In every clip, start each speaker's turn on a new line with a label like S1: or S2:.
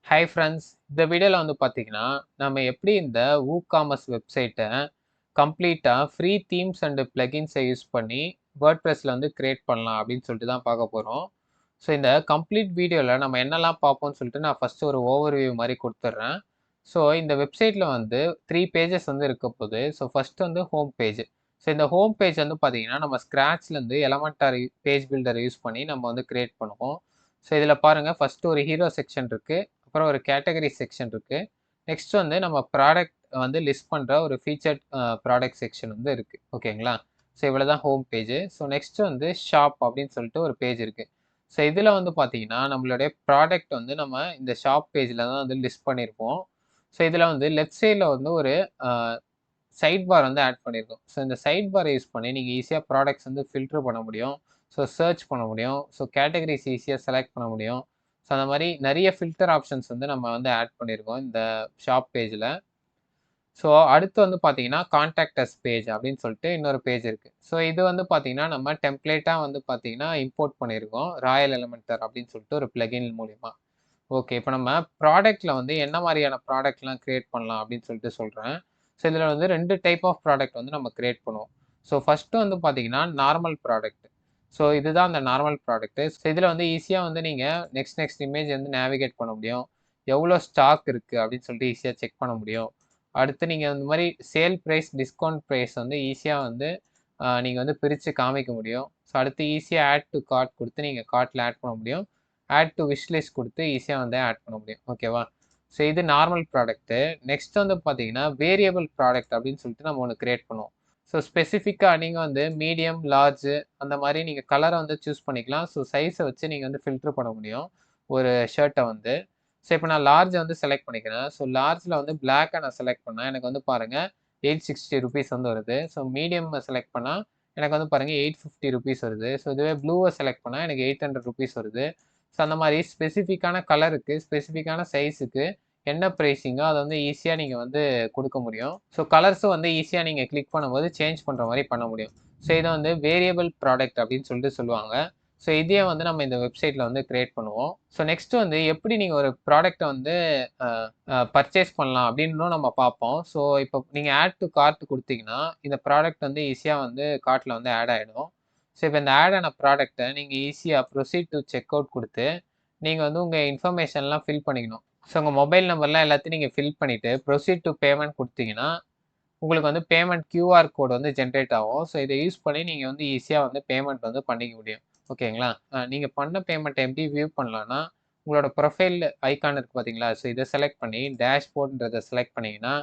S1: Hi friends, இந்த வீடியோவில் வந்து பார்த்தீங்கன்னா நம்ம எப்படி இந்த WooCommerce வெப்சைட்டை கம்ப்ளீட்டாக ஃப்ரீ தீம்ஸ் அண்ட் பிளகின்ஸை யூஸ் பண்ணி வேர்ட்ப்ரெஸ்ஸில் வந்து கிரியேட் பண்ணலாம் அப்படின்னு சொல்லிட்டு தான் பார்க்க போகிறோம். ஸோ இந்த கம்ப்ளீட் வீடியோவில் நம்ம என்னெல்லாம் பார்ப்போம்னு சொல்லிட்டு நான் ஃபஸ்ட்டு ஒரு ஓவர்வியூ மாதிரி கொடுத்துட்றேன். ஸோ இந்த வெப்சைட்டில் வந்து 3 பேஜஸ் வந்து இருக்க போகுது. ஸோ ஃபஸ்ட்டு வந்து ஹோம் பேஜ். ஸோ இந்த ஹோம் பேஜ் வந்து பார்த்தீங்கன்னா நம்ம ஸ்க்ராட்ச்லேருந்து எலமெண்டார் பேஜ் பில்டரை யூஸ் பண்ணி நம்ம வந்து கிரியேட் பண்ணுவோம். ஸோ இதில் பாருங்கள், ஃபஸ்ட்டு ஒரு ஹீரோ செக்ஷன் இருக்குது, அப்புறம் ஒரு கேட்டகரி செக்ஷன் இருக்குது. நெக்ஸ்ட் வந்து நம்ம ப்ராடக்ட் வந்து லிஸ்ட் பண்ணுற ஒரு ஃபீச்சர்ட் ப்ராடக்ட் செக்ஷன் வந்து இருக்குது. ஓகேங்களா? ஸோ இவ்வளோ தான் ஹோம் பேஜ். ஸோ நெக்ஸ்ட் வந்து ஷாப் அப்படின்னு சொல்லிட்டு ஒரு பேஜ் இருக்குது. ஸோ இதில் வந்து பார்த்தீங்கன்னா நம்மளுடைய ப்ராடக்ட் வந்து நம்ம இந்த ஷாப் பேஜில் தான் வந்து லிஸ்ட் பண்ணியிருப்போம். ஸோ இதில் வந்து லெஃப்ட் சைடில் வந்து ஒரு சைட் பார் வந்து ஆட் பண்ணியிருக்கோம். ஸோ இந்த சைட் பாரை யூஸ் பண்ணி நீங்கள் ஈஸியாக ப்ராடக்ட்ஸ் வந்து ஃபில்டர் பண்ண முடியும். ஸோ சர்ச் பண்ண முடியும். ஸோ கேட்டகரிஸ் ஈஸியாக செலக்ட் பண்ண முடியும். ஸோ அந்த மாதிரி நிறைய ஃபில்டர் ஆப்ஷன்ஸ் வந்து நம்ம வந்து ஆட் பண்ணியிருக்கோம் இந்த ஷாப் பேஜில். ஸோ அடுத்து வந்து பார்த்தீங்கன்னா கான்டாக்ட் அஸ் பேஜ் அப்படின்னு சொல்லிட்டு இன்னொரு பேஜ் இருக்குது. ஸோ இது வந்து பார்த்தீங்கன்னா நம்ம டெம்ப்ளேட்டாக வந்து பார்த்தீங்கன்னா இம்போர்ட் பண்ணியிருக்கோம் ராயல் எலிமெண்டர் அப்படின்னு சொல்லிட்டு ஒரு பிளகின் மூலிமா. ஓகே, இப்போ நம்ம ப்ராடக்ட்டில் வந்து என்ன மாதிரியான ப்ராடக்ட்லாம் க்ரியேட் பண்ணலாம் அப்படின்னு சொல்லிட்டு சொல்கிறேன். ஸோ இதில் வந்து 2 டைப் ஆஃப் ப்ராடக்ட் வந்து நம்ம க்ரியேட் பண்ணுவோம். ஸோ ஃபஸ்ட்டு வந்து பார்த்தீங்கன்னா நார்மல் ப்ராடக்ட். ஸோ இதுதான் அந்த நார்மல் ப்ராடக்ட்டு. ஸோ இதில் வந்து ஈஸியாக வந்து நீங்கள் நெக்ஸ்ட் இமேஜ் வந்து நேவிகேட் பண்ண முடியும். எவ்வளோ ஸ்டாக் இருக்குது அப்படின்னு சொல்லிட்டு ஈஸியாக செக் பண்ண முடியும். அடுத்து நீங்கள் இந்த மாதிரி சேல் ப்ரைஸ், டிஸ்கவுண்ட் ப்ரைஸ் வந்து ஈஸியாக வந்து நீங்கள் வந்து பிரித்து காமிக்க முடியும். ஸோ அடுத்து ஈஸியாக ஆட் டு கார்ட் கொடுத்து நீங்கள் கார்ட்டில் ஆட் பண்ண முடியும். ஆட் டு விஷ்லிஸ்ட் கொடுத்து ஈஸியாக வந்து ஆட் பண்ண முடியும். ஓகேவா? ஸோ இது நார்மல் ப்ராடக்ட்டு. நெக்ஸ்ட் வந்து பார்த்தீங்கன்னா வேரியபிள் ப்ராடக்ட் அப்படின்னு சொல்லிட்டு நம்ம ஒன்று கிரியேட் பண்ணுவோம். ஸோ ஸ்பெசிஃபிக்காக நீங்கள் வந்து மீடியம், லார்ஜு அந்த மாதிரி நீங்கள் கலரை வந்து சூஸ் பண்ணிக்கலாம். ஸோ சைஸை வச்சு நீங்கள் வந்து ஃபில்ட்ரு பண்ண முடியும் ஒரு ஷர்ட்டை வந்து. ஸோ இப்போ நான் லார்ஜை வந்து செலக்ட் பண்ணிக்கிறேன். ஸோ லார்ஜில் வந்து பிளாக்கை நான் செலக்ட் பண்ணேன். எனக்கு வந்து பாருங்கள் ₹860 வந்து வருது. ஸோ மீடியம் செலக்ட் பண்ணால் எனக்கு வந்து பாருங்கள் ₹850 வருது. ஸோ இதுவே ப்ளூவை செலக்ட் பண்ணால் எனக்கு ₹800 வருது. ஸோ அந்த மாதிரி ஸ்பெசிஃபிக்கான கலருக்கு, ஸ்பெசிஃபிக்கான சைஸுக்கு என்ன ப்ரைஸிங்கோ அதை வந்து ஈஸியாக நீங்கள் வந்து கொடுக்க முடியும். ஸோ கலர்ஸும் வந்து ஈஸியாக நீங்கள் கிளிக் பண்ணும்போது சேஞ்ச் பண்ணுற மாதிரி பண்ண முடியும். ஸோ இதை வந்து வேரியபிள் ப்ராடக்ட் அப்படின்னு சொல்லிட்டு சொல்லுவாங்க. ஸோ இதையே வந்து நம்ம இந்த வெப்சைட்டில் வந்து கிரியேட் பண்ணுவோம். ஸோ நெக்ஸ்ட் வந்து எப்படி நீங்கள் ஒரு ப்ராடக்ட்டை வந்து பர்ச்சேஸ் பண்ணலாம் அப்படின்னும் நம்ம பார்ப்போம். ஸோ இப்போ நீங்கள் ஆட் டு கார்ட் கொடுத்தீங்கன்னா இந்த ப்ராடக்ட் வந்து ஈஸியாக வந்து கார்ட்டில் வந்து ஆட் ஆகிடும். ஸோ இப்போ இந்த ஆட் ஆன ப்ராடக்ட்டை நீங்கள் ஈஸியாக ப்ரொசீட் டு செக் அவுட் கொடுத்து நீங்கள் வந்து உங்கள் இன்ஃபர்மேஷன்லாம் ஃபில் பண்ணிக்கணும். ஸோ உங்கள் மொபைல் நம்பர்லாம் எல்லாத்தையும் நீங்கள் ஃபில் பண்ணிவிட்டு ப்ரொசீட் டு பேமெண்ட் கொடுத்தீங்கன்னா உங்களுக்கு வந்து பேமெண்ட் கியூஆர் கோட் வந்து ஜென்ரேட் ஆகும். ஸோ இதை யூஸ் பண்ணி நீங்கள் வந்து ஈஸியாக வந்து பேமெண்ட் வந்து பண்ணிக்க முடியும். ஓகேங்களா? நீங்கள் பண்ண பேமெண்ட் எப்படி வியூ பண்ணலான்னா உங்களோட ப்ரொஃபைல் ஐக்கான் இருக்குது பார்த்தீங்களா? ஸோ இதை செலக்ட் பண்ணி டேஷ்போர்டுன்றதை செலக்ட் பண்ணிங்கன்னா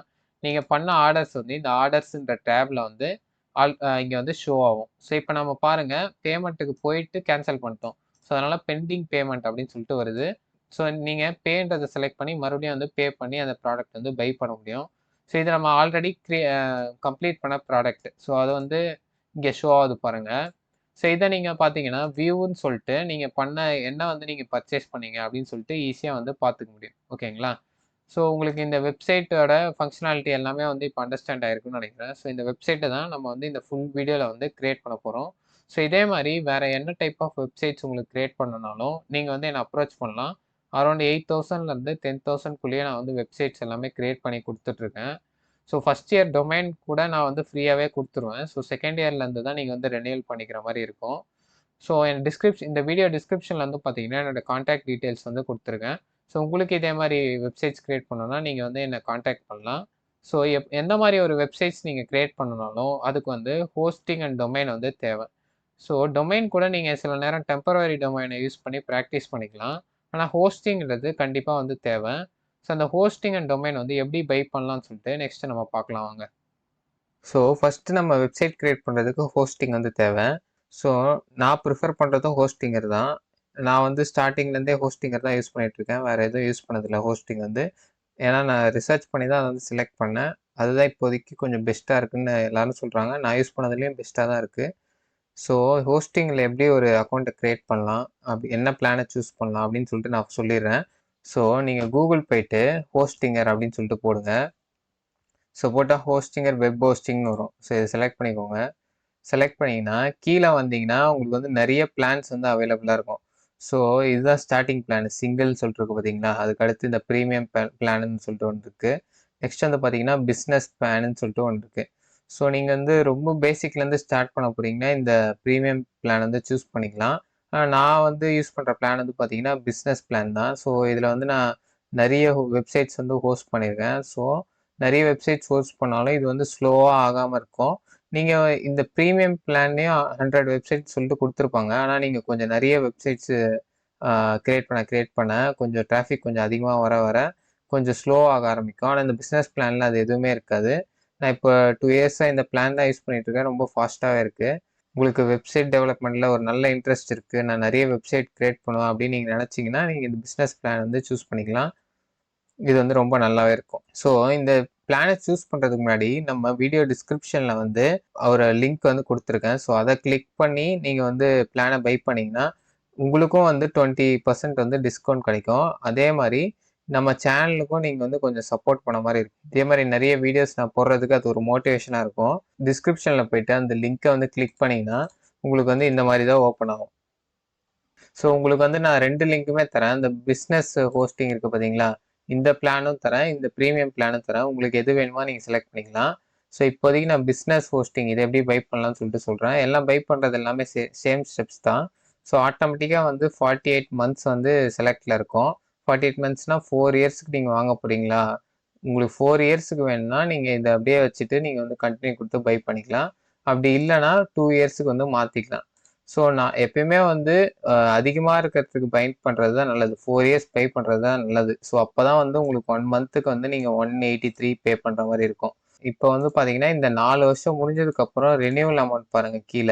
S1: நீங்கள் பண்ண ஆர்டர்ஸ் வந்து இந்த ஆர்டர்ஸுன்ற டேபில் வந்து இங்கே வந்து ஷோ ஆகும். ஸோ இப்போ நம்ம பாருங்கள் பேமெண்ட்டுக்கு போயிட்டு கேன்சல் பண்ணிட்டோம். ஸோ அதனால் பெண்டிங் பேமெண்ட் அப்படின்னு சொல்லிட்டு வருது. ஸோ நீங்கள் பேன்றதை செலக்ட் பண்ணி மறுபடியும் வந்து பே பண்ணி அந்த ப்ராடக்ட் வந்து பை பண்ண முடியும். ஸோ இது நம்ம ஆல்ரெடி கம்ப்ளீட் பண்ண ப்ராடக்ட். ஸோ அது வந்து இங்கே ஷோ ஆகுது பாருங்கள். ஸோ இதை நீங்கள் பார்த்தீங்கன்னா வியூன்னு சொல்லிட்டு நீங்கள் பண்ண என்ன வந்து நீங்கள் பர்ச்சேஸ் பண்ணீங்க அப்படின்னு சொல்லிட்டு ஈஸியாக வந்து பார்த்துக்க முடியும். ஓகேங்களா? ஸோ உங்களுக்கு இந்த வெப்சைட்டோட ஃபங்க்ஷனாலிட்டி எல்லாமே வந்து இப்போ அண்டர்ஸ்டாண்ட் ஆயிருக்குன்னு நினைக்கிறேன். ஸோ இந்த வெப்சைட்டை தான் நம்ம வந்து இந்த ஃபுல் வீடியோவில் வந்து கிரியேட் பண்ண போகிறோம். ஸோ இதே மாதிரி வேறு என்ன டைப் ஆஃப் வெப்சைட்ஸ் உங்களுக்கு கிரியேட் பண்ணனாலும் நீங்கள் வந்து என்னை அப்ரோச் பண்ணலாம். அரௌண்ட் 8,000லேருந்து 10,000க்குள்ளேயே நான் வந்து வெப்சைட்ஸ் எல்லாமே கிரியேட் பண்ணி கொடுத்துட்ருக்கேன். ஸோ ஃபஸ்ட் இயர் டொமைன் கூட நான் வந்து ஃப்ரீயாகவே கொடுத்துருவேன். ஸோ செகண்ட் இயர்லேருந்து தான் நீங்கள் வந்து ரெனியூவல் பண்ணிக்கிற மாதிரி இருக்கும். ஸோ இந்த வீடியோ டிஸ்கிரிப்ஷனில் வந்து பார்த்தீங்கன்னா என்னோடய கான்டாக்ட் டீட்டெயில்ஸ் வந்து கொடுத்துருக்கேன். ஸோ உங்களுக்கு இதே மாதிரி வெப்சைட்ஸ் கிரியேட் பண்ணணும்னா நீங்கள் வந்து என்னை கான்டாக்ட் பண்ணலாம். ஸோ எந்த மாதிரி ஒரு வெப்சைட்ஸ் நீங்கள் கிரியேட் பண்ணனாலும் அதுக்கு வந்து ஹோஸ்டிங் அண்ட் டொமைன் வந்து தேவை. ஸோ டொமைன் கூட நீங்கள் சில நேரம் டெம்பரவரி டொமைனை யூஸ் பண்ணி ப்ராக்டிஸ் பண்ணிக்கலாம். ஆனால் ஹோஸ்டிங்கிறது கண்டிப்பாக வந்து தேவை. ஸோ அந்த ஹோஸ்டிங் அண்ட் டொமைன் வந்து எப்படி பை பண்ணலாம்னு சொல்லிட்டு நெக்ஸ்ட்டு நம்ம பார்க்கலாம் வாங்க. ஸோ ஃபஸ்ட்டு நம்ம வெப்சைட் கிரியேட் பண்ணுறதுக்கு ஹோஸ்டிங் வந்து தேவை. ஸோ நான் ப்ரிஃபர் பண்ணுறதும் ஹோஸ்டிங்கர் தான். நான் வந்து ஸ்டார்டிங்லேருந்தே ஹோஸ்டிங்கர் தான் யூஸ் பண்ணிகிட்ருக்கேன். வேறு எதுவும் யூஸ் பண்ணதில்லை ஹோஸ்டிங் வந்து. ஏன்னா நான் ரிசர்ச் பண்ணி தான் அதை வந்து செலக்ட் பண்ணேன். அதுதான் இப்போதைக்கு கொஞ்சம் பெஸ்ட்டாக இருக்குதுன்னு எல்லோரும் சொல்கிறாங்க. நான் யூஸ் பண்ணதுலேயும் பெஸ்ட்டாக தான் இருக்குது. ஸோ ஹோஸ்டிங்கில் எப்படி ஒரு அக்கௌண்ட்டை க்ரியேட் பண்ணலாம், அப்படி என்ன பிளானை சூஸ் பண்ணலாம் அப்படின்னு சொல்லிட்டு நான் சொல்லிடுறேன். ஸோ நீங்கள் கூகுள் போய்ட்டு ஹோஸ்டிங்கர் அப்படின்னு சொல்லிட்டு போடுங்க. ஸோ போட்டால் ஹோஸ்டிங்கர் வெப் ஹோஸ்டிங்னு வரும். ஸோ இதை செலக்ட் பண்ணிக்கோங்க. செலக்ட் பண்ணிங்கன்னா கீழே வந்தீங்கன்னா உங்களுக்கு வந்து நிறைய பிளான்ஸ் வந்து அவைலபிளாக இருக்கும். ஸோ இதுதான் ஸ்டார்டிங் பிளான். சிங்கிள் சொல்லிட்டு இருக்கு பார்த்தீங்களா? அதுக்கு அடுத்து இந்த ப்ரீமியம் பிளான்னு சொல்லிட்டு ஒன்று இருக்கு. நெக்ஸ்ட் வந்து பார்த்தீங்கன்னா, பிஸ்னஸ் பிளான்னு சொல்லிட்டு ஒன்று இருக்கு. ஸோ நீங்க வந்து ரொம்ப பேசிக்லேருந்து ஸ்டார்ட் பண்ண போறீங்கன்னா, இந்த ப்ரீமியம் பிளான் வந்து சூஸ் பண்ணிக்கலாம். நான் வந்து யூஸ் பண்ற பிளான் வந்து பார்த்தீங்கன்னா, பிஸ்னஸ் பிளான் தான். ஸோ இதில வந்து நான் நெறைய வெப்சைட்ஸ் வந்து ஹோஸ்ட் பண்ணியிருக்கேன். ஸோ நெறைய வெப்சைட்ஸ் ஹோஸ்ட் பண்ணாலும் இது வந்து ஸ்லோவா ஆகாம இருக்கும். நீங்க இந்த ப்ரீமியம் பிளான்லயே 100 வெப்சைட் சொல்லிட்டு குடுத்துருப்பாங்க. ஆனா நீங்க கொஞ்சம் நெறைய வெப்சைட்ஸ் கிரியேட் பண்ண கொஞ்சம் டிராஃபிக் கொஞ்சம் அதிகமா வர கொஞ்சம் ஸ்லோ ஆக ஆரம்பிக்கும். ஆனா இந்த பிசினஸ் பிளான்ல அது எதுவுமே இருக்காது. நான் இப்போ 2 இயர்ஸா இந்த பிளான் தான் யூஸ் பண்ணிட்டு இருக்கேன். ரொம்ப ஃபாஸ்ட்டாவே இருக்கு. உங்களுக்கு வெப்சைட் டெவலப்மெண்ட்ல ஒரு நல்ல இன்ட்ரெஸ்ட் இருக்கு. நான் நெறைய வெப்சைட் கிரியேட் பண்ணுவேன் அப்படின்னு நீங்க நெனச்சீங்கன்னா, நீங்க இந்த பிசினஸ் பிளான் வந்து சூஸ் பண்ணிக்கலாம். இது வந்து ரொம்ப நல்லாவே இருக்கும். ஸோ இந்த பிளான சூஸ் பண்றதுக்கு முன்னாடி நம்ம வீடியோ டிஸ்கிரிப்ஷன்ல வந்து ஒரு லிங்க் வந்து குடுத்துருக்கேன். ஸோ அத கிளிக் பண்ணி நீங்க வந்து பிளான பை பண்ணீங்கன்னா, உங்களுக்கும் வந்து 20% வந்து டிஸ்கவுண்ட் கிடைக்கும். அதே மாரி நம்ம சேனலுக்கும் நீங்க வந்து கொஞ்சம் சப்போர்ட் பண்ண மாரி இருக்கும். இதே மாரி நெறைய வீடியோஸ் நான் போடுறதுக்கு அது ஒரு மோட்டிவேஷனா இருக்கும். டிஸ்கிரிப்ஷன்ல போயிட்டு அந்த லிங்க்க வந்து கிளிக் பண்ணீங்கன்னா, உங்களுக்கு வந்து இந்த மாரி தான் ஓப்பன் ஆகும். ஸோ உங்களுக்கு வந்து நான் 2 லிங்க்குமே தரேன். இந்த பிசினஸ் ஹோஸ்டிங் இருக்கு பார்த்தீங்களா? இந்த பிளானும் தரேன். இந்த பிரீமியம் பிளானும் தரேன். உங்களுக்கு எது வேணுமோ நீங்க செலக்ட் பண்ணிக்கலாம். ஸோ இப்போதைக்கு நான் பிசினஸ் ஹோஸ்டிங் இத எப்படி பை பண்ணலாம்னு சொல்லிட்டு சொல்றேன். எல்லாம் பை பண்றது எல்லாமே சேம் ஸ்டெப்ஸ் தான். ஸோ ஆட்டோமேட்டிக்கா வந்து 48 மந்த்ஸ் வந்து செலக்ட்ல இருக்கும். 48 மந்த்ஸ்னா 4 இயர்ஸ்க்கு நீங்க வாங்க போறீங்களா? உங்களுக்கு 4 இயர்ஸ்க்கு வேணும்னா, நீங்க இத அப்படியே வச்சுட்டு நீங்க வந்து கன்டின்யூ குடுத்து பை பண்ணிக்கலாம். அப்படி இல்லன்னா 2 இயர்ஸ்க்கு வந்து மாத்திக்கலாம். ஸோ நான் எப்பயுமே வந்து அதிகமா இருக்கிறதுக்கு பை பண்றது தான் நல்லது. 4 இயர்ஸ் பே பண்றது தான் நல்லது. ஸோ அப்பதான் வந்து உங்களுக்கு 1 மந்த்துக்கு வந்து நீங்க 183 பே பண்ற மாரி இருக்கும். இப்போ வந்து பார்த்தீங்கன்னா, இந்த 4 வருஷம் முடிஞ்சதுக்கப்புறம் ரினியூவல் அமௌண்ட் பாருங்க கீழ.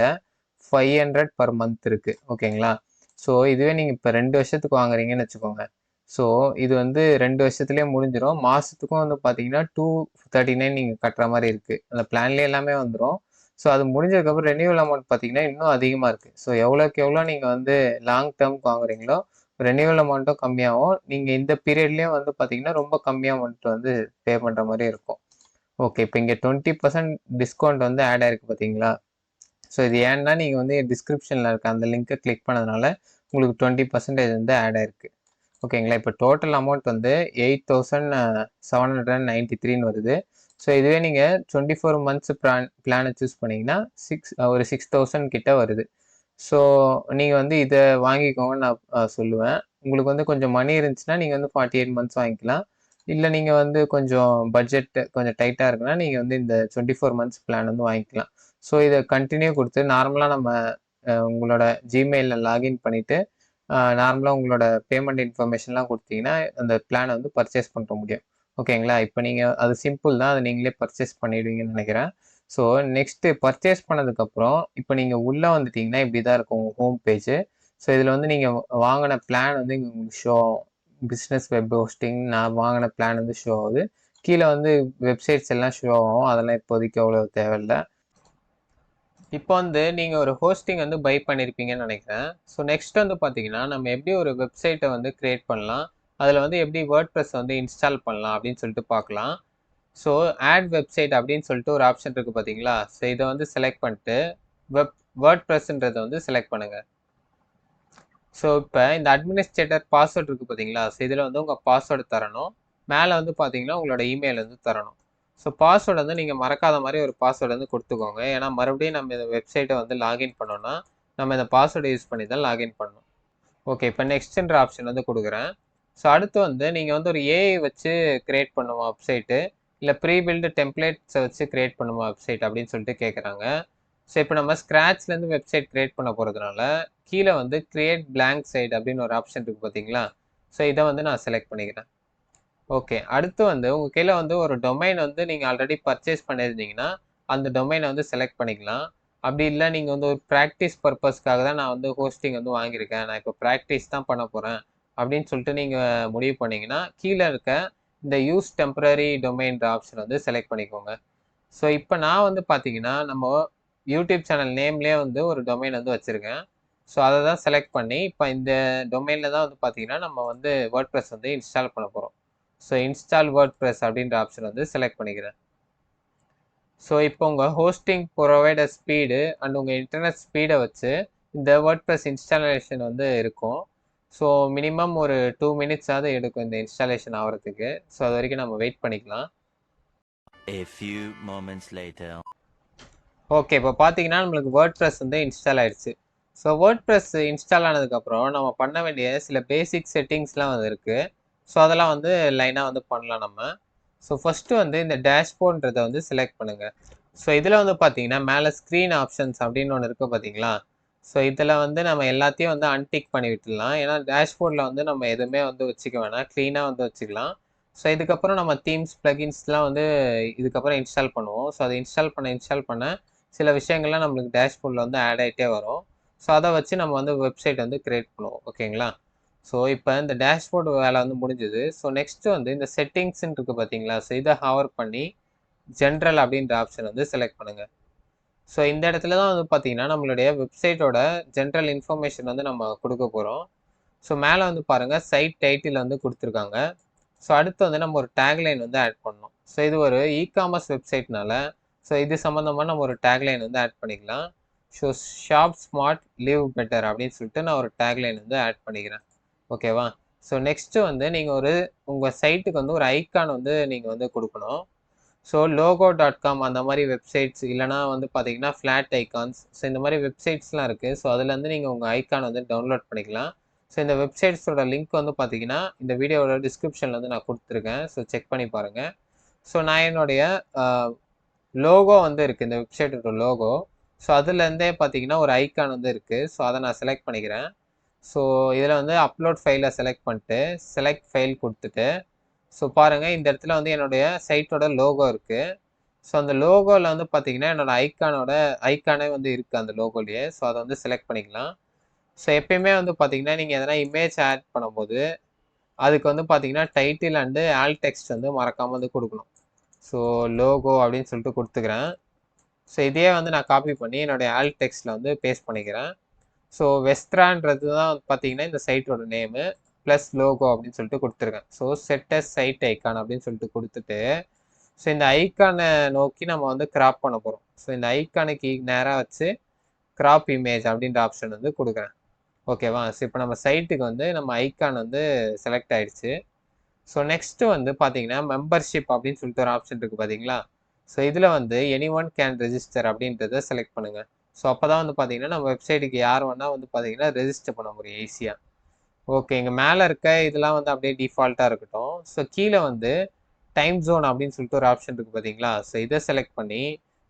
S1: 500 பெர் மந்த் இருக்கு. ஓகேங்களா? ஸோ இதுவே நீங்க இப்ப 2 வருஷத்துக்கு வாங்குறீங்கன்னு வச்சுக்கோங்க. ஸோ இது வந்து 2 வருஷத்துலயே முடிஞ்சிரும். மாசத்துக்கும் வந்து பார்த்தீங்கன்னா, 239 நீங்க கட்டுற மாரி இருக்கு. அந்த பிளான்லயே எல்லாமே வந்துரும். ஸோ அது முடிஞ்சதுக்கப்புறம் ரெனியூவல் அமௌண்ட் பார்த்தீங்கன்னா, இன்னும் அதிகமா இருக்கு. ஸோ எவ்வளோக்கு எவ்வளோ நீங்க வந்து லாங் டெர்ம்க்கு வாங்குறீங்களோ, ரெனியூவல் அமௌண்ட்டும் கம்மியாகும். நீங்க இந்த பீரியட்லயும் வந்து பார்த்தீங்கன்னா, ரொம்ப கம்மியா அமௌண்ட் வந்து பே பண்ற மாரி இருக்கும். ஓகே. இப்ப இங்க 20% டிஸ்கவுண்ட் வந்து ஆட் ஆயிருக்கு பார்த்தீங்களா? ஸோ இது ஏன்னா, நீங்க வந்து டிஸ்கிரிப்ஷன்ல இருக்க அந்த லிங்க கிளிக் பண்ணதுனால, உங்களுக்கு 20% வந்து ஆட் ஆயிருக்கு. ஓகேங்களா? இப்ப டோட்டல் அமௌண்ட் வந்து 8793ன்னு வருது. ஸோ இதுவே நீங்க 24 மந்த்ஸ் பிளான சூஸ் பண்ணீங்கன்னா, ஒரு 6000 கிட்ட வருது. ஸோ நீங்க வந்து இத வாங்கிக்கோங்கன்னு நான் சொல்லுவேன். உங்களுக்கு வந்து கொஞ்சம் மணி இருந்துச்சுன்னா, நீங்க வந்து 48 மந்த்ஸ் வாங்கிக்கலாம். இல்ல நீங்க வந்து கொஞ்சம் பட்ஜெட் கொஞ்சம் டைட்டா இருக்குன்னா, நீங்க வந்து இந்த 24 மந்த்ஸ் பிளான் வந்து வாங்கிக்கலாம். ஸோ இத கன்டின்யூ குடுத்து நார்மலா நம்ம உங்களோட Gmailல லாகின் பண்ணிட்டு, நார்மலா உங்களோட பேமெண்ட் இன்ஃபர்மேஷன்லாம் குடுத்தீங்கன்னா, அந்த பிளான வந்து பர்ச்சேஸ் பண்ண முடியும். ஓகேங்களா? இப்ப நீங்க அது சிம்பிள் தான். அத நீங்களே பர்ச்சேஸ் பண்ணிடுவீங்கன்னு நெனைக்கிறேன். ஸோ நெக்ஸ்ட் பர்ச்சேஸ் பண்ணதுக்கப்புறம், இப்ப நீங்க உள்ள வந்துட்டீங்கன்னா, இப்படி தான் இருக்கும் உங்க ஹோம் பேஜ். ஸோ இதுல வந்து நீங்க வாங்குன பிளான் வந்து இங்க உங்களுக்கு ஷோ ஆகும். பிசினஸ் வெப் ஹோஸ்டிங் நான் வாங்குன பிளான் வந்து ஷோ ஆகுது. கீழ வந்து வெப்சைட்ஸ் எல்லாம் ஷோ ஆகும். அதெல்லாம் இப்போதைக்கு அவ்வளவு தேவையில்ல. இப்போ வந்து நீங்க ஒரு ஹோஸ்டிங் வந்து பை பண்ணியிருப்பீங்கன்னு நினைக்கிறேன். ஸோ நெக்ஸ்ட் வந்து பார்த்தீங்கன்னா, நம்ம எப்படி ஒரு வெப்சைட்ட வந்து கிரியேட் பண்ணலாம்? அதுல வந்து எப்படி வேர்ட்பிரஸ் வந்து இன்ஸ்டால் பண்ணலாம் அப்படின்னு சொல்லிட்டு பார்க்கலாம். ஸோ ஆட் வெப்சைட் அப்படின்னு சொல்லிட்டு ஒரு ஆப்ஷன் இருக்கு பார்த்தீங்களா? ஸோ இத வந்து செலக்ட் பண்ணிட்டு வெப் வேர்ட்பிரஸ்ன்றத வந்து செலக்ட் பண்ணுங்க. ஸோ இப்ப இந்த அட்மினிஸ்ட்ரேட்டர் பாஸ்வேர்ட் இருக்கு பார்த்தீங்களா? ஸோ இதுல வந்து உங்க பாஸ்வேர்ட் தரணும். மேல வந்து பார்த்தீங்கன்னா, உங்களோட இமெயில் வந்து தரணும். ஸோ பாஸ்வேர்ட் வந்து நீங்க மறக்காத மாரி ஒரு பாஸ்வேர்ட் வந்து குடுத்துக்கோங்க. ஏன்னா மறுபடியும் நம்ம இந்த வெப்சைட்ட வந்து லாகின் பண்ணோம்னா, நம்ம இந்த பாஸ்வேர்ட யூஸ் பண்ணி தான் லாகின் பண்ணணும். ஓகே. இப்ப நெக்ஸ்ட்ன்ற ஆப்ஷன் வந்து குடுக்குறேன். ஸோ அடுத்து வந்து நீங்க வந்து ஒரு ஏஐ வச்சு கிரியேட் பண்ணுமா வெப்சைட்டு, இல்ல ப்ரீ பில்ட் டெம்ப்ளேட்ஸ வச்சு கிரியேட் பண்ணுமா வெப்சைட் அப்படின்னு சொல்லிட்டு கேட்குறாங்க. ஸோ இப்ப நம்ம ஸ்க்ராட்ச்லேருந்து வெப்சைட் கிரியேட் பண்ண போறதுனால, கீழ வந்து கிரியேட் பிளாங்க் சைட் அப்படின்னு ஒரு ஆப்ஷன் இருக்கு பார்த்தீங்களா? ஸோ இத வந்து நான் செலக்ட் பண்ணிக்கிறேன். ஓகே. அடுத்து வந்து உங்க கீழ வந்து ஒரு டொமைன் வந்து நீங்க ஆல்ரெடி பர்ச்சேஸ் பண்ணியிருந்தீங்கன்னா, அந்த டொமைன வந்து செலக்ட் பண்ணிக்கலாம். அப்படி இல்ல நீங்க வந்து ஒரு பிராக்டிஸ் பர்ப்பஸ்க்காக தான் நான் வந்து ஹோஸ்டிங் வந்து வாங்கியிருக்கேன். நான் இப்ப பிராக்டிஸ் தான் பண்ண போறேன். அப்படின்னு சொல்லிட்டு நீங்க முடிவு பண்ணீங்கன்னா, கீழ இருக்க இந்த யூஸ் டெம்பரரி டொமைன்ற ஆப்ஷன் வந்து செலக்ட் பண்ணிக்கோங்க. ஸோ இப்ப நான் வந்து பார்த்தீங்கன்னா, நம்ம யூடியூப் சேனல் நேம்லயே வந்து ஒரு டொமைன் வந்து வச்சிருக்கேன். ஸோ அத தான் செலக்ட் பண்ணி, இப்ப இந்த டொமைன்ல தான் வந்து பார்த்தீங்கன்னா, நம்ம வந்து வேர்ட்பிரஸ் வந்து இன்ஸ்டால் பண்ண போறோம். ஸோ இன்ஸ்டால் வேர்ட்பிரஸ் அப்படின்ற ஆப்ஷன் வந்து செலக்ட் பண்ணிக்கிறேன். ஸோ இப்போ உங்க ஹோஸ்டிங் புரொவைடர் ஸ்பீடு அண்ட் உங்க இன்டர்நெட் ஸ்பீட வச்சு இந்த வேர்ட்பிரஸ் இன்ஸ்டாலேஷன் வந்து இருக்கும். ஸோ மினிமம் ஒரு 2 மினிட்ஸாவது எடுக்கும் இந்த இன்ஸ்டாலேஷன் ஆகிறதுக்கு. ஸோ அது வரைக்கும் நம்ம வெயிட் பண்ணிக்கலாம்.
S2: A few moments later.
S1: Okay, இப்போ பார்த்தீங்கன்னா நம்மளுக்கு வேர்ட்ப்ரெஸ் வந்து இன்ஸ்டால் ஆயிடுச்சு. ஸோ வேர்ட்ப்ரெஸ் இன்ஸ்டால் ஆனதுக்கப்புறம் நம்ம பண்ண வேண்டிய சில பேசிக் செட்டிங்ஸ்லாம் வந்து இருக்குது. ஸோ அதெல்லாம் வந்து லைனாக வந்து பண்ணலாம் நம்ம. ஸோ ஃபஸ்ட்டு வந்து இந்த டேஷ்போர்ட்ன்றதை வந்து செலக்ட் பண்ணுங்கள். ஸோ இதில் வந்து பார்த்தீங்கன்னா மேலே ஸ்க்ரீன் ஆப்ஷன்ஸ் அப்படின்னு ஒன்று இருக்குது பார்த்தீங்களா? ஸோ இதில் வந்து நம்ம எல்லாத்தையும் வந்து அன்டிக் பண்ணி விட்டுடலாம். ஏன்னா டேஷ்போர்டில் வந்து நம்ம எதுவுமே வந்து வச்சுக்க வேணாம், க்ளீனாக வந்து வச்சுக்கலாம். ஸோ இதுக்கப்புறம் நம்ம தீம்ஸ் ப்ளகின்ஸ்லாம் வந்து இதுக்கப்புறம் இன்ஸ்டால் பண்ணுவோம். ஸோ அதை இன்ஸ்டால் பண்ண சில விஷயங்கள்லாம் நம்மளுக்கு டேஷ்போர்டில் வந்து ஆட் ஆகிட்டே வரும். ஸோ அதை வச்சு நம்ம வந்து வெப்சைட் வந்து க்ரியேட் பண்ணுவோம். ஓகேங்களா? ஸோ இப்போ இந்த டேஷ்போர்டு வேலை வந்து முடிஞ்சுது. ஸோ நெக்ஸ்ட்டு வந்து இந்த செட்டிங்ஸ்ன்னு இருக்குது பார்த்தீங்களா? ஸோ இதை ஹவர் பண்ணி ஜென்ரல் அப்படின்ற ஆப்ஷன் வந்து செலக்ட் பண்ணுங்கள். ஸோ இந்த இடத்துல தான் வந்து பார்த்தீங்கன்னா நம்மளுடைய வெப்சைட்டோட ஜென்ரல் இன்ஃபர்மேஷன் வந்து நம்ம கொடுக்க போகிறோம். ஸோ மேலே வந்து பாருங்கள் சைட் டைட்டில் வந்து கொடுத்துருக்காங்க. ஸோ அடுத்து வந்து நம்ம ஒரு டேக்லைன் வந்து ஆட் பண்ணணும். ஸோ இது ஒரு இ-காமர்ஸ் வெப்சைட்னால ஸோ இது சம்மந்தமாக நம்ம ஒரு டேக்லைன் வந்து ஆட் பண்ணிக்கலாம். So shop smart live better அப்படின்னு சொல்லிட்டு நான் ஒரு டேக்லைன் வந்து ஆட் பண்ணிக்கிறேன். ஓகேவா? ஸோ நெக்ஸ்ட்டு வந்து நீங்கள் உங்கள் சைட்டுக்கு வந்து ஒரு ஐக்கான் வந்து நீங்கள் வந்து கொடுக்கணும். ஸோ logo.com அந்த மாதிரி வெப்சைட்ஸ் இல்லைனா வந்து பார்த்தீங்கன்னா ஃப்ளாட் ஐக்கான்ஸ், ஸோ இந்த மாதிரி வெப்சைட்ஸ்லாம் இருக்குது. ஸோ அதுலேருந்து நீங்கள் உங்கள் ஐக்கான் வந்து டவுன்லோட் பண்ணிக்கலாம். ஸோ இந்த வெப்சைட்ஸோட லிங்க் வந்து பார்த்தீங்கன்னா இந்த வீடியோவோட டிஸ்கிரிப்ஷனில் வந்து நான் கொடுத்துருக்கேன். ஸோ செக் பண்ணி பாருங்கள். ஸோ நான் என்னுடைய லோகோ வந்து இருக்குது, இந்த வெப்சைட்டோட லோகோ. ஸோ அதுலேருந்தே பார்த்தீங்கன்னா ஒரு ஐக்கான் வந்து இருக்குது. ஸோ அதை நான் செலக்ட் பண்ணிக்கிறேன். ஸோ இதில் வந்து அப்லோட் ஃபைலை செலக்ட் பண்ணிட்டு செலக்ட் ஃபைல் கொடுத்துட்டு ஸோ பாருங்கள் இந்த இடத்துல வந்து என்னுடைய சைட்டோட லோகோ இருக்குது. ஸோ அந்த லோகோவில் வந்து பார்த்தீங்கன்னா என்னோடய ஐக்கானே வந்து இருக்குது அந்த லோகோலேயே. ஸோ அதை வந்து செலக்ட் பண்ணிக்கலாம். ஸோ எப்பயுமே வந்து பார்த்தீங்கன்னா நீங்கள் எதனா இமேஜ் ஆட் பண்ணும்போது அதுக்கு வந்து பார்த்தீங்கன்னா டைட்டில் அண்டு ஆல் டெக்ஸ்ட் வந்து மறக்காமல் வந்து கொடுக்கணும். ஸோ லோகோ அப்படின்னு சொல்லிட்டு கொடுத்துக்கிறேன். ஸோ இதே வந்து நான் காப்பி பண்ணி என்னுடைய ஆல் டெக்ஸ்ட்டில் வந்து பேஸ்ட் பண்ணிக்கிறேன். ஸோ வெஸ்ட்ரான்றது தான் பார்த்தீங்கன்னா இந்த சைட்டோட நேமு ப்ளஸ் லோகோ அப்படின்னு சொல்லிட்டு கொடுத்துருக்கேன். ஸோ செட்டஸ் சைட் ஐக்கான் அப்படின்னு சொல்லிட்டு கொடுத்துட்டு ஸோ இந்த ஐக்கானை நோக்கி நம்ம வந்து கிராப் பண்ண போகிறோம். ஸோ இந்த ஐக்கானுக்கு நேராக வச்சு கிராப் இமேஜ் அப்படின்ற ஆப்ஷன் வந்து கொடுக்குறேன். ஓகேவா? ஸோ இப்போ நம்ம சைட்டுக்கு வந்து நம்ம ஐக்கான் வந்து செலக்ட் ஆகிடுச்சு. ஸோ நெக்ஸ்ட்டு வந்து பார்த்தீங்கன்னா மெம்பர்ஷிப் அப்படின்னு சொல்லிட்டு ஒரு ஆப்ஷன் இருக்குது பார்த்தீங்களா? ஸோ இதில் வந்து எனி ஒன் கேன் ரெஜிஸ்டர் அப்படின்றத செலக்ட் பண்ணுங்கள். ஸோ அப்போ தான் வந்து பார்த்தீங்கன்னா நம்ம வெப்சைட்டுக்கு யார் வேணால் வந்து பார்த்தீங்கன்னா ரெஜிஸ்டர் பண்ண முடியும் ஈஸியாக. ஓகே, இங்கே மேலே இருக்க இதெல்லாம் வந்து அப்படியே டிஃபால்ட்டாக இருக்கட்டும். ஸோ கீழே வந்து டைம் ஜோன் அப்படின்னு சொல்லிட்டு ஒரு ஆப்ஷன் இருக்குது பார்த்தீங்களா? ஸோ இதை செலக்ட் பண்ணி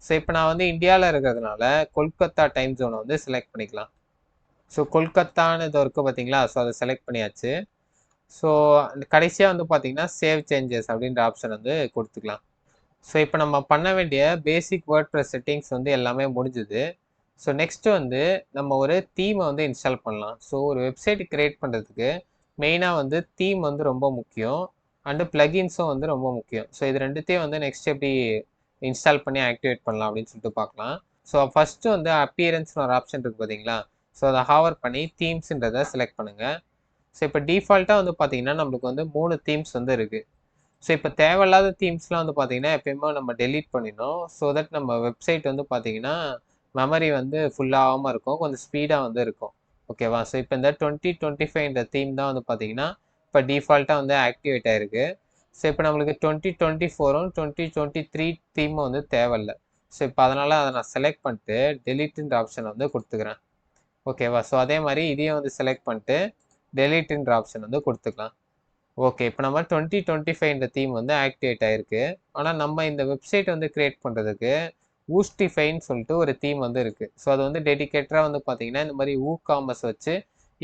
S1: ஸோ இப்போ நான் வந்து இந்தியாவில் இருக்கிறதுனால கொல்கத்தா டைம் ஜோனை வந்து செலக்ட் பண்ணிக்கலாம். ஸோ கொல்கத்தான்னு இது இருக்குது பார்த்தீங்களா? ஸோ அதை செலக்ட் பண்ணியாச்சு. ஸோ கடைசியாக வந்து பார்த்தீங்கன்னா சேவ் சேஞ்சஸ் அப்படின்ற ஆப்ஷன் வந்து கொடுத்துக்கலாம். ஸோ இப்போ நம்ம பண்ண வேண்டிய பேசிக் வேர்ட்ப்ரெஸ் செட்டிங்ஸ் வந்து எல்லாமே முடிஞ்சுது. ஸோ நெக்ஸ்ட்டு வந்து நம்ம ஒரு தீமை வந்து இன்ஸ்டால் பண்ணலாம். ஸோ ஒரு வெப்சைட் கிரியேட் பண்ணுறதுக்கு மெயினாக வந்து தீம் வந்து ரொம்ப முக்கியம் அண்டு ப்ளகின்ஸும் வந்து ரொம்ப முக்கியம். ஸோ இது ரெண்டுத்தையும் வந்து நெக்ஸ்ட் எப்படி இன்ஸ்டால் பண்ணி ஆக்டிவேட் பண்ணலாம் அப்படின்னு சொல்லிட்டு பார்க்கலாம். ஸோ ஃபஸ்ட்டு வந்து அப்பியரன்ஸ்னு ஒரு ஆப்ஷன் இருக்குது பார்த்தீங்களா? ஸோ அதை ஹவர் பண்ணி தீம்ஸுன்றதை செலக்ட் பண்ணுங்கள். ஸோ இப்போ டிஃபால்ட்டாக வந்து பார்த்தீங்கன்னா நம்மளுக்கு வந்து 3 தீம்ஸ் வந்து இருக்குது. ஸோ இப்போ தேவையில்லாத தீம்ஸ்லாம் வந்து பார்த்தீங்கன்னா எப்பயுமே நம்ம டெலீட் பண்ணிடணும். ஸோ தட் நம்ம வெப்சைட் வந்து பார்த்தீங்கன்னா மெமரி வந்து ஃபுல்லாகாமல் இருக்கும், கொஞ்சம் ஸ்பீடாக வந்து இருக்கும். ஓகேவா? ஸோ இப்போ இந்த 2025 இந்த தீம் தான் வந்து பார்த்தீங்கன்னா இப்போ டிஃபால்ட்டாக வந்து ஆக்டிவேட் ஆகிருக்கு. ஸோ இப்போ நம்மளுக்கு 2024ம் 2023 தீமும் வந்து தேவையில்லை. ஸோ இப்போ அதனால் அதை நான் செலக்ட் பண்ணிட்டு டெலீட்டுன்ற ஆப்ஷன் வந்து கொடுத்துக்கிறேன். ஓகேவா? ஸோ அதே மாதிரி இதையும் வந்து செலக்ட் பண்ணிட்டு டெலீட்டுன்ற ஆப்ஷன் வந்து கொடுத்துக்கலாம். ஓகே, இப்போ நம்ம 2025 இந்த தீம் வந்து ஆக்டிவேட் ஆகிருக்கு. ஆனால் நம்ம இந்த வெப்சைட் வந்து க்ரியேட் பண்ணுறதுக்கு ஊஸ்டிஃபைன்னு சொல்லிட்டு ஒரு தீம் வந்து இருக்குது. ஸோ அது வந்து டெடிக்கேட்டடாக வந்து பார்த்தீங்கன்னா இந்த மாதிரி காமர்ஸ் வச்சு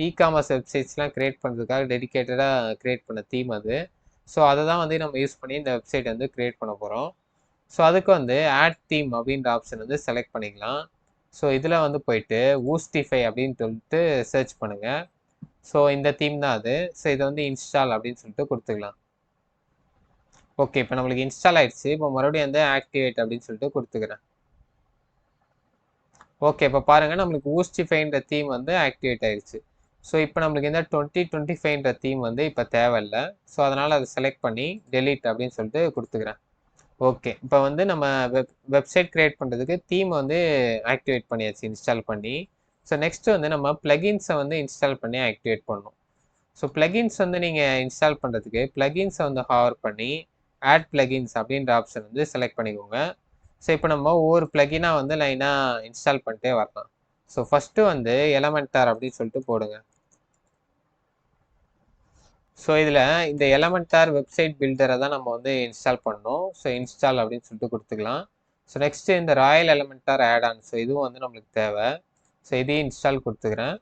S1: இ-காமர்ஸ் வெப்சைட்ஸ்லாம் க்ரியேட் பண்ணுறதுக்காக டெடிக்கேட்டடாக க்ரியேட் பண்ண தீம் அது. ஸோ அதை தான் வந்து நம்ம யூஸ் பண்ணி இந்த வெப்சைட் வந்து க்ரியேட் பண்ண போகிறோம். ஸோ அதுக்கு வந்து ஆட் தீம் அப்படின்ற ஆப்ஷன் வந்து செலக்ட் பண்ணிக்கலாம். ஸோ இதில் வந்து போயிட்டு ஊஸ்டிஃபை அப்படின்னு சொல்லிட்டு சர்ச் பண்ணுங்கள். ஸோ இந்த தீம் தான் அது. ஸோ இதை வந்து இன்ஸ்டால் அப்படின்னு சொல்லிட்டு கொடுத்துக்கலாம். ஓகே, இப்போ நம்மளுக்கு இன்ஸ்டால் ஆயிடுச்சு. இப்போ மறுபடியும் வந்து ஆக்டிவேட் அப்படின்னு சொல்லிட்டு கொடுத்துக்கிறேன். ஓகே, இப்போ பாருங்கள் நம்மளுக்கு ஊஸ்டிஃபைன்ற தீம் வந்து ஆக்டிவேட் ஆயிடுச்சு. ஸோ இப்போ நம்மளுக்கு இந்த 2025ன்ற தீம் வந்து இப்போ தேவையில்லை. ஸோ அதனால் அதை செலக்ட் பண்ணி டெலீட் அப்படின்னு சொல்லிட்டு கொடுத்துக்கிறேன். ஓகே, இப்போ வந்து நம்ம வெப்சைட் க்ரியேட் பண்ணுறதுக்கு தீம் வந்து ஆக்டிவேட் பண்ணியாச்சு இன்ஸ்டால் பண்ணி. ஸோ நெக்ஸ்ட்டு வந்து நம்ம ப்ளகின்ஸை வந்து இன்ஸ்டால் பண்ணி ஆக்டிவேட் பண்ணணும். ஸோ பிளகின்ஸ் வந்து நீங்கள் இன்ஸ்டால் பண்ணுறதுக்கு பிளகின்ஸை வந்து ஹவர் பண்ணி ஆட் பிளகின்ஸ் அப்படின்ற ஆப்ஷன் வந்து செலக்ட் பண்ணிக்கோங்க. ஸோ இப்போ நம்ம ஒவ்வொரு பிளகினாக வந்து லைனாக இன்ஸ்டால் பண்ணிட்டே வரலாம். ஸோ ஃபஸ்ட்டு வந்து எலமெண்டார் அப்படின்னு சொல்லிட்டு போடுங்க. ஸோ இதில் இந்த எலமெண்டார் வெப்சைட் பில்டரை தான் நம்ம வந்து இன்ஸ்டால் பண்ணணும். ஸோ இன்ஸ்டால் அப்படின்னு சொல்லிட்டு கொடுத்துக்கலாம். ஸோ நெக்ஸ்ட்டு இந்த ராயல் எலமெண்டார் ஆட் ஆன், ஸோ இதுவும் வந்து நம்மளுக்கு தேவை. ஸோ இதையும் இன்ஸ்டால் கொடுத்துக்கிறேன்.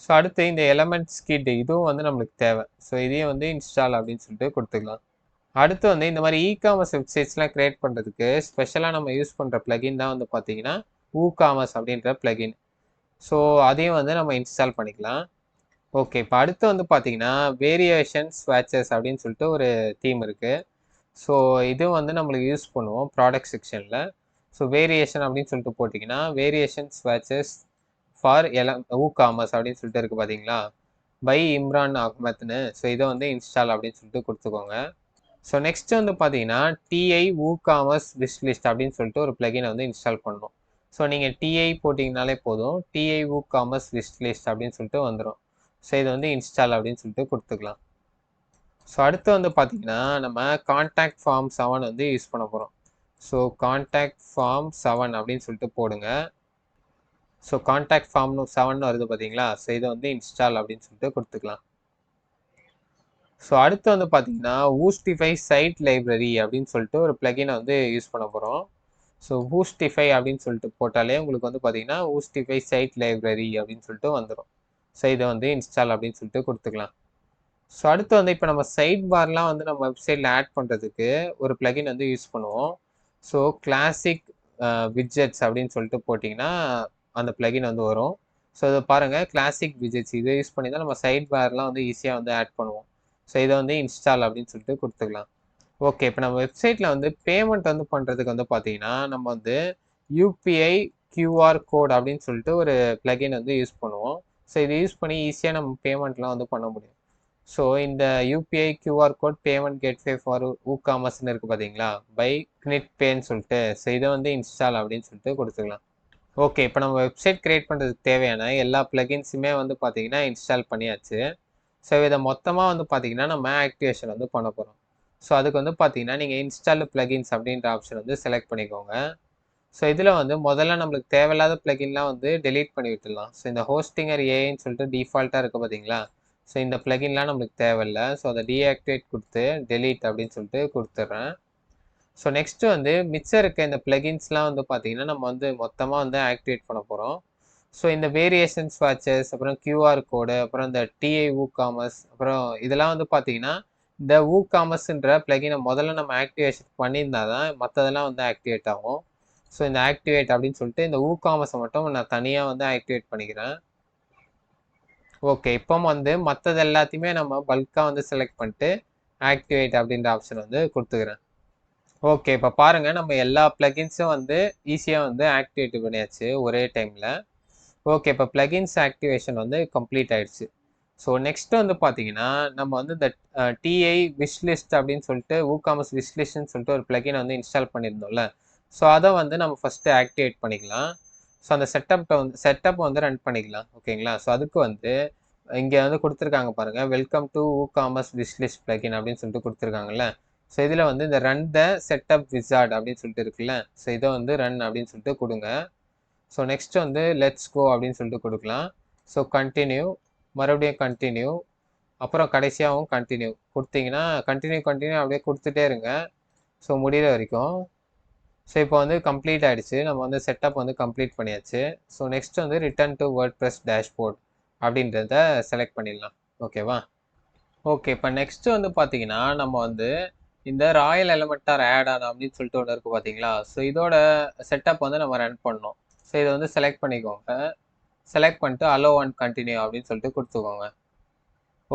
S1: ஸோ அடுத்து இந்த எலமெண்ட்ஸ் கிட் இதுவும் வந்து நம்மளுக்கு தேவை. ஸோ இதையும் வந்து இன்ஸ்டால் அப்படின்னு சொல்லிட்டு கொடுத்துக்கலாம். அடுத்து வந்து இந்த மாதிரி இ-காமர்ஸ் வெப்சைட்ஸ்லாம் கிரியேட் பண்ணுறதுக்கு ஸ்பெஷலாக நம்ம யூஸ் பண்ணுற பிளகின் தான் வந்து பார்த்தீங்கன்னா WooCommerce அப்படின்ற பிளகின். ஸோ அதையும் வந்து நம்ம இன்ஸ்டால் பண்ணிக்கலாம். ஓகே, இப்போ அடுத்து வந்து பார்த்தீங்கன்னா வேரியேஷன் ஸ்வாட்சஸ் அப்படின்னு சொல்லிட்டு ஒரு தீம் இருக்குது. ஸோ இது வந்து நம்மளுக்கு யூஸ் பண்ணுவோம் ப்ராடக்ட் செக்ஷனில். ஸோ வேரியேஷன் அப்படின்னு சொல்லிட்டு போட்டிங்கன்னா வேரியேஷன் ஸ்வாட்சஸ் ஃபார் WooCommerce அப்படின்னு சொல்லிட்டு இருக்குது பார்த்தீங்களா, பை இம்ரான் அஹ்மத்னு. ஸோ இதை வந்து இன்ஸ்டால் அப்படின்னு சொல்லிட்டு கொடுத்துக்கோங்க. ஸோ நெக்ஸ்ட் வந்து பார்த்தீங்கன்னா டிஐ WooCommerce விஷ்லிஸ்ட் அப்படின்னு சொல்லிட்டு ஒரு பிளகினை வந்து இன்ஸ்டால் பண்ணணும். ஸோ நீங்கள் டிஐ போட்டிங்கனாலே போதும், டிஐ WooCommerce விஷ்லிஸ்ட் அப்படின்னு சொல்லிட்டு வந்துடும். ஸோ இது வந்து இன்ஸ்டால் அப்படின்னு சொல்லிட்டு கொடுத்துக்கலாம். ஸோ அடுத்து வந்து பார்த்தீங்கன்னா நம்ம கான்டாக்ட் ஃபார்ம் 7 வந்து யூஸ் பண்ண போகிறோம். ஸோ கான்டாக்ட் ஃபார்ம் 7 அப்படின்னு சொல்லிட்டு போடுங்க. ஸோ கான்டாக்ட் ஃபார்ம் 7 வருது பார்த்தீங்களா, ஸோ இதை வந்து இன்ஸ்டால் அப்படின்னு சொல்லிட்டு கொடுத்துக்கலாம். ஸோ அடுத்து வந்து பார்த்தீங்கன்னா Woostify சைட் லைப்ரரி அப்படின்னு சொல்லிட்டு ஒரு பிளகினை வந்து யூஸ் பண்ண போகிறோம். ஸோ Woostify அப்படின்னு சொல்லிட்டு போட்டாலே உங்களுக்கு வந்து பார்த்தீங்கன்னா Woostify சைட் லைப்ரரி அப்படின்னு சொல்லிட்டு வந்துடும். ஸோ இதை வந்து இன்ஸ்டால் அப்படின்னு சொல்லிட்டு கொடுத்துக்கலாம். ஸோ அடுத்து வந்து இப்போ நம்ம சைட் பார்லாம் வந்து நம்ம வெப்சைட்டில் ஆட் பண்ணுறதுக்கு ஒரு பிளகின் வந்து யூஸ் பண்ணுவோம். ஸோ கிளாசிக் விட்ஜெட்ஸ் அப்படின்னு சொல்லிட்டு போட்டிங்கன்னா அந்த பிளகின் வந்து வரும். ஸோ இதை பாருங்கள், கிளாசிக் விட்ஜெட்ஸ் இதை யூஸ் பண்ணி தான் நம்ம சைட் பார்லாம் வந்து ஈஸியாக வந்து ஆட் பண்ணுவோம். ஸோ இதை வந்து இன்ஸ்டால் அப்படின்னு சொல்லிட்டு கொடுத்துக்கலாம். ஓகே, இப்போ நம்ம வெப்சைட்டில் வந்து பேமெண்ட் வந்து பண்ணுறதுக்கு வந்து பார்த்தீங்கன்னா நம்ம வந்து யூபிஐ கியூஆர் கோட் அப்படின்னு சொல்லிட்டு ஒரு பிளகின் வந்து யூஸ் பண்ணுவோம். ஸோ இதை யூஸ் பண்ணி ஈஸியாக நம்ம பேமெண்ட்லாம் வந்து பண்ண முடியும். ஸோ இந்த UPI QR code payment gateway for WooCommerceன்னு இருக்குது பார்த்தீங்களா, பை கினிட்பேன்னு சொல்லிட்டு. ஸோ இதை வந்து இன்ஸ்டால் அப்படின்னு சொல்லிட்டு கொடுத்துக்கலாம். ஓகே, இப்போ நம்ம வெப்சைட் கிரியேட் பண்ணுறதுக்கு தேவையான எல்லா பிளகின்ஸுமே வந்து பார்த்தீங்கன்னா இன்ஸ்டால் பண்ணியாச்சு. ஸோ இதை மொத்தமாக வந்து பார்த்தீங்கன்னா நம்ம ஆக்டிவேஷன் வந்து பண்ண போகிறோம். ஸோ அதுக்கு வந்து பார்த்தீங்கன்னா நீங்கள் இன்ஸ்டால் பிளகின்ஸ் அப்படின்ற ஆப்ஷன் வந்து செலக்ட் பண்ணிக்கோங்க. ஸோ இதில் வந்து முதல்ல நம்மளுக்கு தேவையில்லாத பிளகின்லாம் வந்து டெலீட் பண்ணி விட்டுடலாம். ஸோ இந்த ஹோஸ்டிங்கர் ஏஐன்னு சொல்லிட்டு டிஃபால்ட்டாக இருக்குது பார்த்தீங்களா, ஸோ இந்த பிளகின்லாம் நம்மளுக்கு தேவையில்லை. ஸோ அதை டீஆக்டிவேட் கொடுத்து டெலீட் அப்படின்னு சொல்லிட்டு கொடுத்துட்றேன். ஸோ நெக்ஸ்ட்டு வந்து மிச்சம் இருக்க இந்த பிளகின்ஸ்லாம் வந்து பார்த்தீங்கன்னா நம்ம வந்து மொத்தமாக வந்து ஆக்டிவேட் பண்ண போகிறோம். ஸோ இந்த வேரியேஷன் ஸ்வாட்சஸ், அப்புறம் கியூஆர் கோடு, அப்புறம் இந்த டிஐ WooCommerce, அப்புறம் இதெல்லாம் வந்து பார்த்தீங்கன்னா இந்த WooCommerceன்ற பிளகினை முதல்ல நம்ம ஆக்டிவேஷன் பண்ணியிருந்தா தான் மற்றதெல்லாம் வந்து ஆக்டிவேட் ஆகும். ஸோ இந்த ஆக்டிவேட் அப்படின்னு சொல்லிட்டு இந்த WooCommerce மட்டும் நான் தனியாக வந்து ஆக்டிவேட் பண்ணிக்கிறேன். ஓகே, இப்போ வந்து மற்றது எல்லாத்தையுமே நம்ம பல்காக வந்து செலக்ட் பண்ணிட்டு ஆக்டிவேட் அப்படின்ற ஆப்ஷன் வந்து கொடுத்துக்கிறேன். ஓகே, இப்போ பாருங்கள் நம்ம எல்லா பிளகின்ஸும் வந்து ஈஸியாக வந்து ஆக்டிவேட் பண்ணியாச்சு ஒரே டைமில். ஓகே, இப்போ பிளகின்ஸ் ஆக்டிவேஷன் வந்து கம்ப்ளீட் ஆயிடுச்சு. ஸோ நெக்ஸ்ட் வந்து பார்த்தீங்கன்னா நம்ம வந்து இந்த டிஐ விஷ்லிஸ்ட் அப்படின்னு சொல்லிட்டு WooCommerce விஷ்லிஸ்ட்னு சொல்லிட்டு ஒரு பிளகினை வந்து இன்ஸ்டால் பண்ணியிருந்தோம்ல, ஸோ அதை வந்து நம்ம ஃபஸ்ட்டு ஆக்டிவேட் பண்ணிக்கலாம். ஸோ அந்த செட்டப் வந்து ரன் பண்ணிக்கலாம். ஓகேங்களா, ஸோ அதுக்கு வந்து இங்கே வந்து கொடுத்துருக்காங்க பாருங்கள், welcome to WooCommerce wishlist plugin அப்படின்னு சொல்லிட்டு கொடுத்துருக்காங்கல்ல. ஸோ இதில் வந்து இந்த ரன் த செட்டப் விசார்ட் அப்படின்னு சொல்லிட்டு இருக்குல்ல, ஸோ இதை வந்து ரன் அப்படின்னு சொல்லிட்டு கொடுங்க. ஸோ நெக்ஸ்ட் வந்து லெட்ஸ் கோ அப்படின்னு சொல்லிட்டு கொடுக்கலாம். ஸோ கண்டினியூ, மறுபடியும் கண்டினியூ, அப்புறம் கடைசியாகவும் கண்டினியூ கொடுத்தீங்கன்னா கண்டினியூ அப்படியே கொடுத்துட்டே இருங்க ஸோ முடிகிற வரைக்கும். ஸோ இப்போ வந்து கம்ப்ளீட் ஆகிடுச்சு, நம்ம வந்து செட்டப் வந்து கம்ப்ளீட் பண்ணியாச்சு. ஸோ நெக்ஸ்ட் வந்து ரிட்டர்ன் டு வேர்ட்பிரஸ் டேஷ்போர்ட் அப்படின்றத செலக்ட் பண்ணிடலாம். ஓகேவா. ஓகே, இப்போ நெக்ஸ்ட்டு வந்து பார்த்தீங்கன்னா நம்ம வந்து இந்த ராயல் எலமெண்டார் ஆட் ஆன் அப்படின்னு சொல்லிட்டு ஒன்று இருக்குது பார்த்தீங்களா, ஸோ இதோட செட்டப் வந்து நம்ம ரன் பண்ணோம். ஸோ இதை வந்து செலக்ட் பண்ணிக்கோங்க. செலக்ட் பண்ணிட்டு அலோ அண்ட் கண்டினியூ அப்படின்னு சொல்லிட்டு கொடுத்துக்கோங்க.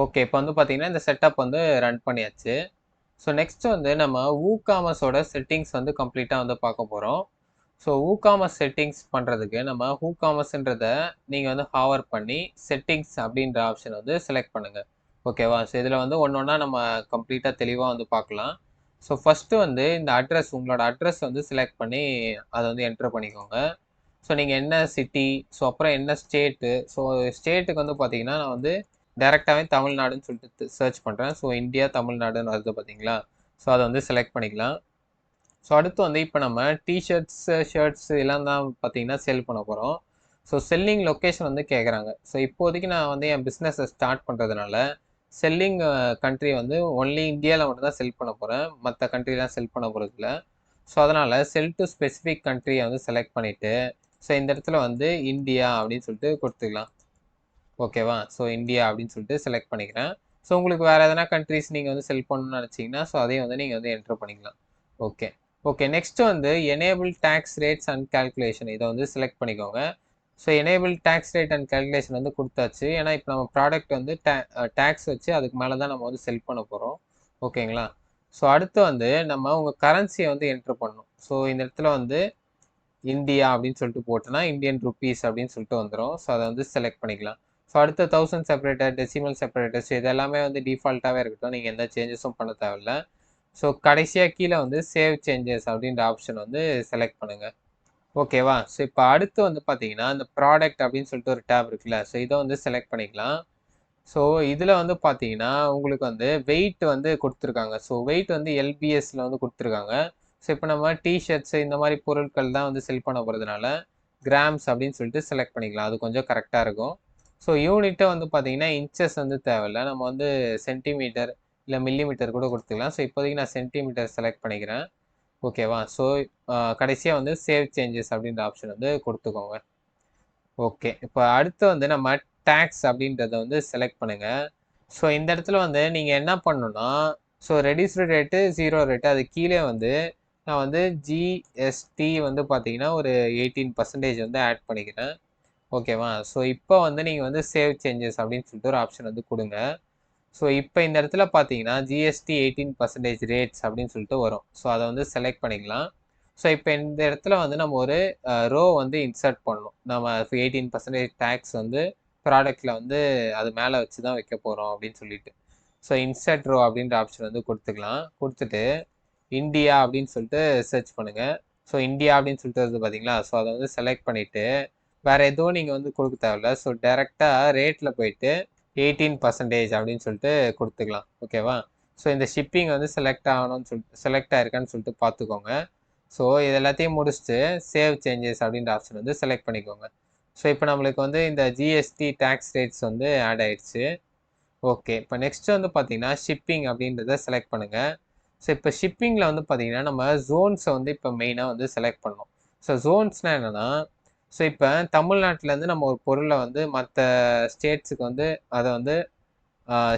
S1: ஓகே, இப்போ வந்து பார்த்தீங்கன்னா இந்த செட்டப் வந்து ரன் பண்ணியாச்சு. ஸோ நெக்ஸ்ட் வந்து நம்ம WooCommerceோட செட்டிங்ஸ் வந்து கம்ப்ளீட்டாக வந்து பார்க்க போகிறோம். ஸோ WooCommerce செட்டிங்ஸ் பண்ணுறதுக்கு நம்ம WooCommerceன்றத நீங்கள் வந்து ஹாவர் பண்ணி செட்டிங்ஸ் அப்படின்ற ஆப்ஷன் வந்து செலக்ட் பண்ணுங்கள். ஓகேவா. ஸோ இதில் வந்து ஒன்று ஒன்றா நம்ம கம்ப்ளீட்டாக தெளிவாக வந்து பார்க்கலாம். ஸோ ஃபஸ்ட்டு வந்து இந்த அட்ரஸ், உங்களோட அட்ரஸ் வந்து செலக்ட் பண்ணி அதை வந்து என்ட்ரு பண்ணிக்கோங்க. ஸோ நீங்கள் என்ன சிட்டி, ஸோ அப்புறம் என்ன ஸ்டேட்டு. ஸோ ஸ்டேட்டுக்கு வந்து பார்த்தீங்கன்னா நான் வந்து டேரெக்டாகவே தமிழ்நாடுன்னு சொல்லிட்டு சர்ச் பண்ணுறேன். ஸோ இந்தியா தமிழ்நாடுன்னு வருது பார்த்தீங்களா? ஸோ அதை வந்து செலக்ட் பண்ணிக்கலாம். ஸோ அடுத்து வந்து இப்போ நம்ம டிஷர்ட்ஸ் ஷர்ட்ஸ் எல்லாம் தான் பார்த்தீங்கன்னா செல் பண்ண போகிறோம். ஸோ செல்லிங் லொக்கேஷன் வந்து கேட்குறாங்க. ஸோ இப்போதைக்கு நான் வந்து என் பிஸ்னஸை ஸ்டார்ட் பண்ணுறதுனால செல்லிங் கண்ட்ரி வந்து ஒன்லி இந்தியாவில் மட்டும் தான் செல் பண்ண போகிறேன். மற்ற கண்ட்ரிலாம் செல் பண்ண போகிறது இல்லை. ஸோ அதனால் செல் டு ஸ்பெசிஃபிக் கண்ட்ரியை வந்து செலக்ட் பண்ணிவிட்டு ஸோ இந்த இடத்துல வந்து இந்தியா அப்படின்னு சொல்லிட்டு கொடுத்துக்கலாம். ஓகேவா? ஸோ இந்தியா அப்படின்னு சொல்லிட்டு செலக்ட் பண்ணிக்கிறேன். ஸோ உங்களுக்கு வேறு எதனா கண்ட்ரிஸ் நீங்கள் வந்து செல் பண்ணணும்னு நினச்சிங்கன்னா ஸோ அதையும் வந்து நீங்கள் வந்து என்ட்ரு பண்ணிக்கலாம். ஓகே நெக்ஸ்ட்டு வந்து enable tax rates and calculation இதை வந்து செலக்ட் பண்ணிக்கோங்க. So enable tax rate and calculation வந்து கொடுத்தாச்சு. ஏன்னா இப்போ நம்ம ப்ராடக்ட் வந்து டேக்ஸ் வச்சு அதுக்கு மேலே தான் நம்ம வந்து செல் பண்ண போகிறோம். ஓகேங்களா? ஸோ அடுத்து வந்து நம்ம உங்கள் கரன்சியை வந்து என்ட்ரு பண்ணணும். ஸோ இந்த இடத்துல வந்து இந்தியா அப்படின்னு சொல்லிட்டு போட்டோன்னா இந்தியன் ருப்பீஸ் அப்படின்னு சொல்லிட்டு வந்துடும். ஸோ அதை வந்து செலக்ட் பண்ணிக்கலாம். ஸோ அடுத்த 1000 செப்பரேட்டர் டெசிமல் செப்பரேட்டர்ஸ் இது எல்லாமே வந்து டிஃபால்ட்டாகவே இருக்கட்டும். நீங்கள் எந்த சேஞ்சஸும் பண்ண தேவையில்ல. ஸோ கடைசியாக கீழே வந்து சேவ் சேஞ்சஸ் அப்படின்ற ஆப்ஷன் வந்து செலக்ட் பண்ணுங்கள். ஓகேவா? ஸோ இப்போ அடுத்து வந்து பார்த்தீங்கன்னா இந்த ப்ராடக்ட் அப்படின்னு சொல்லிட்டு ஒரு டேப் இருக்குல்ல. ஸோ இதை வந்து செலக்ட் பண்ணிக்கலாம். ஸோ இதில் வந்து பார்த்தீங்கன்னா உங்களுக்கு வந்து வெயிட் வந்து கொடுத்துருக்காங்க. ஸோ வெயிட் வந்து எல்பிஎஸ்ல வந்து கொடுத்துருக்காங்க. ஸோ இப்போ நம்ம டிஷர்ட்ஸ் இந்த மாதிரி பொருட்கள் தான் வந்து செல் பண்ண போகிறதுனால கிராம்ஸ் அப்படின்னு சொல்லிட்டு செலக்ட் பண்ணிக்கலாம். அது கொஞ்சம் கரெக்டாக இருக்கும். ஸோ யூனிட்டை வந்து பார்த்தீங்கன்னா இன்ச்சஸ் வந்து தேவையில்லை. நம்ம வந்து சென்டிமீட்டர் இல்லை மில்லிமீட்டர் கூட கொடுத்துக்கலாம். ஸோ இப்போதைக்கு நான் சென்டிமீட்டர் செலக்ட் பண்ணிக்கிறேன். ஓகேவா? ஸோ கடைசியாக வந்து சேவ் சேஞ்சஸ் அப்படின்ற ஆப்ஷன் வந்து கொடுத்துக்கோங்க. ஓகே இப்போ அடுத்து வந்து நம்ம டேக்ஸ் அப்படின்றத வந்து செலக்ட் பண்ணுங்கள். ஸோ இந்த இடத்துல வந்து நீங்கள் என்ன பண்ணணும்னா ஸோ ரெடியூஸ்டு ரேட்டு 0 ரேட்டு அது கீழே வந்து நான் வந்து ஜிஎஸ்டி வந்து பார்த்தீங்கன்னா ஒரு 18% வந்து ஆட் பண்ணிக்கிறேன். ஓகேவா? ஸோ இப்போ வந்து நீங்கள் வந்து சேவ் சேஞ்சஸ் அப்படின்னு சொல்லிட்டு ஒரு ஆப்ஷன் வந்து கொடுங்க. ஸோ இப்போ இந்த இடத்துல பார்த்தீங்கன்னா ஜிஎஸ்டி 18% ரேட்ஸ் அப்படின்னு சொல்லிட்டு வரும். ஸோ அதை வந்து செலக்ட் பண்ணிக்கலாம். ஸோ இப்போ இந்த இடத்துல வந்து நம்ம ஒரு ரோ வந்து இன்சர்ட் பண்ணணும். நம்ம 18% டேக்ஸ் வந்து ப்ராடக்டில் வந்து அது மேலே வச்சு தான் வைக்க போகிறோம் அப்படின்னு சொல்லிட்டு. ஸோ இன்சர்ட் ரோ அப்படின்ற ஆப்ஷன் வந்து கொடுத்துக்கலாம். கொடுத்துட்டு இந்தியா அப்படின்னு சொல்லிட்டு சர்ச் பண்ணுங்கள். ஸோ இந்தியா அப்படின்னு சொல்லிட்டு வருது பார்த்தீங்களா? ஸோ அதை வந்து செலக்ட் பண்ணிவிட்டு வேறு எதுவும் நீங்கள் வந்து கொடுக்க தேவையில்ல. ஸோ டேரெக்டாக ரேட்டில் போயிட்டு 18% அப்படின்னு சொல்லிட்டு கொடுத்துக்கலாம். ஓகேவா? ஸோ இந்த ஷிப்பிங் வந்து செலக்ட் ஆகிருக்கான்னு சொல்லிட்டு பார்த்துக்கோங்க. ஸோ இது எல்லாத்தையும் முடிச்சுட்டு சேவ் சேஞ்சஸ் அப்படின்ற ஆப்ஷன் வந்து செலக்ட் பண்ணிக்கோங்க. ஸோ இப்போ நம்மளுக்கு வந்து இந்த ஜிஎஸ்டி டேக்ஸ் ரேட்ஸ் வந்து ஆட் ஆயிடுச்சு. ஓகே இப்போ நெக்ஸ்ட் வந்து பார்த்தீங்கன்னா ஷிப்பிங் அப்படின்றத செலக்ட் பண்ணுங்கள். ஸோ இப்போ ஷிப்பிங்கில் வந்து பார்த்தீங்கன்னா நம்ம ஜோன்ஸை வந்து இப்போ மெயினாக வந்து செலக்ட் பண்ணணும். ஸோ ஜோன்ஸ்னால் என்னென்னா ஸோ இப்போ தமிழ்நாட்டிலேருந்து நம்ம ஒரு பொருளை வந்து மற்ற ஸ்டேட்ஸுக்கு வந்து அதை வந்து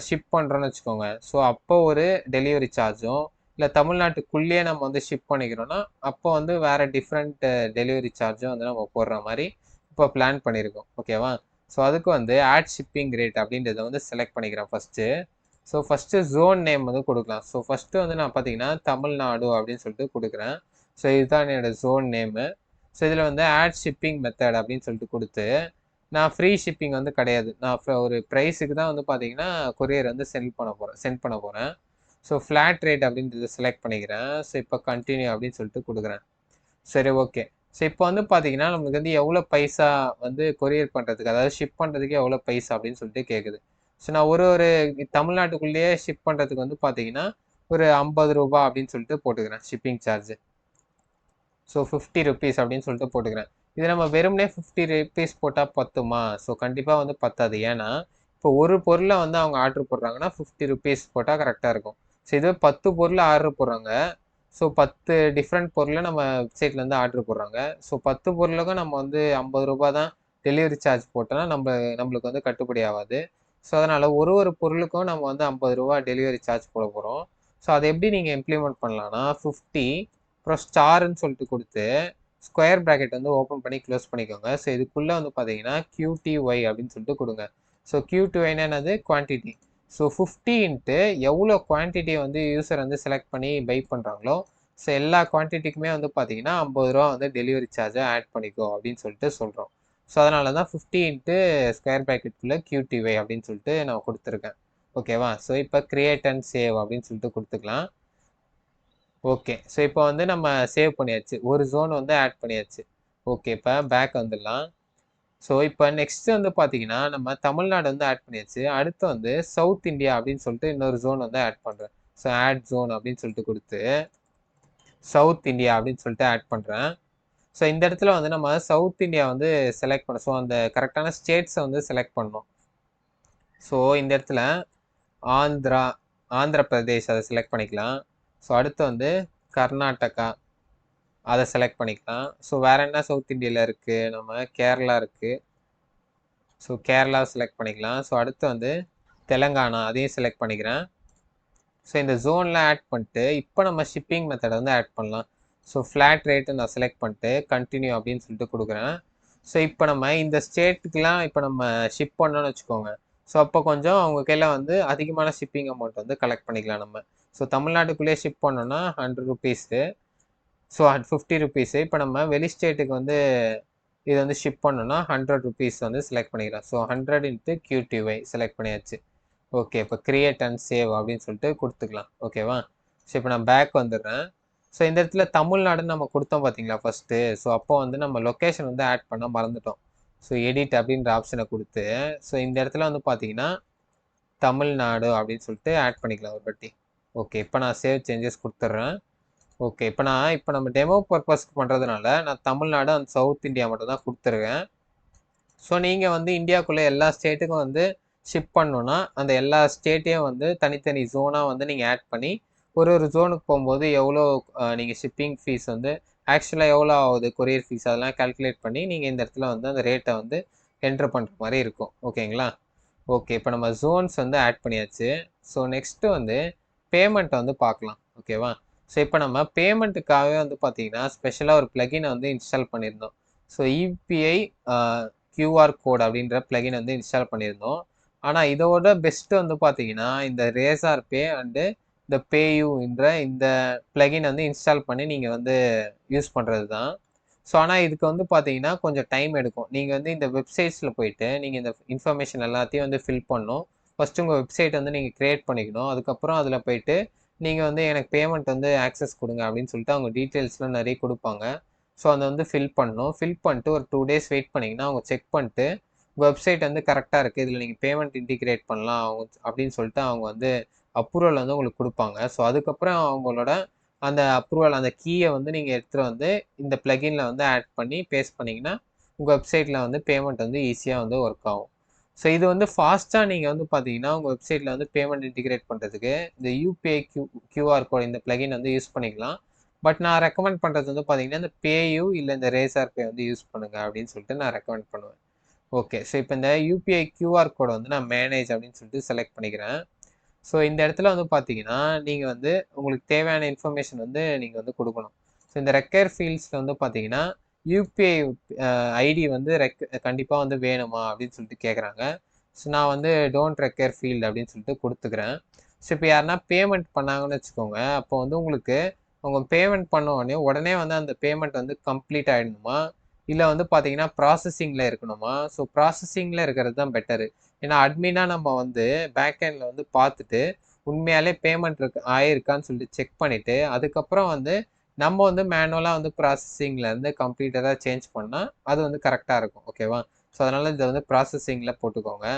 S1: ஷிப் பண்ணுறோன்னு வச்சுக்கோங்க. ஸோ அப்போ ஒரு டெலிவரி சார்ஜும் இல்லை தமிழ்நாட்டுக்குள்ளேயே நம்ம வந்து ஷிப் பண்ணிக்கிறோன்னா அப்போ வந்து வேறு டிஃப்ரெண்ட் டெலிவரி சார்ஜும் வந்து நம்ம போடுற மாதிரி இப்போ பிளான் பண்ணியிருக்கோம். ஓகேவா? ஸோ அதுக்கு வந்து ஆட் ஷிப்பிங் ரேட் அப்படின்றத வந்து செலக்ட் பண்ணிக்கிறேன் first. So first zone name வந்து கொடுக்கலாம். ஸோ ஃபஸ்ட்டு வந்து நான் பார்த்தீங்கன்னா தமிழ்நாடு அப்படின்னு சொல்லிட்டு கொடுக்குறேன். ஸோ இதுதான் என்னோடய ஜோன் நேமு. ஸோ இதில் வந்து ஆட் ஷிப்பிங் மெத்தட் அப்படின்னு சொல்லிட்டு கொடுத்து நான் ஃப்ரீ ஷிப்பிங் வந்து கிடையாது. நான் ஒரு ப்ரைஸுக்கு தான் வந்து பார்த்தீங்கன்னா கொரியர் வந்து சென்ட் பண்ண போகிறேன். ஸோ ஃப்ளாட் ரேட் அப்படின்றத செலக்ட் பண்ணிக்கிறேன். ஸோ இப்போ கண்டினியூ அப்படின்னு சொல்லிட்டு கொடுக்குறேன். சரி ஓகே. ஸோ இப்போ வந்து பார்த்தீங்கன்னா நம்மளுக்கு வந்து எவ்வளோ பைசா வந்து கொரியர் பண்ணுறதுக்கு அதாவது ஷிப் பண்ணுறதுக்கு எவ்வளோ பைசா அப்படின்னு சொல்லிட்டு கேட்குது. ஸோ நான் ஒரு தமிழ்நாட்டுக்குள்ளேயே ஷிப் பண்ணுறதுக்கு வந்து பார்த்தீங்கன்னா ஒரு 50 ரூபா அப்படின்னு சொல்லிட்டு போட்டுக்கிறேன் ஷிப்பிங் சார்ஜு. ஸோ 50 ருபீஸ் அப்படின்னு சொல்லிட்டு போட்டுக்கிறேன். இது நம்ம வெறுமனே 50 ருபீஸ் போட்டால் பத்துமா? ஸோ கண்டிப்பாக வந்து பத்தாது. ஏன்னா இப்போ ஒரு பொருளை வந்து அவங்க ஆர்டர் போடுறாங்கன்னா 50 ருபீஸ் போட்டால் கரெக்டாக இருக்கும். ஸோ இதுவே 10 பொருள் ஆர்டர் போடுறாங்க. ஸோ 10 டிஃப்ரெண்ட் பொருளை நம்ம வெப்சைட்லேருந்து ஆர்டர் போடுறாங்க. ஸோ 10 பொருளுக்கும் நம்ம வந்து 50 ரூபா தான் டெலிவரி சார்ஜ் போட்டோன்னா நம்மளுக்கு வந்து கட்டுப்படி ஆகாது. ஸோ அதனால் ஒரு பொருளுக்கும் நம்ம வந்து 50 ரூபா டெலிவரி சார்ஜ் போட போகிறோம். ஸோ அதை எப்படி நீங்கள் இம்ப்ளிமெண்ட் பண்ணலான்னா 50 அப்புறம் ஸ்டார்ன்னு சொல்லிட்டு கொடுத்து ஸ்கொயர் ப்ராக்கெட் வந்து ஓப்பன் பண்ணி க்ளோஸ் பண்ணிக்கோங்க. ஸோ இதுக்குள்ளே வந்து பார்த்தீங்கன்னா QTY அப்படின்னு சொல்லிட்டு கொடுங்க. ஸோ QTYன்னா என்னது? குவான்டிட்டி. ஸோ 50 இன்ட்டு எவ்வளோ குவான்டிட்டியை வந்து யூசர் வந்து செலக்ட் பண்ணி பை பண்ணுறாங்களோ ஸோ எல்லா குவான்டிட்டிக்குமே வந்து பார்த்தீங்கன்னா 50 ரூபா வந்து டெலிவரி சார்ஜை ஆட் பண்ணிக்கோ அப்படின்னு சொல்லிட்டு சொல்கிறோம். ஸோ அதனால தான் 50 இன்ட்டு ஸ்கொயர் ப்ராக்கெட்டுக்குள்ளே QTY அப்படின்னு சொல்லிட்டு நான் கொடுத்துருக்கேன். ஓகேவா? ஸோ இப்போ கிரியேட் அண்ட் சேவ் அப்படின்னு சொல்லிட்டு கொடுத்துக்கலாம். ஓகே. ஸோ இப்போ வந்து நம்ம சேவ் பண்ணியாச்சு. ஒரு ஜோன் வந்து ஆட் பண்ணியாச்சு. ஓகே இப்போ பேக் வந்துடலாம். ஸோ இப்போ நெக்ஸ்ட் வந்து பார்த்தீங்கன்னா நம்ம தமிழ்நாடு வந்து ஆட் பண்ணியாச்சு. அடுத்து வந்து சவுத் இந்தியா அப்படின்னு சொல்லிட்டு இன்னொரு ஜோன் வந்து ஆட் பண்ணுறேன். ஸோ ஆட் ஜோன் அப்படின்னு சொல்லிட்டு கொடுத்து சவுத் இந்தியா அப்படின்னு சொல்லிட்டு ஆட் பண்ணுறேன். ஸோ இந்த இடத்துல வந்து நம்ம சவுத் இந்தியா வந்து செலக்ட் பண்ணோம். ஸோ அந்த கரெக்டான ஸ்டேட்ஸை வந்து செலக்ட் பண்ணோம். ஸோ இந்த இடத்துல ஆந்திர பிரதேஷ் அதை செலக்ட் பண்ணிக்கலாம். ஸோ அடுத்து வந்து கர்நாடகா அதை செலக்ட் பண்ணிக்கலாம். ஸோ வேற என்ன சவுத் இந்தியாவில் இருக்குது, நம்ம கேரளா இருக்குது. ஸோ கேரளா செலக்ட் பண்ணிக்கலாம். ஸோ அடுத்து வந்து தெலுங்கானா அதையும் செலக்ட் பண்ணிக்கிறேன். ஸோ இந்த ஜோனில் ஆட் பண்ணிட்டு இப்போ நம்ம ஷிப்பிங் மெத்தடை வந்து ஆட் பண்ணலாம். ஸோ ஃப்ளாட் ரேட்டு நான் செலக்ட் பண்ணிட்டு கண்டினியூ அப்படின்னு சொல்லிட்டு கொடுக்குறேன். ஸோ இப்போ நம்ம இந்த ஸ்டேட்டுக்கெலாம் இப்போ நம்ம ஷிப் பண்ணோன்னு வச்சுக்கோங்க. ஸோ அப்போ கொஞ்சம் அவங்க கையில் வந்து அதிகமான ஷிப்பிங் அமௌண்ட் வந்து கலெக்ட் பண்ணிக்கலாம் நம்ம. ஸோ தமிழ்நாட்டுக்குள்ளேயே ஷிப் பண்ணோன்னா 100 ருபீஸு. So 50 rupees. இப்போ நம்ம வெளி ஸ்டேட்டுக்கு வந்து இது வந்து ஷிப் பண்ணோன்னா 100 ருபீஸ் வந்து செலக்ட் பண்ணிக்கலாம். ஸோ 100 × QTY செலக்ட் பண்ணியாச்சு. ஓகே, இப்போ கிரியேட் அண்ட் சேவ் அப்படின்னு சொல்லிட்டு கொடுத்துக்கலாம். ஓகேவா? ஸோ இப்போ நான் பேக் வந்துடுறேன். ஸோ இந்த இடத்துல தமிழ்நாடுன்னு நம்ம கொடுத்தோம் பார்த்தீங்களா ஃபஸ்ட்டு. ஸோ அப்போ வந்து நம்ம லொக்கேஷன் வந்து ஆட் பண்ண மறந்துட்டோம். ஸோ எடிட் அப்படின்ற ஆப்ஷனை கொடுத்து ஸோ இந்த இடத்துல வந்து பார்த்தீங்கன்னா தமிழ்நாடு அப்படின்னு சொல்லிட்டு ஆட் பண்ணிக்கலாம் ஒரு வாட்டி. ஓகே, இப்போ நான் சேவ் சேஞ்சஸ் கொடுத்துட்றேன். ஓகே, இப்போ நம்ம டெமோ பர்பஸ்க்கு பண்ணுறதுனால நான் தமிழ்நாடு அண்ட் சவுத் இந்தியா மட்டும் தான் கொடுத்துருக்கேன். ஸோ நீங்கள் வந்து இந்தியாவுக்குள்ளே எல்லா ஸ்டேட்டுக்கும் வந்து ஷிப் பண்ணணுன்னா அந்த எல்லா ஸ்டேட்டையும் வந்து தனித்தனி ஜோனாக வந்து நீங்கள் ஆட் பண்ணி ஒரு ஜோனுக்கு போகும்போது எவ்வளோ நீங்கள் ஷிப்பிங் ஃபீஸ் வந்து ஆக்சுவலாக எவ்வளோ ஆகுது, கொரியர் ஃபீஸ் அதெல்லாம் கால்குலேட் பண்ணி நீங்கள் இந்த இடத்துல வந்து அந்த ரேட்டை வந்து என்ட்ரு பண்ணுற மாதிரி இருக்கும். ஓகேங்களா? ஓகே, இப்போ நம்ம ஜோன்ஸ் வந்து ஆட் பண்ணியாச்சு. ஸோ நெக்ஸ்ட்டு வந்து பேமெண்ட்டை வந்து பார்க்கலாம். ஓகேவா? ஸோ இப்போ நம்ம பேமெண்ட்டுக்காகவே வந்து பார்த்தீங்கன்னா ஸ்பெஷலாக ஒரு ப்ளகினை வந்து இன்ஸ்டால் பண்ணியிருந்தோம். ஸோ யூபிஐ QR கோட் அப்படின்ற ப்ளகின் வந்து இன்ஸ்டால் பண்ணியிருந்தோம். ஆனால் இதோட பெஸ்ட்டு வந்து பார்த்தீங்கன்னா இந்த ரேசார் பே அண்டு இந்த பேயூ என்ற இந்த ப்ளகின் வந்து இன்ஸ்டால் பண்ணி நீங்கள் வந்து யூஸ் பண்ணுறது தான். ஸோ ஆனால் இதுக்கு வந்து பார்த்தீங்கன்னா கொஞ்சம் டைம் எடுக்கும். நீங்கள் வந்து இந்த வெப்சைட்ஸில் போயிட்டு நீங்கள் இந்த இன்ஃபர்மேஷன் எல்லாத்தையும் வந்து ஃபில் பண்ணணும். ஃபஸ்ட்டு உங்கள் வெப்சைட் வந்து நீங்கள் க்ரியேட் பண்ணிக்கணும். அதுக்கப்புறம் அதில் போயிட்டு நீங்கள் வந்து எனக்கு பேமெண்ட் வந்து ஆக்சஸ் கொடுங்க அப்படின்னு சொல்லிட்டு அவங்க டீட்டெயில்ஸ்லாம் நிறைய கொடுப்பாங்க. ஸோ அதை வந்து ஃபில் பண்ணணும். ஃபில் பண்ணிட்டு ஒரு 2 days வெயிட் பண்ணிங்கன்னா அவங்க செக் பண்ணிட்டு உங்கள் வெப்சைட் வந்து கரெக்டாக இருக்குது, இதில் நீங்கள் பேமெண்ட் இன்டிகிரேட் பண்ணலாம் அவங்க அப்படின்னு சொல்லிட்டு அவங்க வந்து அப்ரூவல் வந்து உங்களுக்கு கொடுப்பாங்க. ஸோ அதுக்கப்புறம் அவங்களோட அந்த அப்ரூவல் அந்த கீயை வந்து நீங்கள் எடுத்துகிட்டு வந்து இந்த ப்ளகினில் வந்து ஆட் பண்ணி பேஸ்ட் பண்ணிங்கன்னா உங்கள் வெப்சைட்டில் வந்து பேமெண்ட் வந்து ஈஸியாக வந்து ஒர்க் ஆகும். ஸோ இது வந்து ஃபாஸ்ட்டாக நீங்கள் வந்து பார்த்தீங்கன்னா உங்கள் வெப்சைட்டில் வந்து பேமெண்ட் இன்டிகிரேட் பண்ணுறதுக்கு இந்த யூபிஐ QR கோட் இந்த ப்ளகின் வந்து யூஸ் பண்ணிக்கலாம். பட் நான் ரெக்கமெண்ட் பண்ணுறது வந்து பார்த்தீங்கன்னா இந்த பேயூ இல்லை இந்த ரேசார் பே வந்து யூஸ் பண்ணுங்கள் அப்படின்னு சொல்லிட்டு நான் ரெக்கமெண்ட் பண்ணுவேன். ஓகே, ஸோ இப்போ இந்த யூபிஐ QR கோடை வந்து நான் மேனேஜ் அப்படின்னு சொல்லிட்டு செலக்ட் பண்ணிக்கிறேன். ஸோ இந்த இடத்துல வந்து பார்த்தீங்கன்னா நீங்கள் வந்து உங்களுக்கு தேவையான இன்ஃபர்மேஷன் வந்து நீங்கள் வந்து கொடுக்கணும். ஸோ இந்த ரெக்கயர் ஃபீல்ட்ஸில் வந்து பார்த்தீங்கன்னா யூபிஐ ஐடி வந்து கண்டிப்பாக வந்து வேணுமா அப்படின்னு சொல்லிட்டு கேட்குறாங்க. ஸோ நான் வந்து டோன்ட் ரெக்கயர் ஃபீல்டு அப்படின்னு சொல்லிட்டு கொடுத்துக்கிறேன். ஸோ இப்போ யாருன்னா பேமெண்ட் பண்ணாங்கன்னு வச்சுக்கோங்க, அப்போ வந்து உங்களுக்கு அவங்க பேமெண்ட் பண்ண உடனே வந்து அந்த பேமெண்ட் வந்து கம்ப்ளீட் ஆகிடணுமா, இல்லை வந்து பார்த்தீங்கன்னா ப்ராசஸிங்கில் இருக்கணுமா? ஸோ ப்ராசஸிங்கில் இருக்கிறது தான் பெட்டரு. ஏன்னா அட்மினாக நம்ம வந்து பேக்எண்டில் வந்து பார்த்துட்டு உண்மையாலே பேமெண்ட் ஆயிருக்கான்னு சொல்லிட்டு செக் பண்ணிவிட்டு அதுக்கப்புறம் வந்து நம்ம வந்து மேனுவலாக வந்து ப்ராசஸிங்லேருந்து கம்ப்ளீட்டடாக சேஞ்ச் பண்ணால் அது வந்து கரெக்டாக இருக்கும். ஓகேவா? ஸோ அதனால் இதை வந்து ப்ராசஸிங்கில் போட்டுக்கோங்க.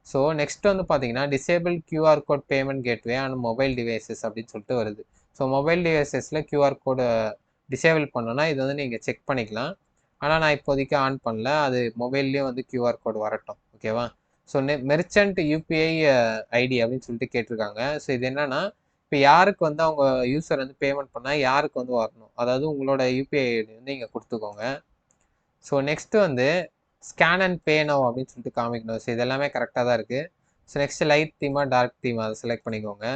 S1: ஸோ நெக்ஸ்ட் வந்து பார்த்தீங்கன்னா disable QR code payment gateway and mobile devices அப்படின்னு சொல்லிட்டு வருது. ஸோ மொபைல் டிவைசஸில் QR கோடை டிசேபிள் பண்ணோன்னா இது வந்து நீங்கள் செக் பண்ணிக்கலாம். ஆனால் நான் இப்போதைக்கு ஆன் பண்ணல, அது மொபைல்லேயும் வந்து QR கோடு வரட்டும். ஓகேவா? ஸோ மெர்ச்சன்ட் யூபிஐ ஐடி அப்படின்னு சொல்லிட்டு கேட்டிருக்காங்க. ஸோ இது என்னன்னா இப்போ யாருக்கு வந்து அவங்க யூசர் வந்து பேமெண்ட் பண்ணால் யாருக்கு வந்து வரணும், அதாவது உங்களோட யூபிஐ ஐடி வந்து இங்கே கொடுத்துக்கோங்க. ஸோ நெக்ஸ்ட்டு வந்து ஸ்கேன் அண்ட் பே நவ் அப்படின்னு சொல்லிட்டு காமிக்கணும். ஸோ இது எல்லாமே கரெக்டாக தான் இருக்குது. ஸோ நெக்ஸ்ட்டு லைட் தீமா டார்க் தீமா அதை செலக்ட் பண்ணிக்கோங்க.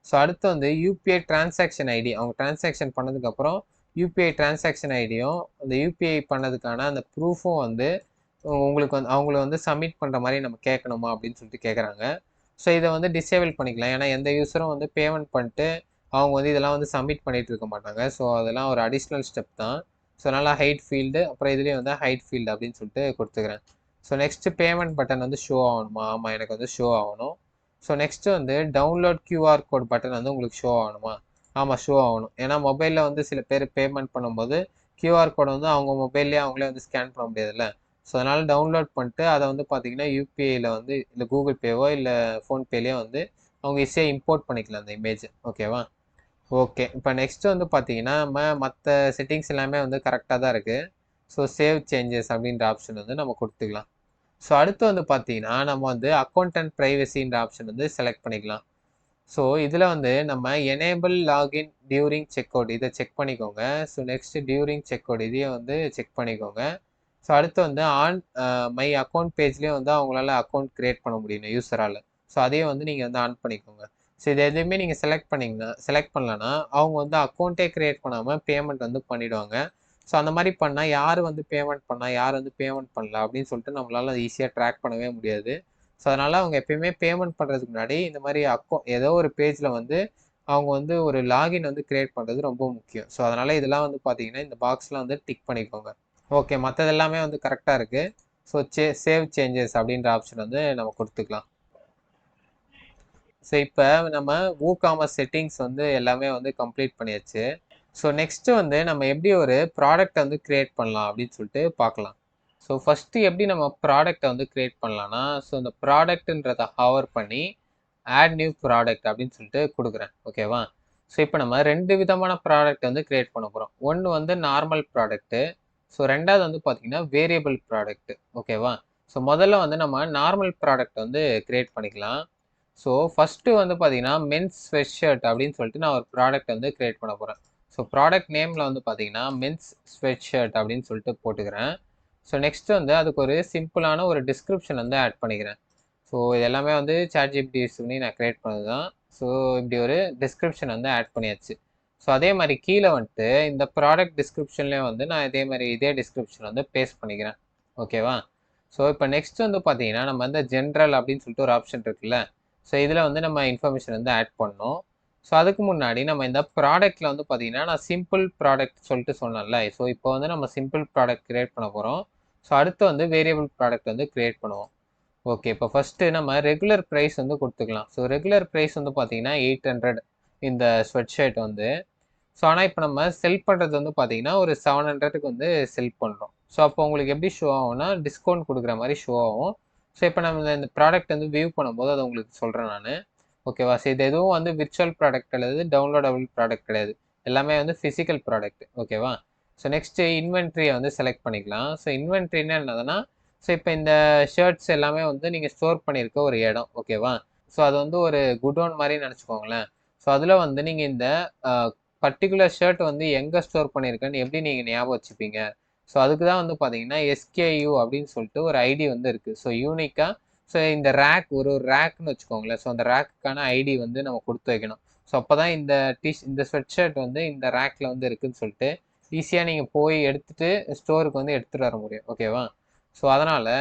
S1: ஸோ அடுத்து வந்து யூபிஐ டிரான்சாக்ஷன் ஐடி அவங்க டிரான்சாக்ஷன் பண்ணதுக்கப்புறம் யூபிஐ டிரான்சாக்ஷன் ஐடியும் அந்த யூபிஐ பண்ணதுக்கான அந்த ப்ரூஃபும் வந்து உங்களுக்கு வந்து அவங்கள வந்து சப்மிட் பண்ணுற மாதிரி நம்ம கேட்கணுமா அப்படின்னு சொல்லிட்டு கேட்குறாங்க. ஸோ இதை வந்து டிசேபிள் பண்ணிக்கலாம். ஏன்னா எந்த யூஸரும் வந்து பேமெண்ட் பண்ணிட்டு அவங்க வந்து இதெல்லாம் வந்து சப்மிட் பண்ணிகிட்டு இருக்க மாட்டாங்க. ஸோ அதெல்லாம் ஒரு அடிஷ்னல் ஸ்டெப் தான். ஸோ நல்லா ஹைட் ஃபீல்டு அப்புறம் இதுலேயும் வந்து ஹைட் ஃபீல்டு அப்படின்னு சொல்லிட்டு கொடுத்துக்கிறேன். ஸோ நெக்ஸ்ட்டு பேமெண்ட் பட்டன் வந்து ஷோ ஆகணுமா? ஆமாம், எனக்கு வந்து ஷோ ஆகணும். ஸோ நெக்ஸ்ட்டு வந்து டவுன்லோட் QR கோட் பட்டன் வந்து உங்களுக்கு ஷோ ஆகணுமா? ஆமாம், ஷோ ஆகணும். ஏன்னா மொபைலில் வந்து சில பேர் பேமெண்ட் பண்ணும்போது QR கோடை வந்து அவங்க மொபைல்லேயே அவங்களே வந்து ஸ்கேன் பண்ண முடியாதுல்ல. ஸோ அதனால் டவுன்லோட் பண்ணிட்டு அதை வந்து பார்த்தீங்கன்னா யூபிஐயில் வந்து இல்லை கூகுள் பேவோ இல்லை ஃபோன்பேலேயோ வந்து அவங்க ஈஸியாக இம்போர்ட் பண்ணிக்கலாம் அந்த இமேஜ். ஓகேவா? ஓகே, இப்போ நெக்ஸ்ட் வந்து பார்த்தீங்கன்னா நம்ம மற்ற செட்டிங்ஸ் எல்லாமே வந்து கரெக்டாக தான் இருக்குது. ஸோ சேவ் சேஞ்சஸ் அப்படின்ற ஆப்ஷன் வந்து நம்ம கொடுத்துக்கலாம். ஸோ அடுத்து வந்து பார்த்தீங்கன்னா நம்ம வந்து அக்கௌண்ட் அண்ட் ப்ரைவசின்ற ஆப்ஷன் வந்து செலக்ட் பண்ணிக்கலாம். ஸோ இதில் வந்து நம்ம enable login during check out இதை செக் பண்ணிக்கோங்க. So next during check out இதையும் வந்து செக் பண்ணிக்கோங்க. ஸோ அடுத்து வந்து ஆன் மை அக்கௌண்ட் பேஜ்லேயும் வந்து அவங்களால அக்கௌண்ட் க்ரியேட் பண்ண முடியும் யூஸரால். ஸோ அதையும் வந்து நீங்கள் வந்து ஆன் பண்ணிக்கோங்க. ஸோ இது எதுவுமே நீங்கள் செலக்ட் பண்ணலன்னா அவங்க வந்து அக்கௌண்ட்டே க்ரியேட் பண்ணாமல் பேமெண்ட் வந்து பண்ணிவிடுவாங்க. ஸோ அந்த மாதிரி பண்ணால் யார் வந்து பேமெண்ட் பண்ணால் யார் வந்து பேமெண்ட் பண்ணல அப்படின்னு சொல்லிட்டு நம்மளால் ஈஸியாக ட்ராக் பண்ணவே முடியாது. ஸோ அதனால் அவங்க எப்பயுமே பேமெண்ட் பண்ணுறதுக்கு முன்னாடி இந்த மாதிரி ஏதோ ஒரு பேஜில் வந்து அவங்க வந்து ஒரு லாகின் வந்து க்ரியேட் பண்ணுறது ரொம்ப முக்கியம். ஸோ அதனால் இதெல்லாம் வந்து பார்த்தீங்கன்னா இந்த பாக்ஸ்லாம் வந்து டிக் பண்ணிக்கோங்க. ஓகே, மற்றது எல்லாமே வந்து கரெக்டாக இருக்குது. ஸோ சேவ் சேஞ்சஸ் அப்படின்ற ஆப்ஷன் வந்து நம்ம கொடுத்துக்கலாம். ஸோ இப்போ நம்ம WooCommerce செட்டிங்ஸ் வந்து எல்லாமே வந்து கம்ப்ளீட் பண்ணியாச்சு. ஸோ நெக்ஸ்ட்டு வந்து நம்ம எப்படி ஒரு ப்ராடக்ட் வந்து க்ரியேட் பண்ணலாம் அப்படின்னு சொல்லிட்டு பார்க்கலாம். ஸோ ஃபஸ்ட்டு எப்படி நம்ம ப்ராடக்டை வந்து க்ரியேட் பண்ணலான்னா, ஸோ இந்த ப்ராடக்ட்டுன்றதை ஹவர் பண்ணி ஆட் நியூ ப்ராடக்ட் அப்படின்னு சொல்லிட்டு கொடுக்குறேன். ஓகேவா? ஸோ இப்போ நம்ம 2 விதமான ப்ராடக்ட் வந்து க்ரியேட் பண்ண போகிறோம். ஒன்று வந்து நார்மல் ப்ராடக்ட்டு. ஸோ ரெண்டாவது வந்து பார்த்தீங்கன்னா வேரியபிள் ப்ராடக்ட்டு. ஓகேவா? ஸோ முதல்ல வந்து நம்ம நார்மல் ப்ராடக்ட் வந்து க்ரியேட் பண்ணிக்கலாம். ஸோ ஃபஸ்ட்டு வந்து பார்த்தீங்கன்னா மென்ஸ் ஸ்வெட் ஷர்ட் அப்படின்னு சொல்லிட்டு நான் ஒரு ப்ராடக்ட் வந்து க்ரியேட் பண்ண போகிறேன். ஸோ ப்ராடக்ட் நேமில் வந்து பார்த்தீங்கன்னா மென்ஸ் ஸ்வெட் ஷர்ட் அப்படின்னு சொல்லிட்டு போட்டுக்கிறேன். ஸோ நெக்ஸ்ட்டு வந்து அதுக்கு ஒரு சிம்பிளான ஒரு டிஸ்கிரிப்ஷன் வந்து ஆட் பண்ணிக்கிறேன். ஸோ இது எல்லாமே வந்து ChatGPT யூஸ் பண்ணி நான் க்ரியேட் பண்ணது தான். ஸோ இப்படி ஒரு டிஸ்கிரிப்ஷன் வந்து ஆட் பண்ணியாச்சு. ஸோ அதே மாதிரி கீழே வந்துட்டு இந்த ப்ராடக்ட் டிஸ்கிரிப்ஷன்லேயே வந்து நான் இதே டிஸ்கிரிப்ஷன் வந்து பேஸ்ட் பண்ணிக்கிறேன். ஓகேவா? ஸோ இப்போ நெக்ஸ்ட் வந்து பார்த்தீங்கன்னா நம்ம வந்து ஜென்ரல் அப்படின்னு சொல்லிட்டு ஒரு ஆப்ஷன் இருக்குல்ல. ஸோ இதில் வந்து நம்ம இன்ஃபர்மேஷன் வந்து ஆட் பண்ணோம். ஸோ அதுக்கு முன்னாடி நம்ம இந்த ப்ராடக்ட்டில் வந்து பார்த்தீங்கன்னா நான் சிம்பிள் ப்ராடக்ட் சொல்லிட்டு சொன்னேன்ல. ஸோ இப்போ வந்து நம்ம சிம்பிள் ப்ராடக்ட் க்ரியேட் பண்ண போகிறோம். ஸோ அடுத்து வந்து வேரியபிள் ப்ராடக்ட் வந்து க்ரியேட் பண்ணுவோம். ஓகே, இப்போ ஃபஸ்ட்டு நம்ம ரெகுலர் ப்ரைஸ் வந்து கொடுத்துக்கலாம். ஸோ ரெகுலர் ப்ரைஸ் வந்து பார்த்தீங்கன்னா 800 இந்த ஸ்வெட் ஷர்ட் வந்து. ஸோ ஆனால் இப்போ நம்ம செல் பண்ணுறது வந்து பார்த்தீங்கன்னா ஒரு 700க்கு வந்து செல் பண்ணுறோம். ஸோ அப்போ உங்களுக்கு எப்படி ஷோ ஆகும்னா டிஸ்கவுண்ட் கொடுக்குற மாதிரி ஷோ ஆகும். ஸோ இப்போ நம்ம இந்த ப்ராடக்ட் வந்து வியூ பண்ணும்போது அதை உங்களுக்கு சொல்கிறேன் நான். ஓகேவா? ஸோ இது எதுவும் வந்து விர்ச்சுவல் ப்ராடக்ட் கிடையாது, டவுன்லோடபிள் ப்ராடக்ட் கிடையாது. எல்லாமே வந்து ஃபிசிக்கல் ப்ராடக்ட். ஓகேவா? ஸோ நெக்ஸ்ட்டு இன்வென்ட்ரியை வந்து செலக்ட் பண்ணிக்கலாம். ஸோ இன்வென்ட்ரின்னா என்னதுன்னா, ஸோ இப்போ இந்த ஷர்ட்ஸ் எல்லாமே வந்து நீங்கள் ஸ்டோர் பண்ணியிருக்க ஒரு இடம். ஓகேவா? ஸோ அது வந்து ஒரு குடோன் மாதிரி நினச்சிக்கோங்களேன். ஸோ அதில் வந்து நீங்கள் இந்த பர்டிகுலர் ஷர்ட் வந்து எங்கே ஸ்டோர் பண்ணியிருக்கேன்னு எப்படி நீங்கள் ஞாபகம் வச்சுப்பீங்க? ஸோ அதுக்கு தான் வந்து பார்த்தீங்கன்னா SKU அப்படின்னு சொல்லிட்டு ஒரு ஐடி வந்து இருக்குது. ஸோ யூனிக்காக ஸோ இந்த ரேக் ஒரு ரேக்னு வச்சுக்கோங்களேன். ஸோ அந்த ரேக்குக்கான ஐடி வந்து நம்ம கொடுத்து வைக்கணும். ஸோ அப்போ தான் இந்த ஸ்வெட் ஷர்ட் வந்து இந்த ரேக்கில் வந்து இருக்குதுன்னு சொல்லிட்டு ஈஸியாக நீங்கள் போய் எடுத்துகிட்டு ஸ்டோருக்கு வந்து எடுத்துகிட்டு வர முடியும். ஓகேவா? ஸோ அதனால்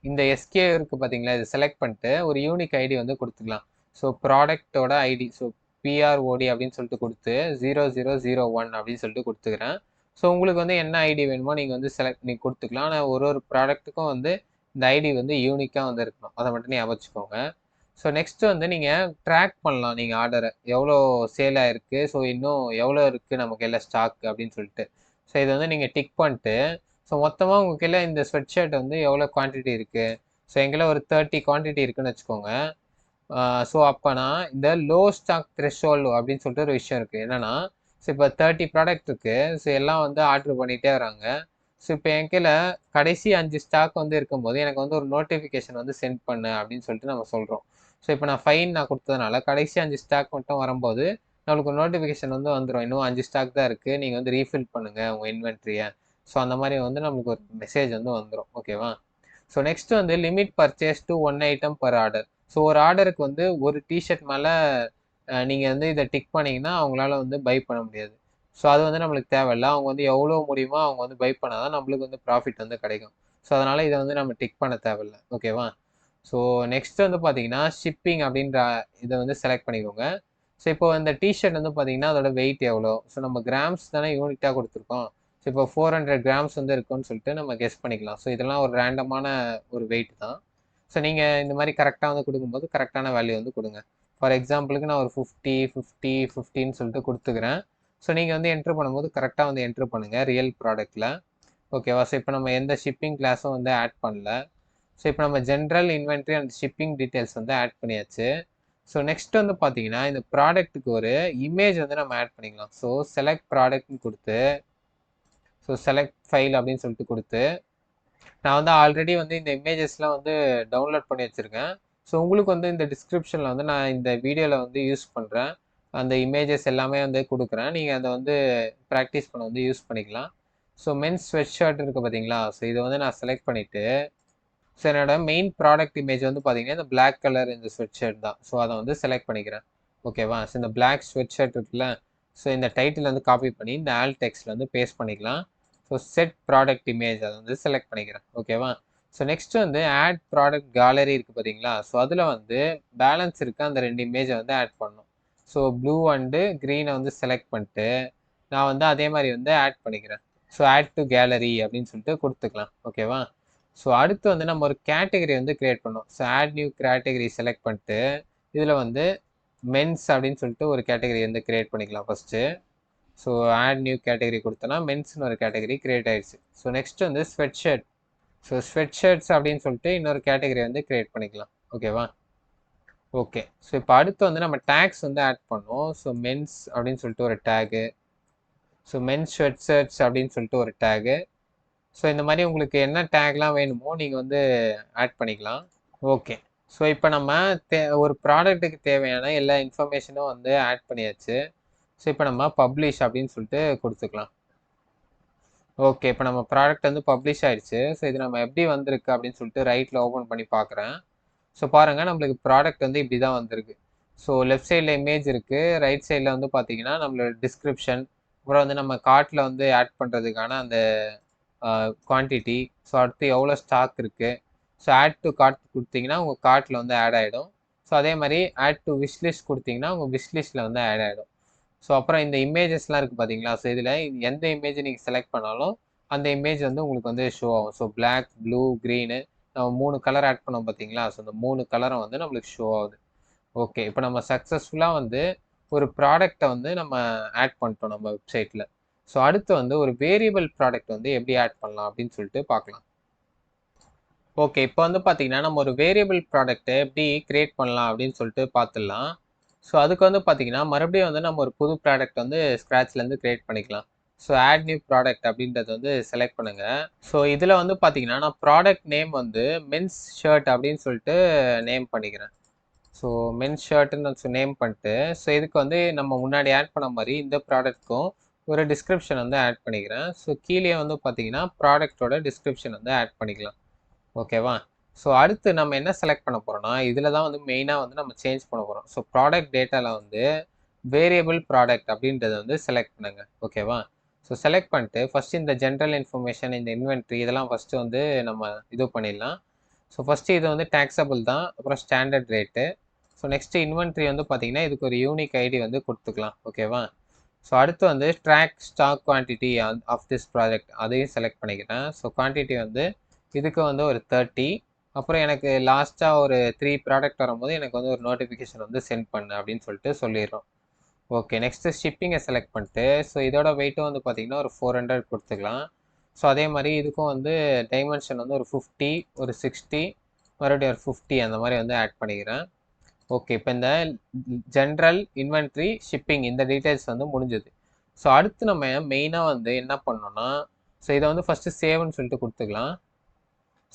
S1: இந்த SKU இருக்குது பார்த்தீங்களா, இதை செலக்ட் பண்ணிட்டு ஒரு யூனிக் ஐடி வந்து கொடுத்துக்கலாம். ஸோ ப்ராடக்டோட ஐடி ஸோ PROD அப்படின்னு சொல்லிட்டு கொடுத்து 0001 அப்படின்னு சொல்லிட்டு கொடுத்துக்கிறேன். ஸோ உங்களுக்கு வந்து என்ன ஐடி வேணுமோ நீங்கள் வந்து நீங்கள் கொடுத்துக்கலாம். ஆனால் ஒரு ப்ராடக்ட்டுக்கும் வந்து இந்த ஐடி வந்து யூனிக்காக வந்து இருக்கணும். அதை மட்டும் ஞாபகம் வச்சுக்கோங்க. ஸோ நெக்ஸ்ட்டு வந்து நீங்கள் ட்ராக் பண்ணலாம் நீங்கள் ஆர்டரை. எவ்வளோ சேல் ஆகிருக்கு, ஸோ இன்னும் எவ்வளோ இருக்குது நமக்கு எல்லாம் ஸ்டாக் அப்படின்னு சொல்லிட்டு. ஸோ இதை வந்து நீங்கள் டிக் பண்ணிட்டு ஸோ மொத்தமாக உங்கள் கீழே இந்த ஸ்வெட் ஷர்ட் வந்து எவ்வளோ குவான்டிட்டி இருக்குது, ஸோ எங்கெல்லாம் ஒரு 30 குவான்டிட்டி இருக்குன்னு வச்சுக்கோங்க. ஸோ அப்போனா இந்த லோ ஸ்டாக் த்ரெஷோல்டு அப்படின்னு சொல்லிட்டு ஒரு விஷயம் இருக்குது. என்னென்னா ஸோ இப்போ 30 ப்ராடக்ட் இருக்குது. ஸோ எல்லாம் வந்து ஆர்டர் பண்ணிகிட்டே வராங்க. ஸோ இப்போ என் கீழே கடைசி 5 ஸ்டாக் வந்து இருக்கும்போது எனக்கு வந்து ஒரு நோட்டிஃபிகேஷன் வந்து சென்ட் பண்ணு அப்படின்னு சொல்லிட்டு நம்ம சொல்கிறோம். ஸோ இப்போ நான் கொடுத்ததுனால கடைசி 5 ஸ்டாக் மட்டும் வரும்போது நம்மளுக்கு ஒரு நோட்டிஃபிகேஷன் வந்து வந்துடும். இன்னும் 5 ஸ்டாக் தான் இருக்குது, நீங்கள் வந்து ரீஃபில் பண்ணுங்கள் உங்கள் இன்வென்ட்ரியை. ஸோ அந்த மாதிரி வந்து நம்மளுக்கு ஒரு மெசேஜ் வந்து வந்துடும். ஓகேவா? ஸோ நெக்ஸ்ட் வந்து limit purchase to 1 item per order. So ஒரு ஆர்டருக்கு வந்து ஒரு டிஷர்ட் மேலே நீங்கள் வந்து இதை டிக் பண்ணிங்கன்னா அவங்களால வந்து பை பண்ண முடியாது. ஸோ அது வந்து நம்மளுக்கு தேவையில்லை. அவங்க வந்து எவ்வளோ முடியுமோ அவங்க வந்து பை பண்ணால் தான் நம்மளுக்கு வந்து ப்ராஃபிட் வந்து கிடைக்கும். ஸோ அதனால் இதை வந்து நம்ம டிக் பண்ண தேவையில்லை. ஓகேவா? ஸோ நெக்ஸ்ட் வந்து பார்த்தீங்கன்னா ஷிப்பிங் அப்படின்ற இதை வந்து செலக்ட் பண்ணிக்கோங்க. ஸோ இப்போ இந்த டிஷர்ட் வந்து பார்த்தீங்கன்னா அதோட வெயிட் எவ்வளோ, ஸோ நம்ம கிராம்ஸ் தானே யூனிட்டாக கொடுத்துருக்கோம். ஸோ இப்போ 400 கிராம்ஸ் வந்து இருக்குன்னு சொல்லிட்டு நம்ம கெஸ் பண்ணிக்கலாம். ஸோ இதெல்லாம் ஒரு ரேண்டமான ஒரு வெயிட் தான். ஸோ நீங்கள் இந்த மாதிரி கரெக்டாக வந்து கொடுக்கும்போது கரெக்டான வேல்யூ வந்து கொடுங்க. ஃபார் எக்ஸாம்பிளுக்கு நான் ஒரு 50 50 50ன்னு சொல்லிட்டு கொடுத்துக்கிறேன். ஸோ நீங்கள் வந்து என்ட்ரு பண்ணும்போது கரெக்டாக வந்து என்ட்ரு பண்ணுங்கள் ரியல் ப்ராடக்ட்டில். ஓகேவா? ஸோ இப்போ நம்ம எந்த ஷிப்பிங் கிளாஸும் வந்து ஆட் பண்ணல. ஸோ இப்போ நம்ம general inventory and shipping details வந்து ஆட் பண்ணியாச்சு. ஸோ நெக்ஸ்ட் வந்து பார்த்தீங்கன்னா, இந்த ப்ராடக்ட்டுக்கு ஒரு இமேஜ் வந்து நம்ம ஆட் பண்ணிக்கலாம். ஸோ செலக்ட் ப்ராடக்ட்னு கொடுத்து, ஸோ செலக்ட் ஃபைல் அப்படின்னு சொல்லிட்டு கொடுத்து, நான் வந்து ஆல்ரெடி வந்து இந்த இமேஜஸ்லாம் வந்து டவுன்லோட் பண்ணி வச்சுருக்கேன். ஸோ உங்களுக்கு வந்து இந்த டிஸ்கிரிப்ஷனில் வந்து நான் இந்த வீடியோவில் வந்து யூஸ் பண்ணுறேன். அந்த இமேஜஸ் எல்லாமே வந்து கொடுக்குறேன். நீங்கள் அதை வந்து ப்ராக்டிஸ் பண்ண வந்து யூஸ் பண்ணிக்கலாம். ஸோ மென்ஸ் ஸ்வெட் ஷர்ட் இருக்குது பார்த்தீங்களா? ஸோ இதை வந்து நான் செலக்ட் பண்ணிவிட்டு, ஸோ என்னோட மெயின் ப்ராடக்ட் இமேஜ் வந்து பார்த்தீங்கன்னா இந்த பிளாக் கலர் இந்த ஸ்வெட் ஷர்ட் தான். ஸோ அதை வந்து செலக்ட் பண்ணிக்கிறேன். ஓகேவா? ஸோ இந்த பிளாக் ஸ்வெட் ஷர்ட் இருக்குல்ல, ஸோ இந்த டைட்டில் வந்து காப்பி பண்ணி இந்த ஆல் டெக்ஸ்ட்டில் வந்து பேஸ்ட் பண்ணிக்கலாம். ஸோ செட் ப்ராடக்ட் இமேஜ் அதை வந்து செலக்ட் பண்ணிக்கிறேன். ஓகேவா? ஸோ நெக்ஸ்ட் வந்து ஆட் ப்ராடக்ட் கேலரி இருக்குது பார்த்தீங்களா? ஸோ அதில் வந்து பேலன்ஸ் இருக்க அந்த 2 இமேஜை வந்து ஆட் பண்ணணும். ஸோ ப்ளூ அண்டு க்ரீனை வந்து செலக்ட் பண்ணிட்டு நான் வந்து அதே மாதிரி வந்து ஆட் பண்ணிக்கிறேன். ஸோ ஆட் டு கேலரி அப்படின்னு சொல்லிட்டு கொடுத்துக்கலாம். ஓகேவா? ஸோ அடுத்து வந்து நம்ம ஒரு கேட்டகரி வந்து கிரியேட் பண்ணோம். So add new category select பண்ணிட்டு இதில் வந்து மென்ஸ் அப்படின்னு சொல்லிட்டு ஒரு கேட்டகரி வந்து கிரியேட் பண்ணிக்கலாம் first. So add new category கொடுத்தோன்னா மென்ஸ்னு ஒரு கேட்டகரி கிரியேட் ஆயிடுச்சு. ஸோ நெக்ஸ்ட் வந்து sweatshirt. So sweatshirts அப்படின்னு சொல்லிட்டு இன்னொரு கேட்டகரி வந்து கிரியேட் பண்ணிக்கலாம். ஓகேவா? ஓகே. ஸோ இப்போ அடுத்து வந்து நம்ம டேக்ஸ் வந்து ஆட் பண்ணோம். ஸோ மென்ஸ் அப்படின்னு சொல்லிட்டு ஒரு tag, so men's sweatshirts அப்படின்னு சொல்லிட்டு ஒரு டேகு. ஸோ இந்த மாதிரி உங்களுக்கு என்ன டேக்லாம் வேணுமோ நீங்கள் வந்து ஆட் பண்ணிக்கலாம். ஓகே. ஸோ இப்போ நம்ம ஒரு ப்ராடக்ட்டுக்கு தேவையான எல்லா இன்ஃபர்மேஷனும் வந்து ஆட் பண்ணியாச்சு. ஸோ இப்போ நம்ம பப்ளிஷ் அப்படின்னு சொல்லிட்டு கொடுத்துக்கலாம். ஓகே. இப்போ நம்ம ப்ராடக்ட் வந்து பப்ளிஷ் ஆயிடுச்சு. ஸோ இது நம்ம எப்படி வந்திருக்கு அப்படின்னு சொல்லிட்டு ரைட்டில் ஓப்பன் பண்ணி பார்க்குறேன். ஸோ பாருங்கள், நம்மளுக்கு ப்ராடக்ட் வந்து இப்படி தான் வந்திருக்கு. ஸோ லெஃப்ட் சைடில் இமேஜ் இருக்குது, ரைட் சைடில் வந்து பார்த்தீங்கன்னா நம்மளோட டிஸ்கிரிப்ஷன், அப்புறம் வந்து நம்ம கார்ட்டில் வந்து ஆட் பண்ணுறதுக்கான அந்த குவான்டிட்டி, ஸோ அடுத்து எவ்வளோ ஸ்டாக் இருக்குது. ஸோ ஆட் டு கார்ட் கொடுத்தீங்கன்னா உங்கள் கார்ட்டில் வந்து ஆட் ஆகிடும். ஸோ அதே மாதிரி ஆட் டு விஷ்லிஸ்ட் கொடுத்தீங்கன்னா உங்கள் விஷ்லிஸ்ட்டில் வந்து ஆட் ஆகிடும். ஸோ அப்புறம் இந்த இமேஜஸ்லாம் இருக்குது பார்த்தீங்களா? ஸோ இதில் எந்த இமேஜ் நீங்கள் செலக்ட் பண்ணாலும் அந்த இமேஜ் வந்து உங்களுக்கு வந்து ஷோ ஆகும். ஸோ பிளாக், ப்ளூ, க்ரீனு நம்ம 3 கலர் ஆட் பண்ணோம் பார்த்தீங்களா? ஸோ இந்த 3 கலரும் வந்து நம்மளுக்கு ஷோ ஆகுது. ஓகே. இப்போ நம்ம சக்ஸஸ்ஃபுல்லாக வந்து ஒரு ப்ராடக்டை வந்து நம்ம ஆட் பண்ணிட்டோம் நம்ம வெப்சைட்டில். ஸோ அடுத்து வந்து ஒரு வேரியபிள் ப்ராடக்ட் வந்து எப்படி ஆட் பண்ணலாம் அப்படின்னு சொல்லிட்டு பார்க்கலாம். ஓகே. இப்போ வந்து பார்த்தீங்கன்னா நம்ம ஒரு வேரியபிள் ப்ராடக்ட்டை எப்படி கிரியேட் பண்ணலாம் அப்படின்னு சொல்லிட்டு பார்த்துடலாம். ஸோ அதுக்கு வந்து பார்த்தீங்கன்னா மறுபடியும் வந்து நம்ம ஒரு புது ப்ராடக்ட் வந்து ஸ்க்ராட்ச்லேருந்து கிரியேட் பண்ணிக்கலாம். ஸோ ஆட் நியூ ப்ராடக்ட் அப்படின்றத வந்து செலக்ட் பண்ணுங்கள். ஸோ இதில் வந்து பார்த்தீங்கன்னா நான் ப்ராடக்ட் நேம் வந்து மென்ஸ் ஷர்ட் அப்படின்னு சொல்லிட்டு நேம் பண்ணிக்கிறேன். ஸோ மென்ஸ் ஷர்ட்டுன்னு நேம் பண்ணிட்டு, ஸோ இதுக்கு வந்து நம்ம முன்னாடி ஆட் பண்ண மாதிரி இந்த ப்ராடக்ட்க்கும் ஒரு டிஸ்கிரிப்ஷன் வந்து ஆட் பண்ணிக்கிறேன். ஸோ கீழே வந்து பார்த்தீங்கன்னா ப்ராடக்டோட டிஸ்கிரிப்ஷன் வந்து ஆட் பண்ணிக்கலாம். ஓகேவா? ஸோ அடுத்து நம்ம என்ன செலக்ட் பண்ண போகிறோம்னா, இதில் தான் வந்து மெயினாக வந்து நம்ம சேஞ்ச் பண்ண போகிறோம். ஸோ ப்ராடக்ட் டேட்டாவில் வந்து வேரியபிள் ப்ராடக்ட் அப்படின்றத வந்து செலக்ட் பண்ணுங்க. ஓகேவா? ஸோ செலக்ட் பண்ணிட்டு ஃபஸ்ட்டு இந்த ஜென்ரல் இன்ஃபர்மேஷன், இந்த இன்வென்ட்ரி இதெல்லாம் ஃபஸ்ட்டு வந்து நம்ம இது பண்ணிடலாம். ஸோ ஃபஸ்ட்டு இது வந்து டேக்ஸபிள் தான், அப்புறம் standard rate. So next inventory வந்து பார்த்தீங்கன்னா இதுக்கு ஒரு யூனிக் ஐடி வந்து கொடுத்துக்கலாம். ஓகேவா? ஸோ அடுத்து வந்து track stock quantity of this product அதையும் செலக்ட் பண்ணிக்கிறேன். ஸோ குவான்டிட்டி வந்து இதுக்கு வந்து ஒரு 30, அப்புறம் எனக்கு லாஸ்ட்டாக ஒரு 3 ப்ராடக்ட் வரும்போது எனக்கு வந்து ஒரு நோட்டிஃபிகேஷன் வந்து சென்ட் பண்ணு அப்படின்னு சொல்லிட்டு சொல்லிடுறோம். ஓகே. நெக்ஸ்ட்டு ஷிப்பிங்கை செலக்ட் பண்ணிட்டு, ஸோ இதோட வெயிட்டும் வந்து பார்த்தீங்கன்னா ஒரு 400 கொடுத்துக்கலாம். ஸோ அதே மாதிரி இதுக்கும் வந்து டைமென்ஷன் வந்து ஒரு 50, ஒரு 60, மறுபடியும் ஒரு 50 அந்த மாதிரி வந்து ஆட் பண்ணிக்கிறேன். ஓகே. இப்போ இந்த ஜென்ரல், இன்வென்ட்ரி, ஷிப்பிங் இந்த டீட்டெயில்ஸ் வந்து முடிஞ்சது. ஸோ அடுத்து நம்ம மெயினாக வந்து என்ன பண்ணோம்னா, ஸோ இதை வந்து ஃபஸ்ட்டு சேவ்னு சொல்லிட்டு கொடுத்துக்கலாம்.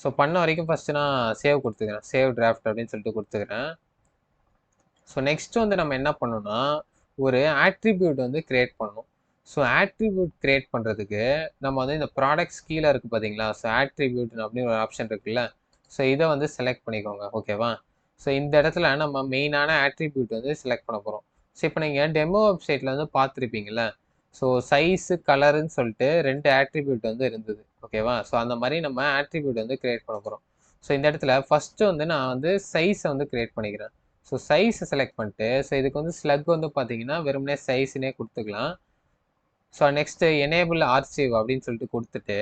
S1: ஸோ பண்ண வரைக்கும் ஃபஸ்ட்டு நான் சேவ் கொடுத்துக்கிறேன். சேவ் டிராஃப்ட் அப்படின்னு சொல்லிட்டு கொடுத்துக்கிறேன். ஸோ நெக்ஸ்ட் வந்து நம்ம என்ன பண்ணணும்னா, ஒரு ஆட்ரிபியூட் வந்து கிரியேட் பண்ணணும். ஸோ ஆட்ரிபியூட் கிரியேட் பண்ணுறதுக்கு நம்ம வந்து இந்த ப்ராடக்ட்ஸ் கீழே இருக்குது பார்த்தீங்களா? ஸோ ஆட்ரிபியூட் அப்படின்னு ஒரு ஆப்ஷன் இருக்குல்ல, ஸோ இதை வந்து செலக்ட் பண்ணிக்கோங்க. ஓகேவா? ஸோ இந்த இடத்துல நம்ம மெயினான ஆட்ரிபியூட் வந்து செலக்ட் பண்ண போகிறோம். ஸோ இப்போ நீங்கள் டெமோ வெப்சைட்டில் வந்து பார்த்துருப்பீங்கள, ஸோ சைஸு, கலருன்னு சொல்லிட்டு 2 ஆட்ரிபியூட் வந்து இருந்தது. ஓகேவா? ஸோ அந்த மாதிரி நம்ம ஆட்ரிபியூட் வந்து கிரியேட் பண்ண போகிறோம். ஸோ இந்த இடத்துல ஃபஸ்ட்டு வந்து நான் வந்து சைஸை வந்து கிரியேட் பண்ணிக்கிறேன். ஸோ சைஸை செலக்ட் பண்ணிட்டு, ஸோ இதுக்கு வந்து ஸ்லக் வந்து பார்த்தீங்கன்னா வெறுமனே சைஸ்னே கொடுத்துக்கலாம். ஸோ நெக்ஸ்ட்டு எனேபிள் ஆர்ச்சிவ் அப்படின்னு சொல்லிட்டு கொடுத்துட்டு,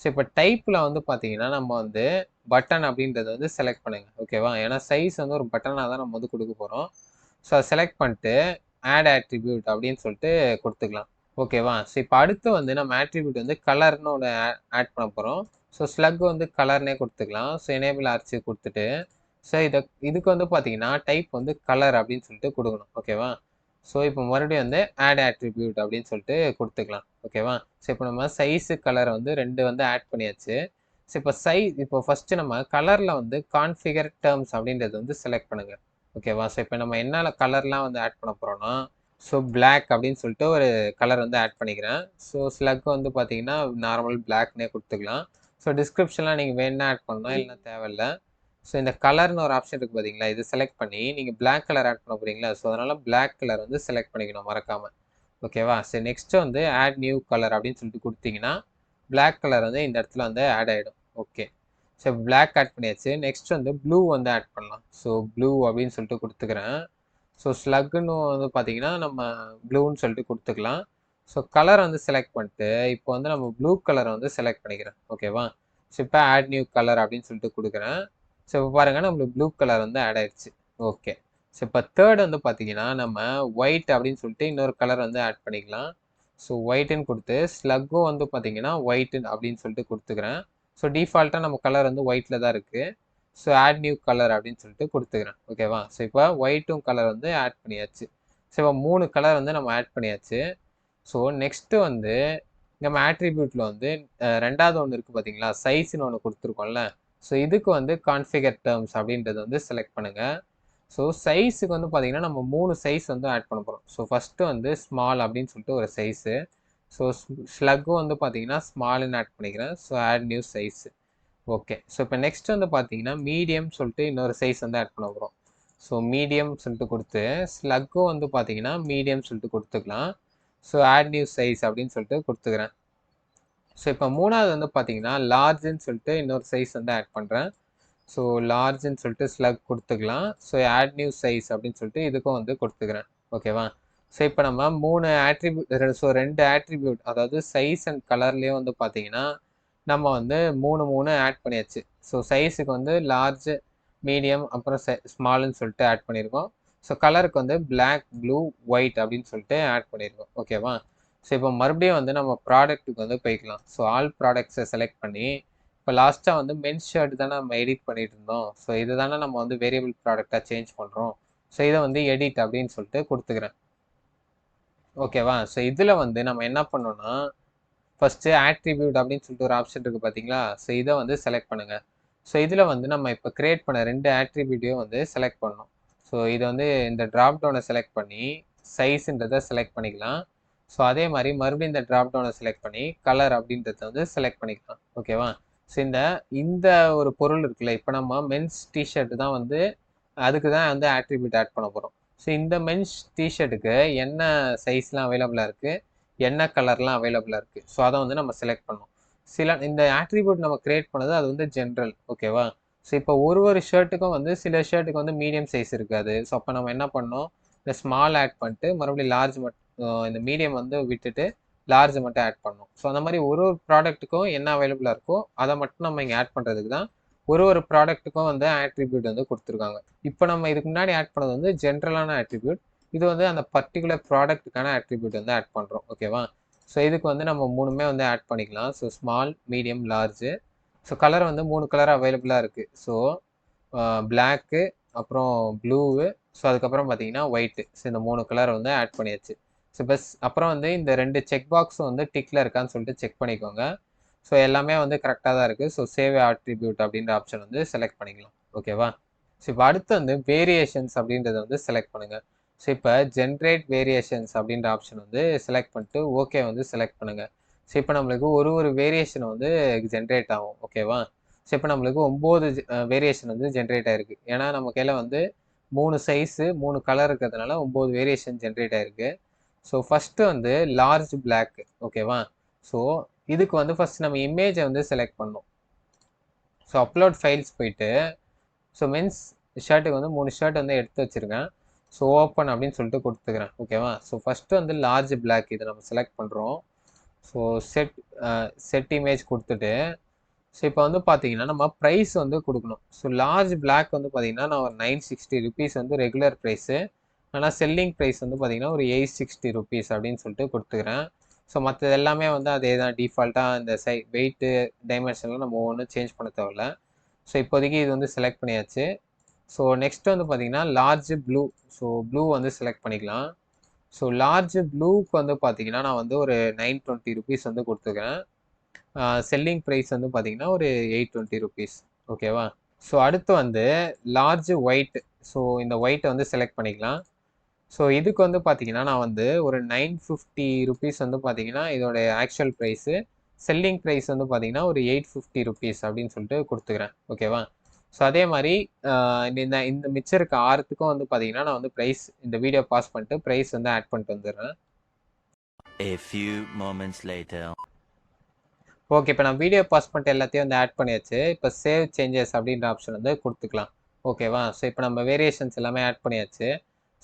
S1: ஸோ இப்போ டைப்பில் வந்து பார்த்தீங்கன்னா நம்ம வந்து பட்டன் அப்படின்றத வந்து செலக்ட் பண்ணுங்கள். ஓகேவா? ஏன்னா சைஸ் வந்து ஒரு பட்டனாக தான் நம்ம வந்து கொடுக்க போகிறோம். ஸோ அதை செலக்ட் பண்ணிட்டு ஆட் ஆட்ரிபியூட் அப்படின்னு சொல்லிட்டு கொடுத்துக்கலாம். ஓகேவா? ஸோ இப்போ அடுத்து வந்து நம்ம ஆட்ரிபியூட் வந்து கலர்னு ஒண்ணு ஆட் பண்ண போறோம். ஸோ ஸ்லக் வந்து கலர்னே குடுத்துக்கலாம். ஸோ எனேபிள் ஆர்ச்சி குடுத்துட்டு, ஸோ இதுக்கு வந்து பார்த்தீங்கன்னா, டைப் வந்து கலர் அப்படின்னு சொல்லிட்டு குடுக்கணும். ஓகேவா? ஸோ இப்போ மறுபடியும் வந்து ஆட் ஆட்ரிபியூட் அப்படின்னு சொல்லிட்டு குடுத்துக்கலாம். ஓகேவா? ஸோ இப்போ நம்ம சைஸ், கலர் வந்து 2 வந்து ஆட் பண்ணியாச்சு. ஸோ இப்போ ஃபர்ஸ்ட் நம்ம கலர்ல வந்து கான்ஃபிகர் டெர்ம்ஸ் அப்படின்றத வந்து செலக்ட் பண்ணுங்க. ஓகேவா? ஸோ இப்போ நம்ம என்ன கலர்லாம் வந்து ஆட் பண்ண போறோம்னா, ஸோ பிளாக் அப்படின்னு சொல்லிட்டு ஒரு கலர் வந்து ஆட் பண்ணிக்கிறேன். ஸோ ஸ்லக் வந்து பார்த்தீங்கன்னா, நார்மல் பிளாக்னே குடுத்துக்கலாம். ஸோ டிஸ்கிரிப்ஷன்லாம் நீங்க வேணும்னா ஆட் பண்ணலாம். இல்லைன்னா தேவையில்ல. ஸோ இந்த கலர்னு ஒரு ஆப்ஷன் இருக்கு பார்த்தீங்களா? இது செலக்ட் பண்ணி நீங்க பிளாக் கலர் ஆட் பண்ண போறீங்களா? ஸோ அதனால பிளாக் கலர் வந்து செலக்ட் பண்ணிக்கணும் மறக்காம. ஓகேவா? சரி நெக்ஸ்ட் வந்து ஆட் நியூ கலர் அப்படின்னு சொல்லிட்டு குடுத்தீங்கன்னா, பிளாக் கலர் வந்து இந்த இடத்துல வந்து ஆட் ஆயிடும். ஓகே. ஸோ பிளாக் ஆட் பண்ணியாச்சு. நெக்ஸ்ட் வந்து ப்ளூ வந்து ஆட் பண்ணலாம். ஸோ ப்ளூ அப்படின்னு சொல்லிட்டு குடுத்துக்கிறேன். ஸோ ஸ்லக்குன்னு வந்து பார்த்தீங்கன்னா, நம்ம ப்ளூன்னு சொல்லிட்டு குடுத்துக்கலாம். ஸோ கலர் வந்து செலக்ட் பண்ணிட்டு, இப்போ வந்து நம்ம ப்ளூ கலர் வந்து செலக்ட் பண்ணிக்கிறேன். ஓகேவா? ஸோ இப்போ ஆட் நியூ கலர் அப்படின்னு சொல்லிட்டு குடுக்குறேன். ஸோ இப்போ பாருங்க நம்மளுக்கு ப்ளூ கலர் வந்து ஆட் ஆயிடுச்சு. ஓகே. ஸோ இப்போ தேர்ட் வந்து பார்த்தீங்கன்னா, நம்ம ஒயிட் அப்படின்னு சொல்லிட்டு இன்னொரு கலர் வந்து ஆட் பண்ணிக்கலாம். ஸோ ஒயிட்டுன்னு குடுத்து, ஸ்லக்கும் வந்து பார்த்தீங்கன்னா, ஒயிட் அப்படின்னு சொல்லிட்டு குடுத்துக்கிறேன். ஸோ டிஃபால்ட்டா நம்ம கலர் வந்து ஒயிட்ல தான் இருக்கு. ஸோ ஆட் நியூ கலர் அப்படின்னு சொல்லிட்டு குடுத்துக்கிறேன். ஓகேவா? ஸோ இப்போ ஒயிட்டும் கலர் வந்து ஆட் பண்ணியாச்சு. ஸோ இப்போ 3 கலர் வந்து நம்ம ஆட் பண்ணியாச்சு. ஸோ நெக்ஸ்ட் வந்து நம்ம ஆட்ரிபியூட்ல வந்து 2வது ஒண்ணு இருக்கு பார்த்தீங்களா? சைஸ்ன்னு ஒண்ணு குடுத்துருக்கோம்ல. ஸோ இதுக்கு வந்து கான்ஃபிகர் டெர்ம்ஸ் அப்படின்றத வந்து செலக்ட் பண்ணுங்க. ஸோ சைஸுக்கு வந்து பார்த்தீங்கன்னா, நம்ம 3 சைஸ் வந்து ஆட் பண்ண போறோம். ஸோ ஃபர்ஸ்ட் வந்து ஸ்மால் அப்படின்னு சொல்லிட்டு ஒரு சைஸு. ஸோ ஸ்லக்கும் வந்து பார்த்தீங்கன்னா, ஸ்மால்ன்னு ஆட் பண்ணிக்கிறேன். So add new size. Okay. So இப்போ நெக்ஸ்ட் வந்து பார்த்தீங்கன்னா, மீடியம் சொல்லிட்டு இன்னொரு சைஸ் வந்து ஆட் பண்ண போறோம். ஸோ மீடியம் சொல்லிட்டு குடுத்து, ஸ்லக்கும் வந்து பார்த்தீங்கன்னா, மீடியம் சொல்லிட்டு குடுத்துக்கலாம். ஸோ ஆட் நியூ சைஸ் அப்படின்னு சொல்லிட்டு குடுத்துக்கிறேன். ஸோ இப்போ 3வது வந்து பார்த்தீங்கன்னா, லார்ஜ்ன்னு சொல்லிட்டு இன்னொரு சைஸ் வந்து ஆட் பண்றேன். ஸோ லார்ஜ்ன்னு சொல்லிட்டு ஸ்லக் குடுத்துக்கலாம். ஸோ ஆட் நியூ சைஸ் அப்படின்னு சொல்லிட்டு இதுக்கும் வந்து குடுத்துக்கிறேன். ஓகேவா? ஸோ இப்போ நம்ம 3 ஆட்ரிபியூட் ஸோ 2 ஆட்ரிபியூட் அதாவது சைஸ் அண்ட் கலர்லயும் வந்து பார்த்தீங்கன்னா, நம்ம வந்து 3 ஆட் பண்ணியாச்சு. ஸோ சைஸுக்கு வந்து லார்ஜ், மீடியம் அப்புறம் ஸ்மால்ன்னு சொல்லிட்டு ஆட் பண்ணியிருக்கோம். ஸோ கலருக்கு வந்து பிளாக், ப்ளூ, ஒயிட் அப்படின்னு சொல்லிட்டு ஆட் பண்ணியிருக்கோம். ஓகேவா? ஸோ இப்போ மறுபடியும் வந்து நம்ம ப்ராடக்ட்டுக்கு வந்து போய்க்கலாம். ஸோ ஆல் ப்ராடக்ட்ஸை செலக்ட் பண்ணி, இப்போ லாஸ்ட்டா வந்து மென்ஸ் ஷர்ட் தானே நம்ம எடிட் பண்ணிட்டு இருந்தோம். ஸோ இது தானே நம்ம வந்து வேரியபிள் ப்ராடக்ட்டா சேஞ்ச் பண்றோம். ஸோ இதை வந்து எடிட் அப்படின்னு சொல்லிட்டு குடுத்துக்கிறேன். ஓகேவா? ஸோ இதுல வந்து நம்ம என்ன பண்ணணும்னா, ஃபர்ஸ்ட் ஆட்ரிபியூட் அப்படின்னு சொல்லிட்டு ஒரு ஆப்ஷன் இருக்கு பார்த்தீங்களா? ஸோ இதை வந்து செலக்ட் பண்ணுங்க. ஸோ இதுல வந்து நம்ம இப்போ கிரியேட் பண்ண 2 ஆட்ரிபியூட்டையும் வந்து செலக்ட் பண்ணணும். ஸோ இதை வந்து இந்த டிராப் டவுனை செலக்ட் பண்ணி, சைஸ்ன்றதை செலக்ட் பண்ணிக்கலாம். ஸோ அதே மாதிரி மறுபடியும் இந்த டிராப் டவுனை செலக்ட் பண்ணி, கலர் அப்படின்றத வந்து செலக்ட் பண்ணிக்கலாம். ஓகேவா? ஸோ இந்த இந்த ஒரு பொருள் இருக்குல்ல, இப்போ நம்ம மென்ஸ் டிஷர்ட் தான் வந்து அதுக்கு தான் வந்து ஆட்ரிபியூட் ஆட் பண்ண போறோம். ஸோ இந்த மென்ஸ் டிஷர்ட்டுக்கு என்ன சைஸ்லாம் அவைலபிளா இருக்கு, என்ன கலர்லாம் அவைலபிளா இருக்கு. ஸோ அதை வந்து நம்ம செலக்ட் பண்ணணும். இந்த ஆட்ரிபியூட் நம்ம கிரியேட் பண்ணது அது வந்து ஜென்ரல். ஓகேவா? ஸோ இப்போ ஒரு ஷர்ட்டுக்கும் வந்து சில ஷர்ட்டுக்கு வந்து மீடியம் சைஸ் இருக்காது. ஸோ அப்போ நம்ம என்ன பண்ணணும், இந்த ஸ்மால் ஆட் பண்ணிட்டு மறுபடியும் லார்ஜ் இந்த மீடியம் வந்து விட்டுட்டு லார்ஜ் மட்டும் ஆட் பண்ணணும். ஸோ அந்த மாதிரி ஒரு ப்ராடக்ட்டுக்கும் என்ன அவைலபிளா இருக்கோ அதை மட்டும் நம்ம இங்கே ஆட் பண்ணுறதுக்கு தான் ஒரு ப்ராடக்ட்டுக்கும் வந்து ஆட்ரிபியூட் வந்து கொடுத்துருக்காங்க. இப்போ நம்ம இதுக்கு முன்னாடி ஆட் பண்ணது வந்து ஜென்ரலான ஆட்ரிபியூட். இது வந்து அந்த பர்டிகுலர் ப்ராடக்ட்டுக்கான ஆட்ரிபியூட் வந்து ஆட் பண்ணுறோம். ஓகேவா? ஸோ இதுக்கு வந்து நம்ம 3மே வந்து ஆட் பண்ணிக்கலாம். So small, medium, large. So colour வந்து 3 கலர் அவைலபிளாக இருக்குது. ஸோ பிளாக்கு, அப்புறம் ப்ளூவு, ஸோ அதுக்கப்புறம் பார்த்தீங்கன்னா ஒயிட்டு. ஸோ இந்த 3 கலர் வந்து ஆட் பண்ணியாச்சு. ஸோ அப்புறம் வந்து இந்த 2 செக் பாக்ஸும் வந்து டிக்கில் இருக்கான்னு சொல்லிட்டு செக் பண்ணிக்கோங்க. ஸோ எல்லாமே வந்து கரெக்டாக தான் இருக்குது. ஸோ சேவ் ஆட்ரிபியூட் அப்படின்ற ஆப்ஷன் வந்து செலக்ட் பண்ணிக்கலாம். ஓகேவா? ஸோ இப்போ அடுத்து வந்து வேரியேஷன்ஸ் அப்படின்றத வந்து செலக்ட் பண்ணுங்கள். ஸோ இப்போ ஜென்ரேட் வேரியேஷன்ஸ் அப்படின்ற ஆப்ஷன் வந்து செலக்ட் பண்ணிட்டு ஓகே வந்து செலக்ட் பண்ணுங்கள். ஸோ இப்போ நம்மளுக்கு ஒரு வேரியேஷன் வந்து ஜென்ரேட் ஆகும். ஓகேவா? ஸோ இப்போ நம்மளுக்கு 9 வேரியேஷன் வந்து ஜென்ரேட் ஆயிருக்கு. ஏன்னா நம்ம கையில் வந்து 3 சைஸு 3 கலர் இருக்கிறதுனால 9 வேரியேஷன் ஜென்ரேட் ஆயிருக்கு. ஸோ ஃபர்ஸ்ட் வந்து லார்ஜ் பிளாக். ஓகேவா? ஸோ இதுக்கு வந்து ஃபர்ஸ்ட் நம்ம இமேஜை வந்து செலக்ட் பண்ணணும். ஸோ அப்லோட் ஃபைல்ஸ் போயிட்டு, ஸோ மென்ஸ் ஷர்ட்டுக்கு வந்து 3 ஷர்ட் வந்து எடுத்து வச்சிருக்கேன். ஸோ ஓப்பன் அப்படின்னு சொல்லிட்டு கொடுத்துக்கிறேன். ஓகேவா? ஸோ ஃபர்ஸ்ட் வந்து லார்ஜ் பிளாக் இதை நம்ம செலக்ட் பண்ணுறோம். ஸோ செட் இமேஜ் கொடுத்துட்டு, ஸோ இப்போ வந்து பார்த்தீங்கன்னா நம்ம ப்ரைஸ் வந்து கொடுக்கணும். ஸோ லார்ஜ் பிளாக் வந்து பார்த்தீங்கன்னா நான் ஒரு 960 ருபீஸ் வந்து ரெகுலர் ப்ரைஸு. ஆனால் செல்லிங் ப்ரைஸ் வந்து பார்த்தீங்கன்னா ஒரு 860 ருபீஸ் அப்படின்னு சொல்லிட்டு கொடுத்துக்கிறேன். ஸோ மற்றது எல்லாமே வந்து அதே தான் டிஃபால்ட்டாக இந்த வெயிட்டு டைமென்ஷன்லாம் நம்ம ஒவ்வொன்றும் சேஞ்ச் பண்ண தேவையில்ல. ஸோ இப்போதைக்கு இது வந்து செலக்ட் பண்ணியாச்சு. ஸோ நெக்ஸ்ட் வந்து பார்த்தீங்கன்னா லார்ஜ் ப்ளூ. ஸோ ப்ளூ வந்து செலக்ட் பண்ணிக்கலாம். ஸோ லார்ஜ் ப்ளூக்கு வந்து பார்த்தீங்கன்னா நான் வந்து ஒரு 920 ருபீஸ் வந்து கொடுத்துக்கிறேன். செல்லிங் ப்ரைஸ் வந்து பார்த்தீங்கன்னா ஒரு 820 ருபீஸ். ஓகேவா? ஸோ அடுத்து வந்து லார்ஜ் ஒயிட். ஸோ இந்த ஒயிட்டை வந்து செலக்ட் பண்ணிக்கலாம். ஸோ இதுக்கு வந்து பார்த்தீங்கன்னா நான் வந்து ஒரு 950 ருபீஸ் வந்து பார்த்தீங்கன்னா இதோட ஆக்சுவல் ப்ரைஸு. செல்லிங் ப்ரைஸ் வந்து பார்த்தீங்கன்னா ஒரு 850 ருபீஸ் அப்படின்னு சொல்லிட்டு கொடுத்துக்கிறேன். ஓகேவா? ஸோ அதே மாதிரி இந்த இந்த மிச்சம் இருக்க 6த்துக்கும் வந்து பார்த்தீங்கன்னா நான் வந்து ப்ரைஸ் இந்த வீடியோ பாஸ் பண்ணிட்டு ப்ரைஸ் வந்து ஆட் பண்ணிட்டு வந்துடுறேன்.
S2: A few moments later.
S1: Okay, இப்போ நான் வீடியோ பாஸ் பண்ணிட்டு எல்லாத்தையும் வந்து ஆட் பண்ணியாச்சு. இப்போ சேவ் சேஞ்சஸ் அப்படின்ற ஆப்ஷன் வந்து கொடுத்துக்கலாம். ஓகேவா? ஸோ இப்போ நம்ம வேரியேஷன்ஸ் எல்லாமே ஆட் பண்ணியாச்சு.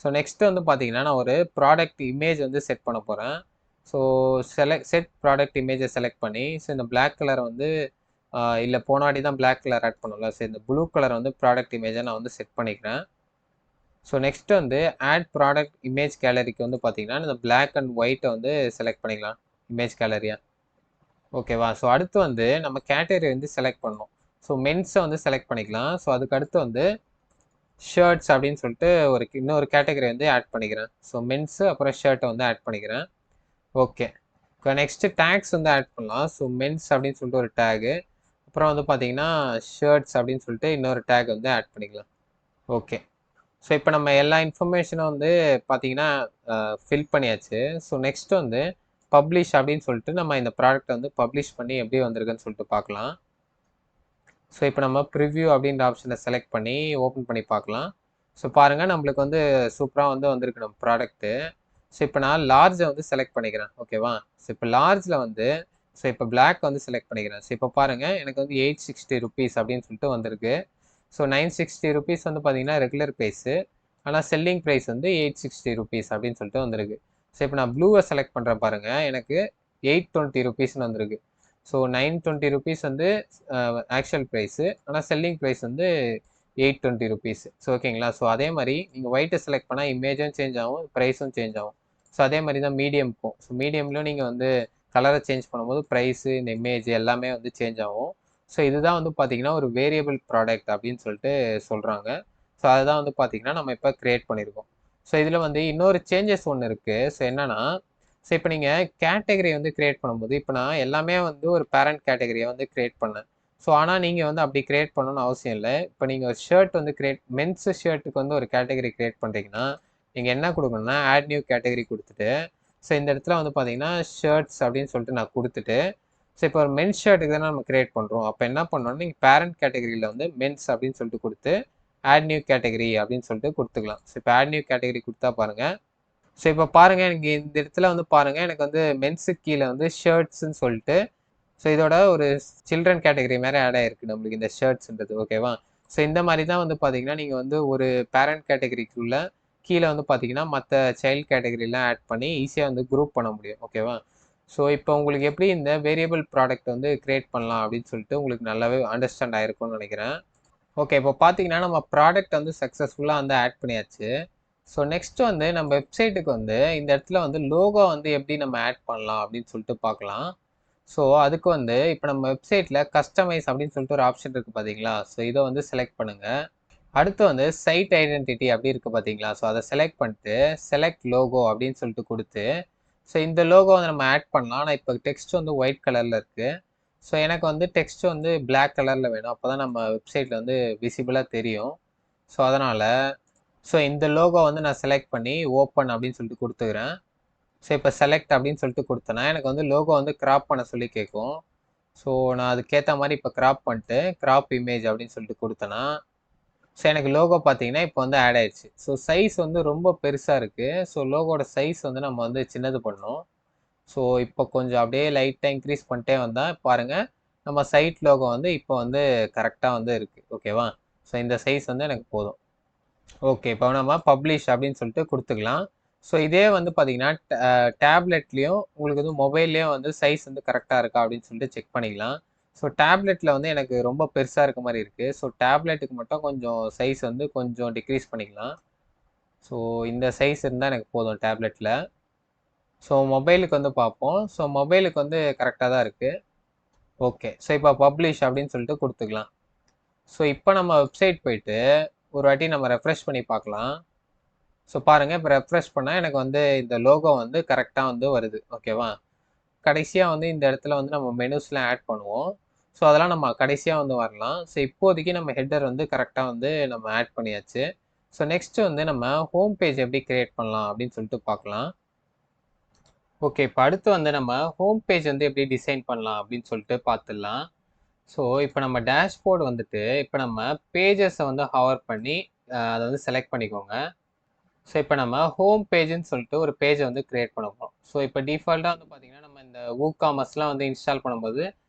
S1: ஸோ நெக்ஸ்ட் வந்து பார்த்தீங்கன்னா நான் ஒரு ப்ராடக்ட் இமேஜ் வந்து செட் பண்ண போகிறேன். ஸோ செட் ப்ராடக்ட் இமேஜை செலக்ட் பண்ணி ஸோ இந்த பிளாக் கலர் வந்து இல்லை போன வாட்டி தான் பிளாக் கலர் ஆட் பண்ணல. ஸோ இந்த ப்ளூ கலர் வந்து ப்ராடக்ட் இமேஜை நான் வந்து செட் பண்ணிக்கிறேன். ஸோ நெக்ஸ்ட் வந்து ஆட் ப்ராடக்ட் இமேஜ் கேலரிக்கு வந்து பார்த்தீங்கன்னா இந்த பிளாக் அண்ட் ஒயிட்டை வந்து செலக்ட் பண்ணிக்கலாம் இமேஜ் கேலரியா. ஓகேவா? ஸோ அடுத்து வந்து நம்ம கேட்டகரி வந்து செலக்ட் பண்ணணும். ஸோ மென்ஸை வந்து செலக்ட் பண்ணிக்கலாம். ஸோ அதுக்கு அடுத்து வந்து ஷர்ட்ஸ் அப்படின்னு சொல்லிட்டு இன்னொரு கேட்டகரி வந்து ஆட் பண்ணிக்கிறேன். ஸோ மென்ஸு அப்புறம் ஷர்ட்டை வந்து ஆட் பண்ணிக்கிறேன். ஓகே, இப்போ நெக்ஸ்ட்டு டேக்ஸ் வந்து ஆட் பண்ணலாம். ஸோ மென்ஸ் அப்படின்னு சொல்லிட்டு ஒரு டேகு, அப்புறம் வந்து பார்த்தீங்கன்னா ஷர்ட்ஸ் அப்படின்னு சொல்லிட்டு இன்னொரு டேக் வந்து ஆட் பண்ணிக்கலாம். ஓகே, ஸோ இப்போ நம்ம எல்லா இன்ஃபர்மேஷனும் வந்து பார்த்தீங்கன்னா ஃபில் பண்ணியாச்சு. ஸோ நெக்ஸ்ட் வந்து பப்ளிஷ் அப்படின்னு சொல்லிட்டு நம்ம இந்த ப்ராடக்ட்டை வந்து பப்ளிஷ் பண்ணி எப்படி வந்திருக்குன்னு சொல்லிட்டு பார்க்கலாம். ஸோ இப்போ நம்ம ப்ரிவ்யூ அப்படின்ற ஆப்ஷனை செலக்ட் பண்ணி ஓப்பன் பண்ணி பார்க்கலாம். ஸோ பாருங்கள் நம்மளுக்கு வந்து சூப்பராக வந்து வந்திருக்கு நம்ம ப்ராடக்ட்டு. ஸோ இப்போ நான் லார்ஜை வந்து செலக்ட் பண்ணிக்கிறேன். ஓகேவா? ஸோ இப்போ லார்ஜில் வந்து ஸோ இப்போ பிளாக் வந்து செலக்ட் பண்ணிக்கிறேன். ஸோ இப்போ பாருங்கள் எனக்கு வந்து 860 ருபீஸ் அப்படின்னு சொல்லிட்டு வந்திருக்கு. ஸோ 960 ருபீஸ் வந்து பார்த்தீங்கன்னா ரெகுலர் ப்ரைஸு, ஆனால் செல்லிங் ப்ரைஸ் வந்து 860 ருபீஸ் அப்படின்னு சொல்லிட்டு வந்திருக்கு. ஸோ இப்போ நான் ப்ளூவை செலக்ட் பண்ணுறேன் பாருங்கள், எனக்கு 820 ருபீஸ்னு வந்திருக்கு. ஸோ 920 ருபீஸ் வந்து ஆக்சுவல் ப்ரைஸு, ஆனால் செல்லிங் ப்ரைஸ் வந்து 820 ருபீஸ். ஸோ ஓகேங்களா? ஸோ அதே மாதிரி நீங்கள் ஒயிட்டை செலக்ட் பண்ணால் இமேஜும் சேஞ்ச் ஆகும், ப்ரைஸும் சேஞ்ச் ஆகும். ஸோ அதே மாதிரி தான் மீடியம்க்கும். ஸோ மீடியம்லையும் நீங்கள் வந்து கலரை சேஞ்ச் பண்ணும்போது ப்ரைஸு இந்த இமேஜ் எல்லாமே வந்து சேஞ்ச் ஆகும். ஸோ இதுதான் வந்து பார்த்தீங்கன்னா ஒரு வேரியபிள் ப்ராடக்ட் அப்படின்னு சொல்லிட்டு சொல்கிறாங்க. ஸோ அதுதான் வந்து பார்த்தீங்கன்னா நம்ம இப்போ க்ரியேட் பண்ணியிருக்கோம். ஸோ இதில் வந்து இன்னொரு சேஞ்சஸ் ஒன்று இருக்குது. ஸோ என்னன்னா, ஸோ இப்போ நீங்கள் கேட்டகரி வந்து க்ரியேட் பண்ணும்போது இப்போ நான் எல்லாமே வந்து ஒரு பேரண்ட் கேட்டகரியை வந்து க்ரியேட் பண்ணேன். ஸோ ஆனால் நீங்கள் வந்து அப்படி க்ரியேட் பண்ணணும்னு அவசியம் இல்லை. இப்போ நீங்கள் ஒரு ஷர்ட் வந்து மென்ஸ் ஷர்ட்டுக்கு வந்து ஒரு கேட்டகரி க்ரியேட் பண்ணுறீங்கன்னா நீங்கள் என்ன கொடுக்கணும்னா ஆட் நியூ கேட்டகரி கொடுத்துட்டு ஸோ இந்த இடத்துல வந்து பார்த்தீங்கன்னா ஷர்ட்ஸ் அப்படின்னு சொல்லிட்டு நான் கொடுத்துட்டு ஸோ இப்போ ஒரு மென்ஸ் ஷர்ட்டுக்கு தானே நம்ம க்ரியேட் பண்ணுறோம். அப்போ என்ன பண்ணணும்னா நீங்கள் பேரண்ட் கேட்டகரியில் வந்து மென்ஸ் அப்படின்னு சொல்லிட்டு கொடுத்து ஆட் நியூ கேட்டகரி அப்படின்னு சொல்லிட்டு கொடுத்துக்கலாம். ஸோ இப்போ ஆட் நியூ கேட்டகரி கொடுத்தா பாருங்கள். ஸோ இப்போ பாருங்கள் எனக்கு இந்த இடத்துல வந்து பாருங்கள் எனக்கு வந்து மென்ஸுக்கு கீழே வந்து ஷர்ட்ஸ்ன்னு சொல்லிட்டு ஸோ இதோட ஒரு சில்ட்ரன் கேட்டகரி மாதிரி ஆட் ஆகிருக்கு நம்மளுக்கு இந்த ஷர்ட்ஸ்ன்றது. ஓகேவா? ஸோ இந்த மாதிரி தான் வந்து பார்த்தீங்கன்னா நீங்கள் வந்து ஒரு பேரண்ட் கேட்டகரிக்குள்ளே கீழே வந்து பார்த்தீங்கன்னா மற்ற சைல்ட் கேட்டகரிலாம் ஆட் பண்ணி ஈஸியாக வந்து குரூப் பண்ண முடியும். ஓகேவா? ஸோ இப்போ உங்களுக்கு எப்படி இந்த வேரியபிள் ப்ராடக்ட் வந்து க்ரியேட் பண்ணலாம் அப்படின்னு சொல்லிட்டு உங்களுக்கு நல்லாவே அண்டர்ஸ்டாண்ட் ஆகிருக்கும்னு நினைக்கிறேன். ஓகே, இப்போ பார்த்தீங்கன்னா நம்ம ப்ராடக்ட் வந்து சக்ஸஸ்ஃபுல்லாக வந்து ஆட் பண்ணியாச்சு. ஸோ நெக்ஸ்ட் வந்து நம்ம வெப்சைட்டுக்கு வந்து இந்த இடத்துல வந்து லோகோ வந்து எப்படி நம்ம ஆட் பண்ணலாம் அப்படின்னு சொல்லிட்டு பார்க்கலாம். ஸோ அதுக்கு வந்து இப்போ நம்ம வெப்சைட்டில் கஸ்டமைஸ் அப்படின்னு சொல்லிட்டு ஒரு ஆப்ஷன் இருக்குது பார்த்தீங்களா? ஸோ இதை வந்து செலக்ட் பண்ணுங்கள். அடுத்து வந்து சைட் ஐடென்டிட்டி அப்படி இருக்குது பார்த்தீங்களா? ஸோ அதை செலக்ட் பண்ணிட்டு செலக்ட் லோகோ அப்படின்னு சொல்லிட்டு கொடுத்து ஸோ இந்த லோகோ வந்து நம்ம ஆட் பண்ணலாம். ஆனால் இப்போ டெக்ஸ்ட் வந்து ஒயிட் கலரில் இருக்குது. ஸோ எனக்கு வந்து டெக்ஸ்ட் வந்து பிளாக் கலரில் வேணும். அப்போ தான் நம்ம வெப்சைட்டில் வந்து விசிபிளாக தெரியும். ஸோ அதனால் ஸோ இந்த லோகோ வந்து நான் செலக்ட் பண்ணி ஓப்பன் அப்படின்னு சொல்லிட்டு கொடுத்துக்கிறேன். ஸோ இப்போ செலக்ட் அப்படின்னு சொல்லிட்டு கொடுத்தேன்னா எனக்கு வந்து லோகோ வந்து கிராப் பண்ண சொல்லி கேட்கும். ஸோ நான் அதுக்கேற்ற மாதிரி இப்போ கிராப் பண்ணிட்டு கிராப் இமேஜ் அப்படின்னு சொல்லிட்டு கொடுத்தேன்னா ஸோ எனக்கு லோகோ பார்த்தீங்கன்னா இப்போ வந்து ஆட் ஆயிடுச்சு. ஸோ சைஸ் வந்து ரொம்ப பெருசாக இருக்குது. ஸோ லோகோட சைஸ் வந்து நம்ம வந்து சின்னது பண்ணணும். ஸோ இப்போ கொஞ்சம் அப்படியே லைட்டாக இன்க்ரீஸ் பண்ணிட்டே வந்தால் பாருங்கள் நம்ம சைட் லோகோ வந்து இப்போ வந்து கரெக்டாக வந்து இருக்குது. ஓகேவா? ஸோ இந்த சைஸ் வந்து எனக்கு போதும். ஓகே, இப்போ நம்ம பப்ளிஷ் அப்படின்னு சொல்லிட்டு கொடுத்துக்கலாம். ஸோ இதே வந்து பார்த்தீங்கன்னா டேப்லெட்லேயும் உங்களுக்கு வந்து மொபைல்லேயும் வந்து சைஸ் வந்து கரெக்டாக இருக்கா அப்படின்னு சொல்லிட்டு செக் பண்ணிக்கலாம். ஸோ டேப்லெட்டில் வந்து எனக்கு ரொம்ப பெருசாக இருக்க மாதிரி இருக்குது. ஸோ டேப்லெட்டுக்கு மட்டும் கொஞ்சம் சைஸ் வந்து கொஞ்சம் டிக்ரீஸ் பண்ணிக்கலாம். ஸோ இந்த சைஸ் இருந்தால் எனக்கு போதும் டேப்லெட்டில். ஸோ மொபைலுக்கு வந்து பார்ப்போம். ஸோ மொபைலுக்கு வந்து கரெக்டாக தான் இருக்குது. ஓகே. ஸோ இப்போ பப்ளிஷ் அப்படின்னு சொல்லிட்டு கொடுத்துக்கலாம். ஸோ இப்போ நம்ம வெப்சைட் போயிட்டு ஒரு வாட்டி நம்ம ரெஃப்ரெஷ் பண்ணி பார்க்கலாம். ஸோ பாருங்கள், இப்போ ரெஃப்ரெஷ் பண்ணால் எனக்கு வந்து இந்த லோகோ வந்து கரெக்டாக வந்து வருது. ஓகேவா? கடைசியாக வந்து இந்த இடத்துல வந்து நம்ம மெனுஸ்லாம் ஆட் பண்ணுவோம். ஸோ அதெல்லாம் நம்ம கடைசியாக வந்து வரலாம். ஸோ இப்போதைக்கு நம்ம ஹெட்டர் வந்து கரெக்டாக வந்து நம்ம ஆட் பண்ணியாச்சு. ஸோ நெக்ஸ்ட் வந்து நம்ம ஹோம் பேஜ் எப்படி கிரியேட் பண்ணலாம் அப்படின்னு சொல்லிட்டு பார்க்கலாம். ஓகே, இப்போ அடுத்து வந்து நம்ம ஹோம் பேஜ் வந்து எப்படி டிசைன் பண்ணலாம் அப்படின்னு சொல்லிட்டு பார்த்துடலாம். ஸோ இப்போ நம்ம டேஷ்போர்டு வந்துட்டு இப்போ நம்ம பேஜஸை வந்து ஹவர் பண்ணி அதை வந்து செலக்ட் பண்ணிக்கோங்க. ஸோ இப்போ நம்ம ஹோம் பேஜ்ன்னு சொல்லிட்டு ஒரு பேஜை வந்து கிரியேட் பண்ண போகிறோம். ஸோ இப்போ டிஃபால்ட்டாக வந்து பார்த்தீங்கன்னா நம்ம இந்த WooCommerceலாம் வந்து இன்ஸ்டால் பண்ணும்போது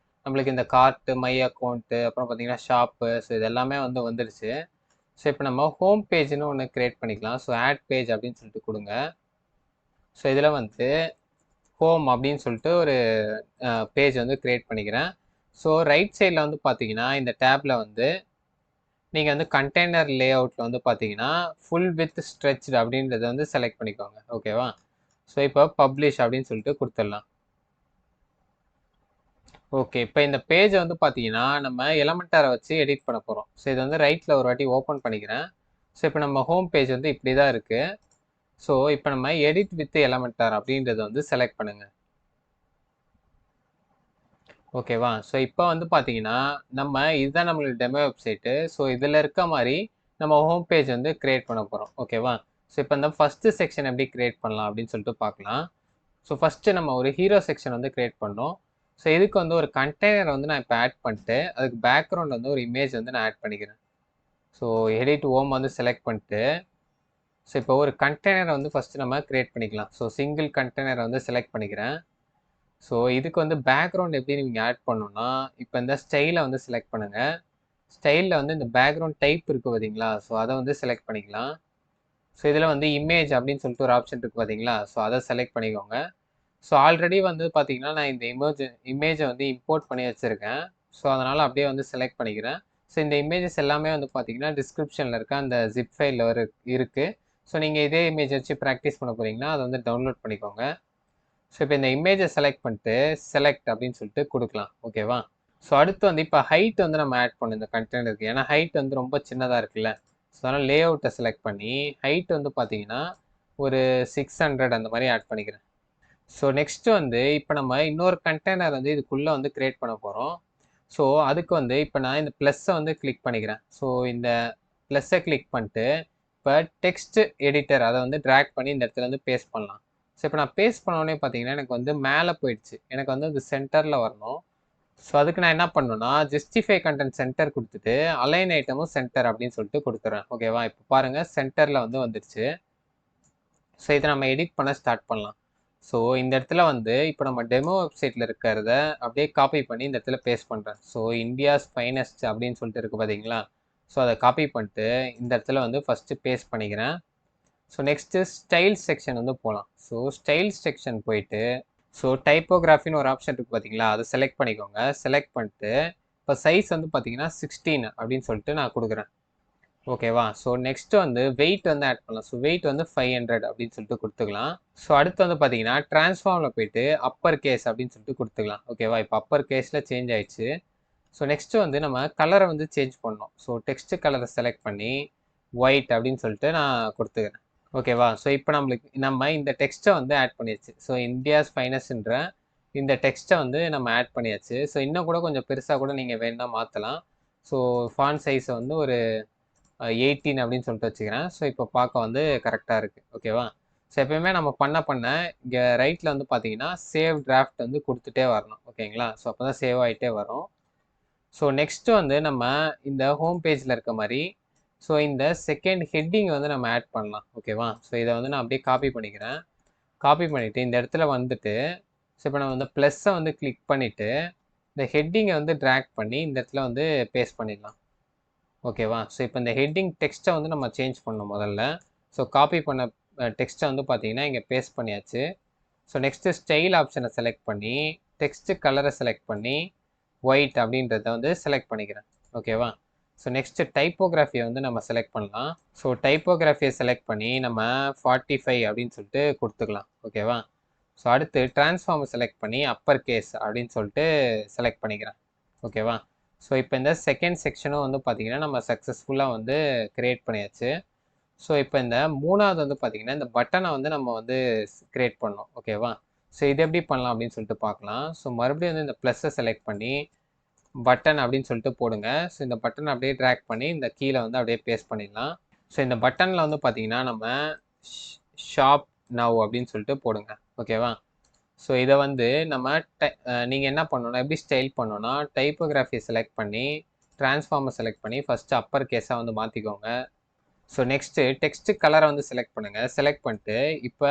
S1: நம்மளுக்கு இந்த கார்ட்டு, மை அக்கௌண்ட்டு, அப்புறம் பார்த்தீங்கன்னா ஷாப்பு, ஸோ இது எல்லாமே வந்து வந்துடுச்சு. ஸோ இப்போ நம்ம ஹோம் பேஜ்னு ஒன்று கிரியேட் பண்ணிக்கலாம். ஸோ ஆட் பேஜ் அப்படின்னு சொல்லிட்டு கொடுங்க. ஸோ இதில் வந்து ஹோம் அப்படின்னு சொல்லிட்டு ஒரு பேஜ் வந்து கிரியேட் பண்ணிக்கிறேன். ஸோ ரைட் சைடில் வந்து பார்த்தீங்கன்னா இந்த டேப்பில் வந்து நீங்கள் வந்து கண்டெய்னர் லே அவுட்டில் வந்து பார்த்தீங்கன்னா ஃபுல் வித் ஸ்ட்ரெச்டு அப்படின்றத வந்து செலக்ட் பண்ணிக்கோங்க. ஓகேவா? ஸோ இப்போ பப்ளிஷ் அப்படின்னு சொல்லிட்டு கொடுத்துடலாம். ஓகே, இப்போ இந்த பேஜை வந்து பார்த்தீங்கன்னா நம்ம எலமெண்டாரை வச்சு எடிட் பண்ண போகிறோம். ஸோ இது வந்து ரைட்டில் ஒரு வாட்டி ஓப்பன் பண்ணிக்கிறேன். ஸோ இப்போ நம்ம ஹோம் பேஜ் வந்து இப்படி தான் இருக்குது. ஸோ இப்போ நம்ம எடிட் வித் எலமெண்டார் அப்படின்றத வந்து செலக்ட் பண்ணுங்கள். ஓகேவா? ஸோ இப்போ வந்து பார்த்தீங்கன்னா நம்ம இதுதான் நம்மளோட டெமோ வெப்சைட்டு. ஸோ இதில் இருக்க மாதிரி நம்ம ஹோம் பேஜ் வந்து கிரியேட் பண்ண போகிறோம். ஓகேவா? ஸோ இப்போ இந்த ஃபஸ்ட்டு செக்ஷன் எப்படி கிரியேட் பண்ணலாம் அப்படின்னு சொல்லிட்டு பார்க்கலாம். ஸோ ஃபஸ்ட்டு நம்ம ஒரு ஹீரோ செக்ஷன் வந்து கிரியேட் பண்ணோம். ஸோ இதுக்கு வந்து ஒரு கண்டெய்னர் வந்து நான் இப்போ ஆட் பண்ணிட்டு அதுக்கு பேக்ரவுண்ட் வந்து ஒரு இமேஜ் வந்து நான் ஆட் பண்ணிக்கிறேன். ஸோ எடிட் ஹோம் வந்து செலக்ட் பண்ணிட்டு ஸோ இப்போ ஒரு கண்டெய்னரை வந்து ஃபஸ்ட்டு நம்ம கிரியேட் பண்ணிக்கலாம். ஸோ சிங்கிள் கண்டெய்னரை வந்து செலக்ட் பண்ணிக்கிறேன். ஸோ இதுக்கு வந்து பேக்ரவுண்ட் எப்படி நீங்கள் ஆட் பண்ணணும்னா இப்போ இந்த ஸ்டைலை வந்து செலக்ட் பண்ணுங்கள். ஸ்டைலில் வந்து இந்த பேக்ரவுண்ட் டைப் இருக்குது பார்த்தீங்களா? ஸோ அதை வந்து செலக்ட் பண்ணிக்கலாம். ஸோ இதில் வந்து இமேஜ் அப்படின்னு சொல்லிட்டு ஒரு ஆப்ஷன் இருக்குது பார்த்தீங்களா? ஸோ அதை செலக்ட் பண்ணிக்கோங்க. ஸோ ஆல்ரெடி வந்து பார்த்தீங்கன்னா நான் இந்த இமேஜை வந்து இம்போர்ட் பண்ணி வச்சுருக்கேன். ஸோ அதனால் அப்படியே வந்து செலக்ட் பண்ணிக்கிறேன். ஸோ இந்த இமேஜஸ் எல்லாமே வந்து பார்த்தீங்கன்னா டிஸ்கிரிப்ஷனில் இருக்க அந்த ஜிப் ஃபைலில் இருக்குது. ஸோ நீங்கள் இதே இமேஜ் வச்சு ப்ராக்டிஸ் பண்ண போகிறீங்கன்னா அதை வந்து டவுன்லோட் பண்ணிக்கோங்க. ஸோ இப்போ இந்த இமேஜை செலக்ட் பண்ணிட்டு செலக்ட் அப்படின்னு சொல்லிட்டு கொடுக்கலாம். ஓகேவா? ஸோ அடுத்து வந்து இப்போ ஹைட் வந்து நம்ம ஆட் பண்ணணும் இந்த கண்டெய்னருக்கு. ஏன்னா ஹைட் வந்து ரொம்ப சின்னதாக இருக்குல்ல. ஸோ அதனால் லே அவுட்டை செலக்ட் பண்ணி ஹைட் வந்து பார்த்தீங்கன்னா ஒரு 600 அந்த மாதிரி ஆட் பண்ணிக்கிறேன். ஸோ நெக்ஸ்ட் வந்து இப்போ நம்ம இன்னொரு கண்டெய்னர் வந்து இதுக்குள்ளே வந்து கிரியேட் பண்ண போகிறோம். ஸோ அதுக்கு வந்து இப்போ நான் இந்த ப்ளஸ்ஸை வந்து கிளிக் பண்ணிக்கிறேன். ஸோ இந்த ப்ளஸ்ஸை கிளிக் பண்ணிட்டு இப்போ டெக்ஸ்ட் எடிட்டர் அதை வந்து ட்ராக் பண்ணி இந்த இடத்துல வந்து பேஸ்ட் பண்ணலாம். ஸோ இப்போ நான் பேஸ்ட் பண்ணோடனே பார்த்தீங்கன்னா எனக்கு வந்து மேலே போயிடுச்சு. எனக்கு வந்து அது சென்டரில் வரணும். ஸோ அதுக்கு நான் என்ன பண்ணணும்னா ஜஸ்டிஃபை கண்டென்ட் சென்டர் கொடுத்துட்டு அலைன் ஐட்டமும் சென்டர் அப்படின்னு சொல்லிட்டு கொடுத்துறேன். ஓகேவா? இப்போ பாருங்கள் சென்டரில் வந்து வந்துடுச்சு. ஸோ இதை நம்ம எடிட் பண்ண ஸ்டார்ட் பண்ணலாம். ஸோ இந்த இடத்துல வந்து இப்போ நம்ம டெமோ வெப்சைட்டில் இருக்கிறத அப்படியே காப்பி பண்ணி இந்த இடத்துல பேஸ்ட் பண்ணுறேன். ஸோ இந்தியாஸ் ஃபைனஸ்ட் அப்படின்னு சொல்லிட்டு இருக்குது பார்த்தீங்களா? ஸோ அதை காப்பி பண்ணிட்டு இந்த இடத்துல வந்து ஃபஸ்ட்டு பேஸ்ட் பண்ணிக்கிறேன். ஸோ நெக்ஸ்ட்டு ஸ்டைல் செக்ஷன் வந்து போகலாம். ஸோ ஸ்டைல் செக்ஷன் போயிட்டு ஸோ டைப்போகிராஃபின்னு ஒரு ஆப்ஷன் இருக்குது பார்த்தீங்களா? அதை செலக்ட் பண்ணிக்கோங்க. செலக்ட் பண்ணிட்டு இப்போ சைஸ் வந்து பார்த்தீங்கன்னா 16 அப்படின்னு சொல்லிட்டு நான் கொடுக்குறேன். ஓகேவா? ஸோ நெக்ஸ்ட் வந்து வெயிட் வந்து ஆட் பண்ணலாம். ஸோ வெயிட் வந்து 500 அப்படின்னு சொல்லிட்டு கொடுத்துக்கலாம். ஸோ அடுத்து வந்து பார்த்தீங்கன்னா ட்ரான்ஸ்ஃபார்மில் போயிட்டு அப்பர் கேஸ் அப்படின்னு சொல்லிட்டு கொடுத்துக்கலாம். ஓகேவா? இப்போ அப்பர் கேஸில் சேஞ்ச் ஆயிடுச்சு. ஸோ நெக்ஸ்ட்டு வந்து நம்ம கலரை வந்து சேஞ்ச் பண்ணணும். ஸோ டெக்ஸ்ட் கலரை செலக்ட் பண்ணி ஒயிட் அப்படின்னு சொல்லிட்டு நான் கொடுத்துக்கிறேன். ஓகேவா? ஸோ இப்போ நம்ம இந்த டெக்ஸ்ட்டை வந்து ஆட் பண்ணியாச்சு. ஸோ இந்தியாஸ் ஃபைனஸ்ன்ற இந்த டெக்ஸ்ட்டை வந்து நம்ம ஆட் பண்ணியாச்சு. ஸோ இன்னும் கூட கொஞ்சம் பெருசாக கூட நீங்கள் வேணும்னா மாற்றலாம். ஸோ ஃபாண்ட் சைஸை வந்து ஒரு 18 அப்படின்னு சொல்லிட்டு வச்சுக்கிறேன். ஸோ இப்போ பார்க்க வந்து கரெக்டாக இருக்குது. ஓகேவா? ஸோ எப்பயுமே நம்ம பண்ண இங்கே ரைட்டில் வந்து பார்த்தீங்கன்னா சேவ் டிராஃப்ட் வந்து கொடுத்துட்டே வரணும். ஓகேங்களா? ஸோ அப்போ தான் சேவ் ஆகிட்டே வரும். ஸோ நெக்ஸ்ட்டு வந்து நம்ம இந்த ஹோம் பேஜில் இருக்க மாதிரி ஸோ இந்த செகண்ட் ஹெட்டிங் வந்து நம்ம ஆட் பண்ணலாம். ஓகேவா? ஸோ இதை வந்து நான் அப்படியே காப்பி பண்ணிக்கிறேன். காப்பி பண்ணிவிட்டு இந்த இடத்துல வந்துட்டு ஸோ இப்போ நம்ம இந்த ப்ளஸ்ஸை வந்து கிளிக் பண்ணிவிட்டு இந்த ஹெட்டிங்கை வந்து ட்ராக் பண்ணி இந்த இடத்துல வந்து பேஸ்ட் பண்ணிடலாம். ஓகேவா? ஸோ இப்போ இந்த ஹெட்டிங் டெக்ஸ்ட்டை வந்து நம்ம சேஞ்ச் பண்ணணும் முதல்ல. ஸோ காப்பி பண்ண டெக்ஸ்ட்டை வந்து பார்த்தீங்கன்னா இங்கே பேஸ்ட் பண்ணியாச்சு. ஸோ நெக்ஸ்ட்டு ஸ்டைல் ஆப்ஷனை செலக்ட் பண்ணி டெக்ஸ்ட்டு கலரை செலக்ட் பண்ணி ஒயிட் அப்படின்றத வந்து செலக்ட் பண்ணிக்கிறேன். ஓகேவா? ஸோ நெக்ஸ்ட் டைப்போகிராஃபியை வந்து நம்ம செலக்ட் பண்ணலாம். ஸோ டைப்போகிராஃபியை செலக்ட் பண்ணி நம்ம 45 அப்படின்னு சொல்லிட்டு கொடுத்துக்கலாம். ஓகேவா? ஸோ அடுத்து டிரான்ஸ்ஃபார்மை செலக்ட் பண்ணி அப்பர் கேஸ் அப்படின்னு சொல்லிட்டு செலக்ட் பண்ணிக்கிறேன். ஓகேவா? ஸோ இப்போ இந்த செகண்ட் செக்ஷனும் வந்து பார்த்தீங்கன்னா நம்ம சக்ஸஸ்ஃபுல்லாக வந்து கிரியேட் பண்ணியாச்சு. ஸோ இப்போ இந்த மூணாவது வந்து பார்த்தீங்கன்னா இந்த பட்டனை வந்து நம்ம வந்து கிரியேட் பண்ணோம். ஓகேவா? ஸோ இது எப்படி பண்ணலாம் அப்படின்னு சொல்லிட்டு பார்க்கலாம். ஸோ மறுபடியும் வந்து இந்த ப்ளஸ்ஸை செலக்ட் பண்ணி பட்டன் அப்படின்னு சொல்லிட்டு போடுங்க. ஸோ இந்த பட்டனை அப்படியே ட்ராக் பண்ணி இந்த கீழே வந்து அப்படியே பேஸ்ட் பண்ணிடலாம். ஸோ இந்த பட்டனில் வந்து பார்த்தீங்கன்னா நம்ம ஷாப் நவ் அப்படின்னு சொல்லிட்டு போடுங்க. ஓகேவா? ஸோ இதை வந்து நம்ம நீங்கள் என்ன பண்ணணும்னா எப்படி ஸ்டைல் பண்ணணும்னா டைப்போகிராஃபியை செலக்ட் பண்ணி டிரான்ஸ்ஃபார்மை செலக்ட் பண்ணி ஃபஸ்ட்டு அப்பர் கேஸாக வந்து மாற்றிக்கோங்க. ஸோ நெக்ஸ்ட்டு டெக்ஸ்ட் கலரை வந்து செலக்ட் பண்ணுங்கள். செலக்ட் பண்ணிட்டு இப்போ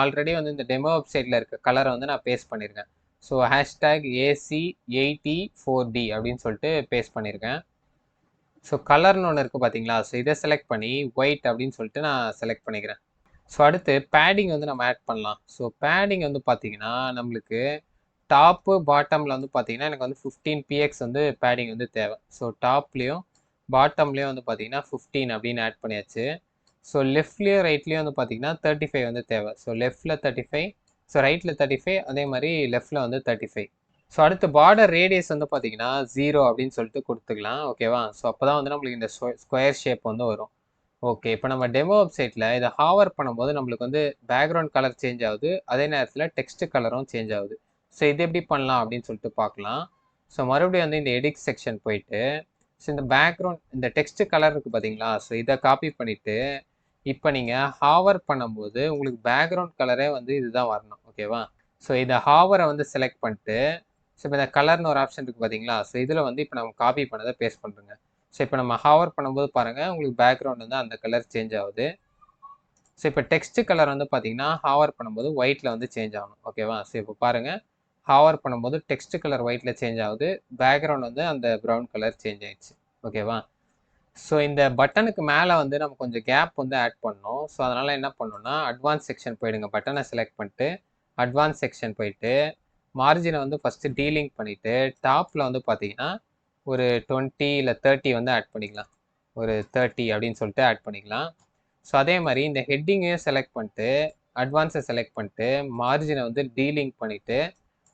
S1: ஆல்ரெடி வந்து இந்த டெமோ வெப்சைட்டில் இருக்க கலரை வந்து நான் பேஸ்ட் பண்ணியிருக்கேன். ஸோ #AC804D அப்படின்னு சொல்லிட்டு பேஸ்ட் பண்ணியிருக்கேன். ஸோ கலர்னு ஒன்று இருக்குது பார்த்தீங்களா? ஸோ இதை செலக்ட் பண்ணி ஒயிட் அப்படின்னு சொல்லிட்டு நான் செலக்ட் பண்ணிக்கிறேன். ஸோ அடுத்து பேடிங் வந்து நம்ம ஆட் பண்ணலாம். ஸோ பேடிங் வந்து பார்த்தீங்கன்னா நம்மளுக்கு டாப்பு பாட்டமில் வந்து பார்த்தீங்கன்னா எனக்கு வந்து 15 px வந்து பேடிங் வந்து தேவை. ஸோ டாப்லேயும் பாட்டம்லேயும் வந்து பார்த்தீங்கன்னா 15 அப்படின்னு ஆட் பண்ணியாச்சு. ஸோ லெஃப்ட்லேயும் ரைட்லேயும் வந்து பார்த்தீங்கன்னா 35 வந்து தேவை. ஸோ லெஃப்ட்டில் 35, ஸோ ரைட்டில் 35, அதே மாதிரி லெஃப்ட்டில் வந்து 35. ஸோ அடுத்து பார்டர் ரேடியஸ் வந்து பார்த்தீங்கன்னா 0 அப்படின்னு சொல்லிட்டு கொடுத்துக்கலாம். ஓகேவா? ஸோ அப்போ தான் வந்து நம்மளுக்கு இந்த ஸ்கொயர் ஷேப் வந்து வரும். ஓகே, இப்போ நம்ம டெமோ வெப்சைட்டில் இதை ஹாவர் பண்ணும்போது நம்மளுக்கு வந்து பேக்ரவுண்ட் கலர் சேஞ்ச் ஆகுது, அதே நேரத்தில் டெக்ஸ்ட் கலரும் சேஞ்ச் ஆகுது. ஸோ இது எப்படி பண்ணலாம் அப்படின்னு சொல்லிட்டு பார்க்கலாம். ஸோ மறுபடியும் வந்து இந்த எடிட் செக்ஷன் போயிட்டு ஸோ இந்த பேக்ரவுண்ட் இந்த டெக்ஸ்ட் கலர் இருக்குது பார்த்தீங்களா? ஸோ இதை காப்பி பண்ணிவிட்டு இப்போ நீங்கள் ஹாவர் பண்ணும்போது உங்களுக்கு பேக்ரவுண்ட் கலரே வந்து இதுதான் வரணும். ஓகேவா? ஸோ இதை ஹாவரை வந்து செலக்ட் பண்ணிட்டு ஸோ இப்போ இந்த கலர்னு ஒரு ஆப்ஷன் இருக்குது பார்த்தீங்களா? ஸோ இதில் வந்து இப்போ நம்ம காப்பி பண்ணதை பேஸ்ட் பண்ணுறோங்க. ஸோ இப்போ நம்ம ஹாவர் பண்ணும்போது பாருங்கள் உங்களுக்கு பேக்ரவுண்ட் வந்து அந்த கலர் சேஞ்ச் ஆகுது. ஸோ இப்போ டெக்ஸ்ட் கலர் வந்து பார்த்தீங்கன்னா ஹாவர் பண்ணும்போது ஒயிட்டில் வந்து சேஞ்ச் ஆகணும். ஓகேவா? ஸோ இப்போ பாருங்கள் ஹாவர் பண்ணும்போது டெக்ஸ்ட் கலர் ஒயிட்டில் சேஞ்ச் ஆகுது, பேக்ரவுண்ட் வந்து அந்த ப்ரௌன் கலர் சேஞ்ச் ஆயிடுச்சு. ஓகேவா? ஸோ இந்த பட்டனுக்கு மேலே வந்து நம்ம கொஞ்சம் கேப் வந்து ஆட் பண்ணணும். ஸோ அதனால் என்ன பண்ணணும்னா அட்வான்ஸ் செக்ஷன் போயிடுங்க. பட்டனை செலக்ட் பண்ணிட்டு அட்வான்ஸ் செக்ஷன் போயிட்டு மார்ஜினை வந்து ஃபஸ்ட்டு டீலிங்க் பண்ணிவிட்டு டாப்பில் வந்து பார்த்தீங்கன்னா ஒரு 20 இல்லை 30 வந்து ஆட் பண்ணிக்கலாம். ஒரு 30 அப்படின்னு சொல்லிட்டு ஆட் பண்ணிக்கலாம். ஸோ அதே மாதிரி இந்த ஹெட்டிங்கையும் செலக்ட் பண்ணிட்டு அட்வான்ஸை செலக்ட் பண்ணிட்டு மார்ஜினை வந்து டீலிங்க் பண்ணிவிட்டு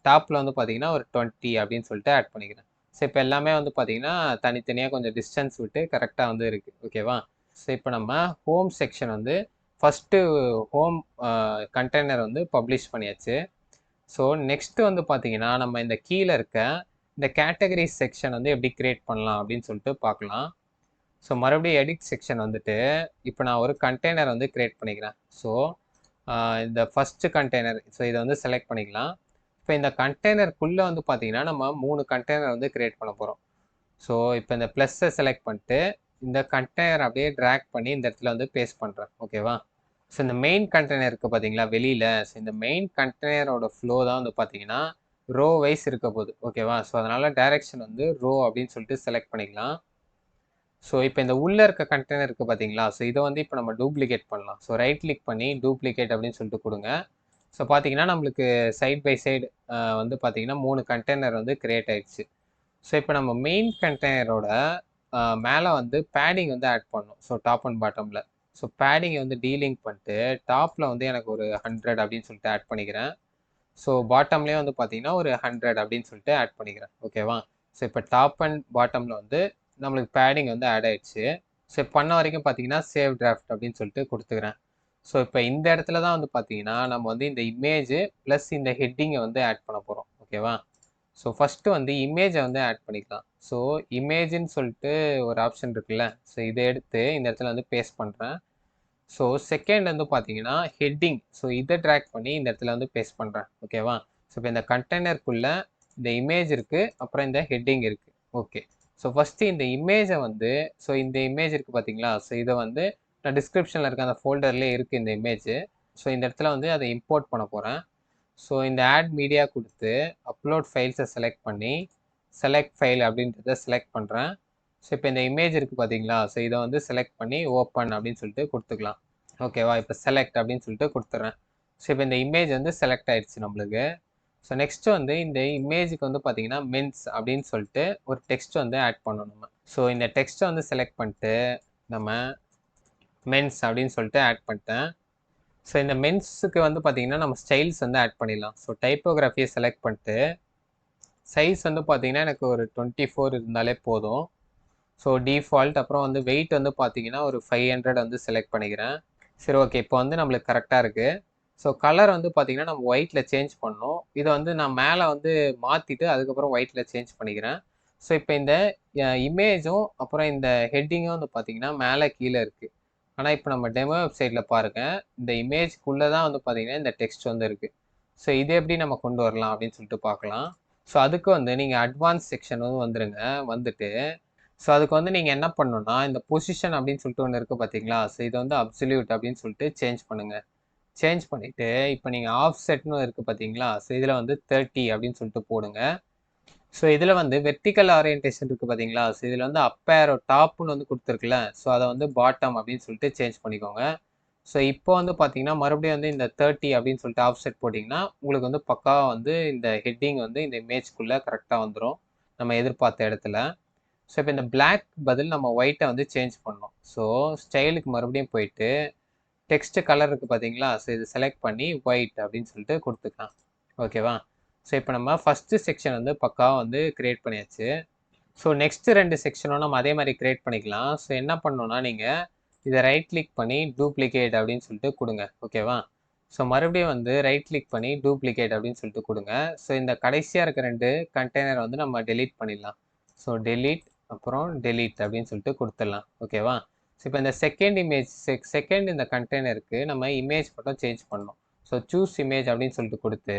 S1: டாப்பில் வந்து பார்த்தீங்கன்னா ஒரு 20 அப்படின்னு சொல்லிட்டு ஆட் பண்ணிக்கிறேன். ஸோ இப்போ எல்லாமே வந்து பார்த்தீங்கன்னா தனித்தனியாக கொஞ்சம் டிஸ்டன்ஸ் விட்டு கரெக்டாக வந்து இருக்குது. ஓகேவா? ஸோ இப்போ நம்ம ஹோம் செக்ஷன் வந்து ஃபஸ்ட்டு ஹோம் கண்டெய்னர் வந்து பப்ளிஷ் பண்ணியாச்சு. ஸோ நெக்ஸ்ட்டு வந்து பார்த்தீங்கன்னா நம்ம இந்த கீழே இருக்க இந்த கேட்டகரி செக்ஷன் வந்து எப்படி கிரியேட் பண்ணலாம் அப்படின்னு சொல்லிட்டு பார்க்கலாம். ஸோ மறுபடியும் எடிட் செக்ஷன் வந்துட்டு இப்போ நான் ஒரு கண்டெய்னர் வந்து கிரியேட் பண்ணிக்கிறேன். ஸோ இந்த ஃபஸ்ட்டு கண்டெய்னர், ஸோ இதை வந்து செலக்ட் பண்ணிக்கலாம். இப்போ இந்த கண்டெய்னருக்குள்ளே வந்து பார்த்தீங்கன்னா நம்ம 3 கண்டெய்னர் வந்து கிரியேட் பண்ண போகிறோம். ஸோ இப்போ இந்த ப்ளஸ்ஸை செலக்ட் பண்ணிட்டு இந்த கண்டெய்னர் அப்படியே ட்ராக் பண்ணி இந்த இடத்துல வந்து பேஸ்ட் பண்ணுறேன். ஓகேவா? ஸோ இந்த மெயின் கண்டெய்னர் இருக்குது பார்த்தீங்களா வெளியில்? ஸோ இந்த மெயின் கண்டெய்னரோட ஃப்ளோ தான் வந்து பார்த்தீங்கன்னா ரோ வைஸ் இருக்க போகுது. ஓகேவா? ஸோ அதனால் டைரெக்ஷன் வந்து ரோ அப்படின்னு சொல்லிட்டு செலக்ட் பண்ணிக்கலாம். ஸோ இப்போ இந்த உள்ளே இருக்க கண்டெய்னர் இருக்குது பார்த்தீங்களா? ஸோ இதை வந்து இப்போ நம்ம டூப்ளிகேட் பண்ணலாம். ஸோ ரைட் கிளிக் பண்ணி டூப்ளிகேட் அப்படின்னு சொல்லிட்டு கொடுங்க. ஸோ பார்த்தீங்கன்னா நம்மளுக்கு சைட் பை சைடு வந்து பார்த்தீங்கன்னா 3 கண்டெய்னர் வந்து கிரியேட் ஆயிடுச்சு. ஸோ இப்போ நம்ம மெயின் கண்டெய்னரோட மேலே வந்து பேடிங் வந்து ஆட் பண்ணணும். ஸோ டாப் அண்ட் பாட்டமில். ஸோ பேடிங்கை வந்து டீலிங்க் பண்ணிட்டு டாப்பில் வந்து எனக்கு ஒரு 100 அப்படின்னு சொல்லிட்டு ஆட் பண்ணிக்கிறேன். ஸோ பாட்டம்லேயே வந்து பார்த்தீங்கன்னா ஒரு 100 அப்படின்னு சொல்லிட்டு ஆட் பண்ணிக்கிறேன். ஓகேவா? ஸோ இப்போ டாப் அண்ட் பாட்டமில் வந்து நம்மளுக்கு பேடிங் வந்து ஆட் ஆயிடுச்சு. ஸோ பண்ண வரைக்கும் பார்த்தீங்கன்னா சேவ் டிராஃப்ட் அப்படின்னு சொல்லிட்டு கொடுத்துக்கிறேன். ஸோ இப்போ இந்த இடத்துல தான் வந்து பார்த்தீங்கன்னா நம்ம வந்து இந்த இமேஜ் ப்ளஸ் இந்த ஹெட்டிங்கை வந்து ஆட் பண்ண போகிறோம். ஓகேவா? ஸோ ஃபஸ்ட்டு வந்து இமேஜை வந்து ஆட் பண்ணிக்கலாம். ஸோ இமேஜுன்னு சொல்லிட்டு ஒரு ஆப்ஷன் இருக்குல்ல? ஸோ இதை எடுத்து இந்த இடத்துல வந்து பேஸ்ட் பண்ணுறேன். ஸோ செகண்ட் வந்து பார்த்தீங்கன்னா ஹெட்டிங். ஸோ இதை ட்ராக் பண்ணி இந்த இடத்துல வந்து பேஸ்ட் பண்ணுறேன். ஓகேவா? ஸோ இப்போ இந்த கண்டெய்னருக்குள்ளே இந்த இமேஜ் இருக்குது, அப்புறம் இந்த ஹெட்டிங் இருக்குது. ஓகே. ஸோ ஃபஸ்ட்டு இந்த இமேஜை வந்து ஸோ இந்த இமேஜ் இருக்குது பார்த்தீங்களா? ஸோ இதை வந்து நான் டிஸ்கிரிப்ஷனில் இருக்க அந்த ஃபோல்டர்லேயே இருக்குது இந்த இமேஜு. ஸோ இந்த இடத்துல வந்து அதை இம்போர்ட் பண்ண போகிறேன். ஸோ இந்த ஆட் மீடியா கொடுத்து அப்லோட் ஃபைல்ஸை செலக்ட் பண்ணி செலக்ட் ஃபைல் அப்படின்றத செலக்ட் பண்ணுறேன். ஸோ இப்போ இந்த இமேஜ் இருக்குது பார்த்தீங்களா? ஸோ இதை வந்து செலக்ட் பண்ணி ஓப்பன் அப்படின்னு சொல்லிட்டு கொடுத்துக்கலாம். ஓகேவா? இப்போ செலக்ட் அப்படின்னு சொல்லிட்டு கொடுத்துட்றேன். ஸோ இப்போ இந்த இமேஜ் வந்து செலக்ட் ஆயிடுச்சு நம்மளுக்கு. ஸோ நெக்ஸ்ட் வந்து இந்த இமேஜுக்கு வந்து பார்த்தீங்கன்னா மென்ஸ் அப்படின்னு சொல்லிட்டு ஒரு டெக்ஸ்ட் வந்து ஆட் பண்ணணும் நம்ம. ஸோ இந்த டெக்ஸ்ட்டை வந்து செலக்ட் பண்ணிட்டு நம்ம மென்ஸ் அப்படின்னு சொல்லிட்டு ஆட் பண்ணிட்டேன். ஸோ இந்த மென்ஸுக்கு வந்து பார்த்தீங்கன்னா நம்ம ஸ்டைல்ஸ் வந்து ஆட் பண்ணிடலாம். ஸோ டைப்போகிராஃபியை செலக்ட் பண்ணிட்டு சைஸ் வந்து பார்த்தீங்கன்னா எனக்கு ஒரு 24 இருந்தாலே போதும். ஸோ டிஃபால்ட் அப்புறம் வந்து வெயிட் வந்து பார்த்தீங்கன்னா ஒரு 500 வந்து செலக்ட் பண்ணிக்கிறேன். சரி ஓகே, இப்போ வந்து நம்மளுக்கு கரெக்டாக இருக்குது. ஸோ கலர் வந்து பார்த்தீங்கன்னா நம்ம ஒயிட்டில் சேஞ்ச் பண்ணணும். இதை வந்து நான் மேலே வந்து மாற்றிட்டு அதுக்கப்புறம் ஒயிட்டில் சேஞ்ச் பண்ணிக்கிறேன். ஸோ இப்போ இந்த இமேஜும் அப்புறம் இந்த ஹெட்டிங்கும் வந்து பார்த்தீங்கன்னா மேலே கீழே இருக்குது. ஆனால் இப்போ நம்ம டெமோ வெப்சைட்டில் பாருங்கள், இந்த இமேஜ்க்குள்ளே தான் வந்து பார்த்தீங்கன்னா இந்த டெக்ஸ்ட் வந்து இருக்குது. ஸோ இது எப்படி நம்ம கொண்டு வரலாம் அப்படின்னு சொல்லிட்டு பார்க்கலாம். ஸோ அதுக்கு வந்து நீங்கள் அட்வான்ஸ் செக்ஷன் வந்து வந்துடுங்க. வந்துட்டு ஸோ அதுக்கு வந்து நீங்கள் என்ன பண்ணணும்னா இந்த பொசிஷன் அப்படின்னு சொல்லிட்டு ஒன்று இருக்குது பார்த்தீங்களா? ஸோ இதை வந்து அப்சல்யூட் அப்படின்னு சொல்லிட்டு சேஞ்ச் பண்ணுங்கள். சேஞ்ச் பண்ணிவிட்டு இப்போ நீங்கள் ஆஃப் செட்னு இருக்குது பார்த்தீங்களா? ஸோ இதில் வந்து 30 அப்படின்னு சொல்லிட்டு போடுங்க. ஸோ இதில் வந்து வெர்டிக்கல் ஆரியன்டேஷன் இருக்குது பார்த்தீங்களா? ஸோ இதில் வந்து அப் ஏரோ டாப்னு வந்து கொடுத்துருக்குல்ல, ஸோ அதை வந்து பாட்டம் அப்படின்னு சொல்லிட்டு சேஞ்ச் பண்ணிக்கோங்க. ஸோ இப்போ வந்து பார்த்தீங்கன்னா மறுபடியும் வந்து இந்த 30 அப்படின்னு சொல்லிட்டு ஆஃப் செட் போட்டிங்கன்னா உங்களுக்கு வந்து பக்காவாக வந்து இந்த ஹெட்டிங் வந்து இந்த இமேஜ்க்குள்ளே கரெக்டாக வந்துடும் நம்ம எதிர்பார்த்த இடத்துல. ஸோ இப்போ இந்த பிளாக் பதில் நம்ம ஒயிட்டை வந்து சேஞ்ச் பண்ணோம். ஸோ ஸ்டைலுக்கு மறுபடியும் போயிட்டு டெக்ஸ்ட் கலர் இருக்குது பார்த்தீங்களா? ஸோ இது செலக்ட் பண்ணி ஒயிட் அப்படின்னு சொல்லிட்டு கொடுத்துக்கலாம். ஓகேவா? ஸோ இப்போ நம்ம ஃபஸ்ட்டு செக்ஷன் வந்து பக்காவாக வந்து க்ரியேட் பண்ணியாச்சு. ஸோ நெக்ஸ்ட்டு 2 செக்ஷனும் நம்ம அதே மாதிரி க்ரியேட் பண்ணிக்கலாம். ஸோ என்ன பண்ணணும்னா நீங்கள் இதை ரைட் கிளிக் பண்ணி டூப்ளிகேட் அப்படின்னு சொல்லிட்டு கொடுங்க. ஓகேவா? ஸோ மறுபடியும் வந்து ரைட் கிளிக் பண்ணி டூப்ளிகேட் அப்படின்னு சொல்லிட்டு கொடுங்க. ஸோ இந்த கடைசியாக இருக்க 2 கண்டெய்னர் வந்து நம்ம டெலீட் பண்ணிடலாம். ஸோ டெலீட் அப்புறம் டெலீட் அப்படின்னு சொல்லிட்டு கொடுத்துடலாம். ஓகேவா? ஸோ இப்போ இந்த செகண்ட் இமேஜ் செகண்ட் இந்த கண்டெய்னருக்கு நம்ம இமேஜ் மட்டும் சேஞ்ச் பண்ணணும். ஸோ சூஸ் இமேஜ் அப்படின்னு சொல்லிட்டு கொடுத்து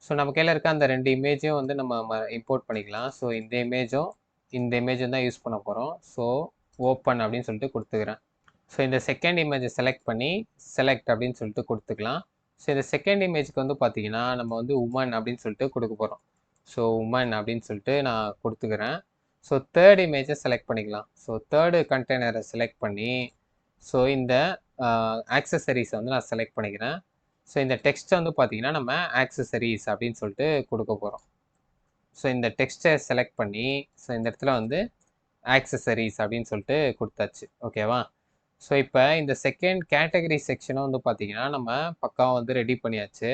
S1: ஸோ நம்ம கையில் இருக்க அந்த 2 இமேஜையும் வந்து நம்ம இம்போர்ட் பண்ணிக்கலாம். ஸோ இந்த இமேஜும் தான் யூஸ் பண்ண போகிறோம். ஸோ ஓப்பன் அப்படின்னு சொல்லிட்டு கொடுத்துக்கிறேன். ஸோ இந்த செகண்ட் இமேஜை செலக்ட் பண்ணி செலக்ட் அப்படின்னு சொல்லிட்டு கொடுத்துக்கலாம். ஸோ இந்த செகண்ட் இமேஜுக்கு வந்து பார்த்தீங்கன்னா நம்ம வந்து உமன் அப்படின்னு சொல்லிட்டு கொடுக்க போகிறோம். ஸோ உமன் அப்படின்னு சொல்லிட்டு நான் கொடுத்துக்கிறேன். ஸோ தேர்ட் இமேஜை செலக்ட் பண்ணிக்கலாம். ஸோ தேர்டு கண்டெய்னரை செலக்ட் பண்ணி ஸோ இந்த ஆக்சசரிஸை வந்து நான் செலக்ட் பண்ணிக்கிறேன். ஸோ இந்த டெக்ஸ்ட்டை வந்து பார்த்தீங்கன்னா நம்ம ஆக்சசரிஸ் அப்படின்னு சொல்லிட்டு கொடுக்க போகிறோம். ஸோ இந்த டெக்ஸ்ட்டை செலக்ட் பண்ணி ஸோ இந்த இடத்துல வந்து ஆக்சசரிஸ் அப்படின்னு சொல்லிட்டு கொடுத்தாச்சு. ஓகேவா? ஸோ இப்போ இந்த செகண்ட் கேட்டகரி செக்ஷனும் வந்து பார்த்தீங்கன்னா நம்ம பக்காவாக வந்து ரெடி பண்ணியாச்சு.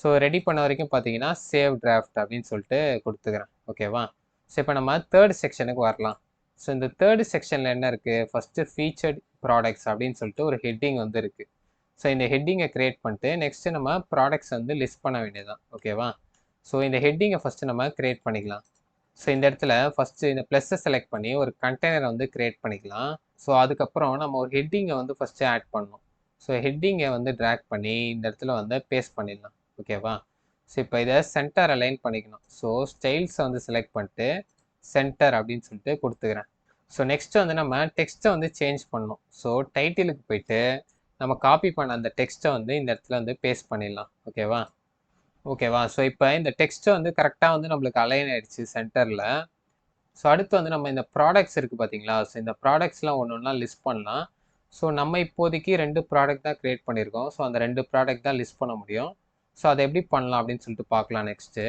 S1: ஸோ ரெடி பண்ண வரைக்கும் பார்த்தீங்கன்னா சேவ் டிராஃப்ட் அப்படின்னு சொல்லிட்டு கொடுத்துக்கிறேன். ஓகேவா? ஸோ இப்போ நம்ம தேர்ட் செக்ஷனுக்கு வரலாம். ஸோ இந்த தேர்டு செக்ஷனில் என்ன இருக்குது? ஃபஸ்ட்டு ஃபீச்சர்ட் ப்ராடக்ட்ஸ் அப்படின்னு சொல்லிட்டு ஒரு ஹெட்டிங் வந்து இருக்குது. ஸோ இந்த ஹெட்டிங்கை க்ரியேட் பண்ணிட்டு நெக்ஸ்ட்டு நம்ம ப்ராடக்ட்ஸ் வந்து லிஸ்ட் பண்ண வேண்டியதுதான். ஓகேவா? ஸோ இந்த ஹெட்டிங்கை ஃபஸ்ட்டு நம்ம க்ரியேட் பண்ணிக்கலாம். ஸோ இந்த இடத்துல ஃபஸ்ட்டு இந்த ப்ளஸ்ஸை செலக்ட் பண்ணி ஒரு கண்டெய்னரை வந்து க்ரியேட் பண்ணிக்கலாம். ஸோ அதுக்கப்புறம் நம்ம ஒரு ஹெட்டிங்கை வந்து ஃபஸ்ட்டு ஆட் பண்ணணும். ஸோ ஹெட்டிங்கை வந்து ட்ராக் பண்ணி இந்த இடத்துல வந்து பேஸ்ட் பண்ணிடலாம். ஓகேவா? ஸோ இப்போ இதை சென்டர் அலைன் பண்ணிக்கணும். ஸோ ஸ்டைல்ஸை வந்து செலக்ட் பண்ணிட்டு சென்டர் அப்படின்னு சொல்லிட்டு கொடுத்துக்கிறேன். ஸோ நெக்ஸ்ட்டு வந்து நம்ம டெக்ஸ்ட்டை வந்து சேஞ்ச் பண்ணணும். ஸோ டைட்டிலுக்கு போயிட்டு நம்ம காப்பி பண்ண அந்த டெக்ஸ்ட்டை வந்து இந்த இடத்துல வந்து பேஸ்ட் பண்ணிடலாம். ஓகேவா? ஸோ இப்போ இந்த டெக்ஸ்ட்டை வந்து கரெக்டாக வந்து நம்மளுக்கு அலைன் ஆயிடுச்சு சென்டரில். ஸோ அடுத்து வந்து நம்ம இந்த ப்ராடக்ட்ஸ் இருக்குது பார்த்தீங்களா? ஸோ இந்த ப்ராடக்ட்ஸ்லாம் ஒன்று ஒன்றா லிஸ்ட் பண்ணலாம். ஸோ நம்ம இப்போதைக்கு 2 ப்ராடக்ட் தான் க்ரியேட் பண்ணியிருக்கோம். ஸோ அந்த 2 ப்ராடக்ட் தான் லிஸ்ட் பண்ண முடியும். ஸோ அதை எப்படி பண்ணலாம் அப்படின்னு சொல்லிட்டு பார்க்கலாம் நெக்ஸ்ட்டு.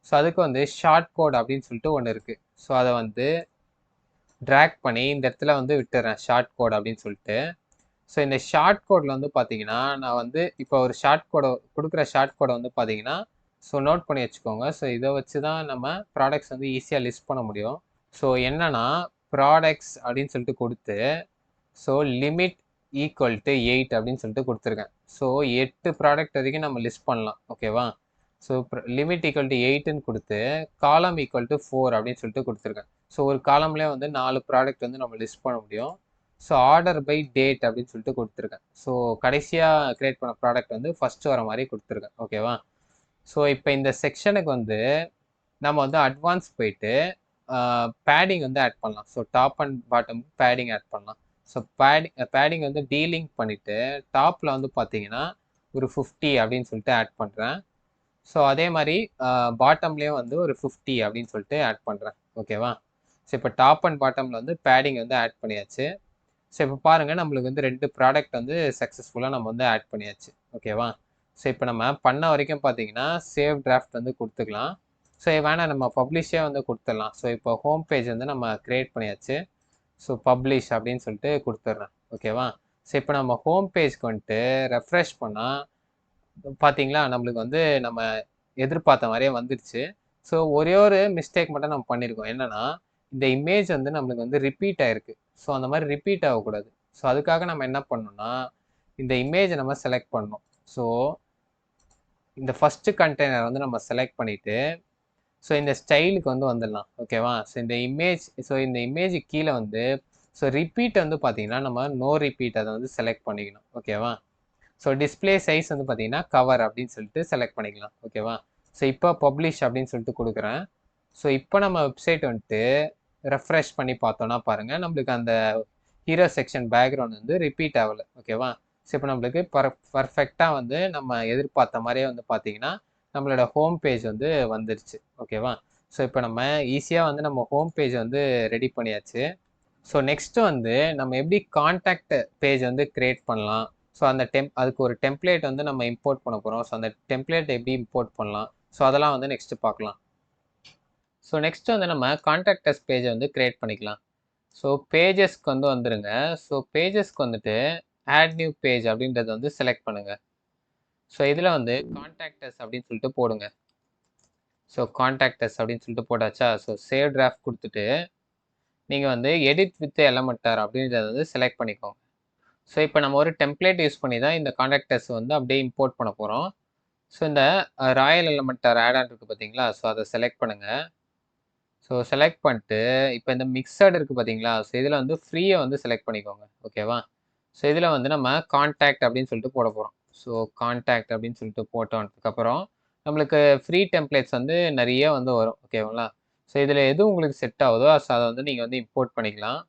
S1: ஸோ அதுக்கு வந்து ஷார்ட் கோட் அப்படின்னு சொல்லிட்டு ஒன்று இருக்குது. ஸோ அதை வந்து ட்ராக் பண்ணி இந்த இடத்துல வந்து விட்டுறேன் ஷார்ட் கோட் அப்படின்னு சொல்லிட்டு. ஸோ இந்த ஷார்ட் கோடில் வந்து பார்த்தீங்கன்னா நான் வந்து இப்போ ஒரு ஷார்ட் கோடை கொடுக்குற ஷார்ட் கோடை வந்து பார்த்தீங்கன்னா ஸோ நோட் பண்ணி வச்சுக்கோங்க. ஸோ இதை வச்சு தான் நம்ம ப்ராடக்ட்ஸ் வந்து ஈஸியாக லிஸ்ட் பண்ண முடியும். ஸோ என்னன்னா ப்ராடக்ட்ஸ் அப்படின்னு சொல்லிட்டு கொடுத்து ஸோ லிமிட் ஈக்குவல் டு 8 அப்படின்னு சொல்லிட்டு கொடுத்துருக்கேன். ஸோ 8 ப்ராடக்ட் வரைக்கும் நம்ம லிஸ்ட் பண்ணலாம். ஓகேவா? ஸோ லிமிட் ஈக்குவல் டு 8ன்னு கொடுத்து காலம் ஈக்குவல் டு 4 அப்படின்னு சொல்லிட்டு கொடுத்துருக்கேன். ஸோ ஒரு காலம்லேயே வந்து 4 ப்ராடக்ட் வந்து நம்ம லிஸ்ட் பண்ண முடியும். ஸோ ஆர்டர் பை டேட் அப்படின்னு சொல்லிட்டு கொடுத்துருக்கேன். ஸோ கடைசியாக க்ரியேட் பண்ண ப்ராடக்ட் வந்து ஃபஸ்ட்டு வர மாதிரி கொடுத்துருக்கேன். ஓகேவா? ஸோ இப்போ இந்த செக்ஷனுக்கு வந்து நம்ம வந்து அட்வான்ஸ் போயிட்டு பேடிங் வந்து ஆட் பண்ணலாம். So top and bottom padding add பண்ணலாம். ஸோ பேடிங் வந்து டீலிங்க் பண்ணிவிட்டு டாப்பில் வந்து பார்த்தீங்கன்னா ஒரு 50 அப்படின்னு சொல்லிட்டு ஆட் பண்ணுறேன். ஸோ அதே மாதிரி பாட்டம்லேயும் வந்து ஒரு 50 அப்படின்னு சொல்லிட்டு ஆட் பண்ணுறேன். ஓகேவா? ஸோ இப்போ டாப் அண்ட் பாட்டமில் வந்து பேடிங் வந்து ஆட் பண்ணியாச்சு. ஸோ இப்போ பாருங்கள் நம்மளுக்கு வந்து 2 ப்ராடக்ட் வந்து சக்ஸஸ்ஃபுல்லாக நம்ம வந்து ஆட் பண்ணியாச்சு. ஓகேவா? ஸோ இப்போ நம்ம பண்ண வரைக்கும் பார்த்தீங்கன்னா சேவ் டிராஃப்ட் வந்து கொடுத்துக்கலாம். ஸோ வேணால் நம்ம பப்ளிஷே வந்து கொடுத்துடலாம். ஸோ இப்போ ஹோம் பேஜ் வந்து நம்ம க்ரியேட் பண்ணியாச்சு. ஸோ பப்ளிஷ் அப்படின்னு சொல்லிட்டு கொடுத்துட்றேன். ஓகேவா? ஸோ இப்போ நம்ம ஹோம் பேஜ்க்கு வந்துட்டு ரெஃப்ரெஷ் பண்ணால் பார்த்தீங்களா நம்மளுக்கு வந்து நம்ம எதிர்பார்த்த மாதிரியே வந்துடுச்சு. ஸோ ஒரே ஒரு மிஸ்டேக் மட்டும் நம்ம பண்ணியிருக்கோம். என்னன்னா இந்த இமேஜ் வந்து நம்மளுக்கு வந்து ரிப்பீட் ஆயிருக்கு. ஸோ அந்த மாதிரி ரிப்பீட் ஆகக்கூடாது. ஸோ அதுக்காக நம்ம என்ன பண்ணணும்னா இந்த இமேஜை நம்ம செலக்ட் பண்ணணும். ஸோ இந்த ஃபஸ்ட்டு கண்டெய்னர் வந்து நம்ம செலக்ட் பண்ணிவிட்டு ஸோ இந்த ஸ்டைலுக்கு வந்து வந்துடலாம். ஓகேவா? ஸோ இந்த இமேஜுக்கு கீழே வந்து ஸோ ரிப்பீட் வந்து பார்த்தீங்கன்னா நம்ம நோ ரிப்பீட் அதை வந்து செலக்ட் பண்ணிக்கணும். ஓகேவா? ஸோ டிஸ்பிளே சைஸ் வந்து பார்த்தீங்கன்னா கவர் அப்படின்னு சொல்லிட்டு செலக்ட் பண்ணிக்கலாம். ஓகேவா? ஸோ இப்போ பப்ளிஷ் அப்படின்னு சொல்லிட்டு கொடுக்குறேன். ஸோ இப்போ நம்ம வெப்சைட் வந்துட்டு ரெஃப்ரெஷ் பண்ணி பார்த்தோன்னா பாருங்கள் நம்மளுக்கு அந்த ஹீரோ செக்ஷன் பேக்ரவுண்ட் வந்து ரிப்பீட் ஆகலை. ஓகேவா? ஸோ இப்போ நம்மளுக்கு பர்ஃபெக்டாக வந்து நம்ம எதிர்பார்த்த மாதிரியே வந்து பார்த்தீங்கன்னா நம்மளோட ஹோம் பேஜ் வந்து வந்துருச்சு. ஓகேவா? ஸோ இப்போ நம்ம ஈஸியாக வந்து நம்ம ஹோம் பேஜ் வந்து ரெடி பண்ணியாச்சு. ஸோ நெக்ஸ்ட்டு வந்து நம்ம எப்படி கான்டாக்ட் பேஜ் வந்து க்ரியேட் பண்ணலாம். ஸோ அந்த அதுக்கு ஒரு டெம்ப்ளேட் வந்து நம்ம இம்போர்ட் பண்ண போகிறோம். ஸோ அந்த டெம்ப்ளேட் எப்படி இம்போர்ட் பண்ணலாம். ஸோ அதெல்லாம் வந்து நெக்ஸ்ட்டு பார்க்கலாம். ஸோ நெக்ஸ்ட்டு வந்து நம்ம கான்டாக்டஸ் பேஜை வந்து க்ரியேட் பண்ணிக்கலாம். ஸோ பேஜஸ்க்கு வந்து வந்துடுங்க. ஸோ பேஜஸ்க்கு வந்துட்டு ஆட் நியூ பேஜ் அப்படின்றத வந்து செலக்ட் பண்ணுங்கள். ஸோ இதில் வந்து கான்டாக்டஸ் அப்படின்னு சொல்லிட்டு போடுங்க. ஸோ கான்டாக்டஸ் அப்படின்னு சொல்லிட்டு போட்டாச்சா. ஸோ சேவ் டிராஃப்ட் கொடுத்துட்டு நீங்கள் வந்து எடிட் வித் எலமெண்டர் அப்படின்றத வந்து செலக்ட் பண்ணிக்கோங்க. ஸோ இப்போ நம்ம ஒரு டெம்ப்ளேட் யூஸ் பண்ணி தான் இந்த கான்டாக்டர்ஸ் வந்து அப்படியே இம்போர்ட் பண்ண போகிறோம். ஸோ இந்த ராயல் எலமெண்டர் ஆட் ஆன் இருக்குது பார்த்தீங்களா. ஸோ அதை செலக்ட் பண்ணுங்கள். ஸோ செலக்ட் பண்ணிட்டு இப்போ இந்த மிக்சட் இருக்குது பார்த்தீங்களா. ஸோ இதில் வந்து ஃப்ரீயை வந்து செலக்ட் பண்ணிக்கோங்க. ஓகேவா? ஸோ இதில் வந்து நம்ம கான்டாக்ட் அப்படின்னு சொல்லிட்டு போட போகிறோம். ஸோ கான்டாக்ட் அப்படின்னு சொல்லிட்டு போட்டோன்னதுக்கப்புறம் நம்மளுக்கு ஃப்ரீ டெம்ப்ளேட்ஸ் வந்து நிறைய வந்து வரும். ஓகேங்களா? ஸோ இதில் எது உங்களுக்கு செட் ஆகுதோ ஸோ அதை வந்து நீங்கள் வந்து இம்போர்ட் பண்ணிக்கலாம்.